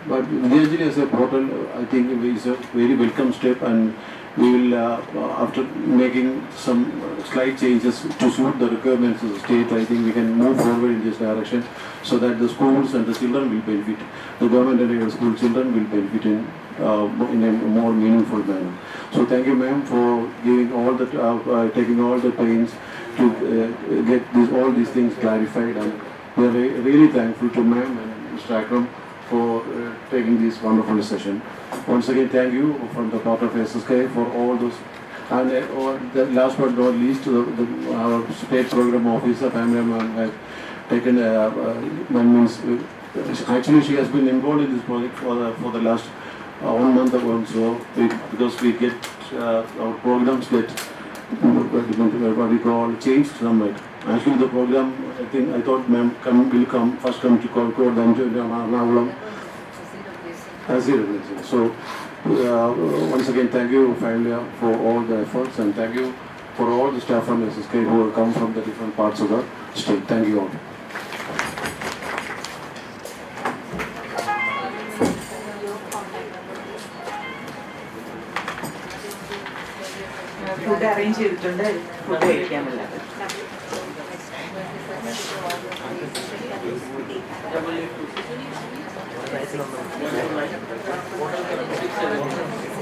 Vidyanjali as a portal, I think is a very welcome step, and we will, after making some slight changes to suit the requirements of the state, I think we can move forward in this direction so that the schools and the children will benefit. The government and the school children will benefit in a more meaningful manner. So thank you, ma'am, for giving all the taking all the pains to get all these things clarified, and we are really thankful to ma'am and Mr. Akram for taking this wonderful session. Once again, thank you from the part of SSK for all those. And the last but not least, our state program officer, Pamela, has taken actually she has been involved in this project for the last 1 month or so, because we get our programs get what we call changed somewhat. Actually, the program, I thought ma'am will first come to Kolkata, then to Ernakulam. So once again, thank you, family, for all the efforts, and thank you for all the staff from SSK who have come from the different parts of the state. Thank you all. Food arrange ചെയ്തിട്ടുണ്ട്, food കഴിക്കാനുള്ള. Number 6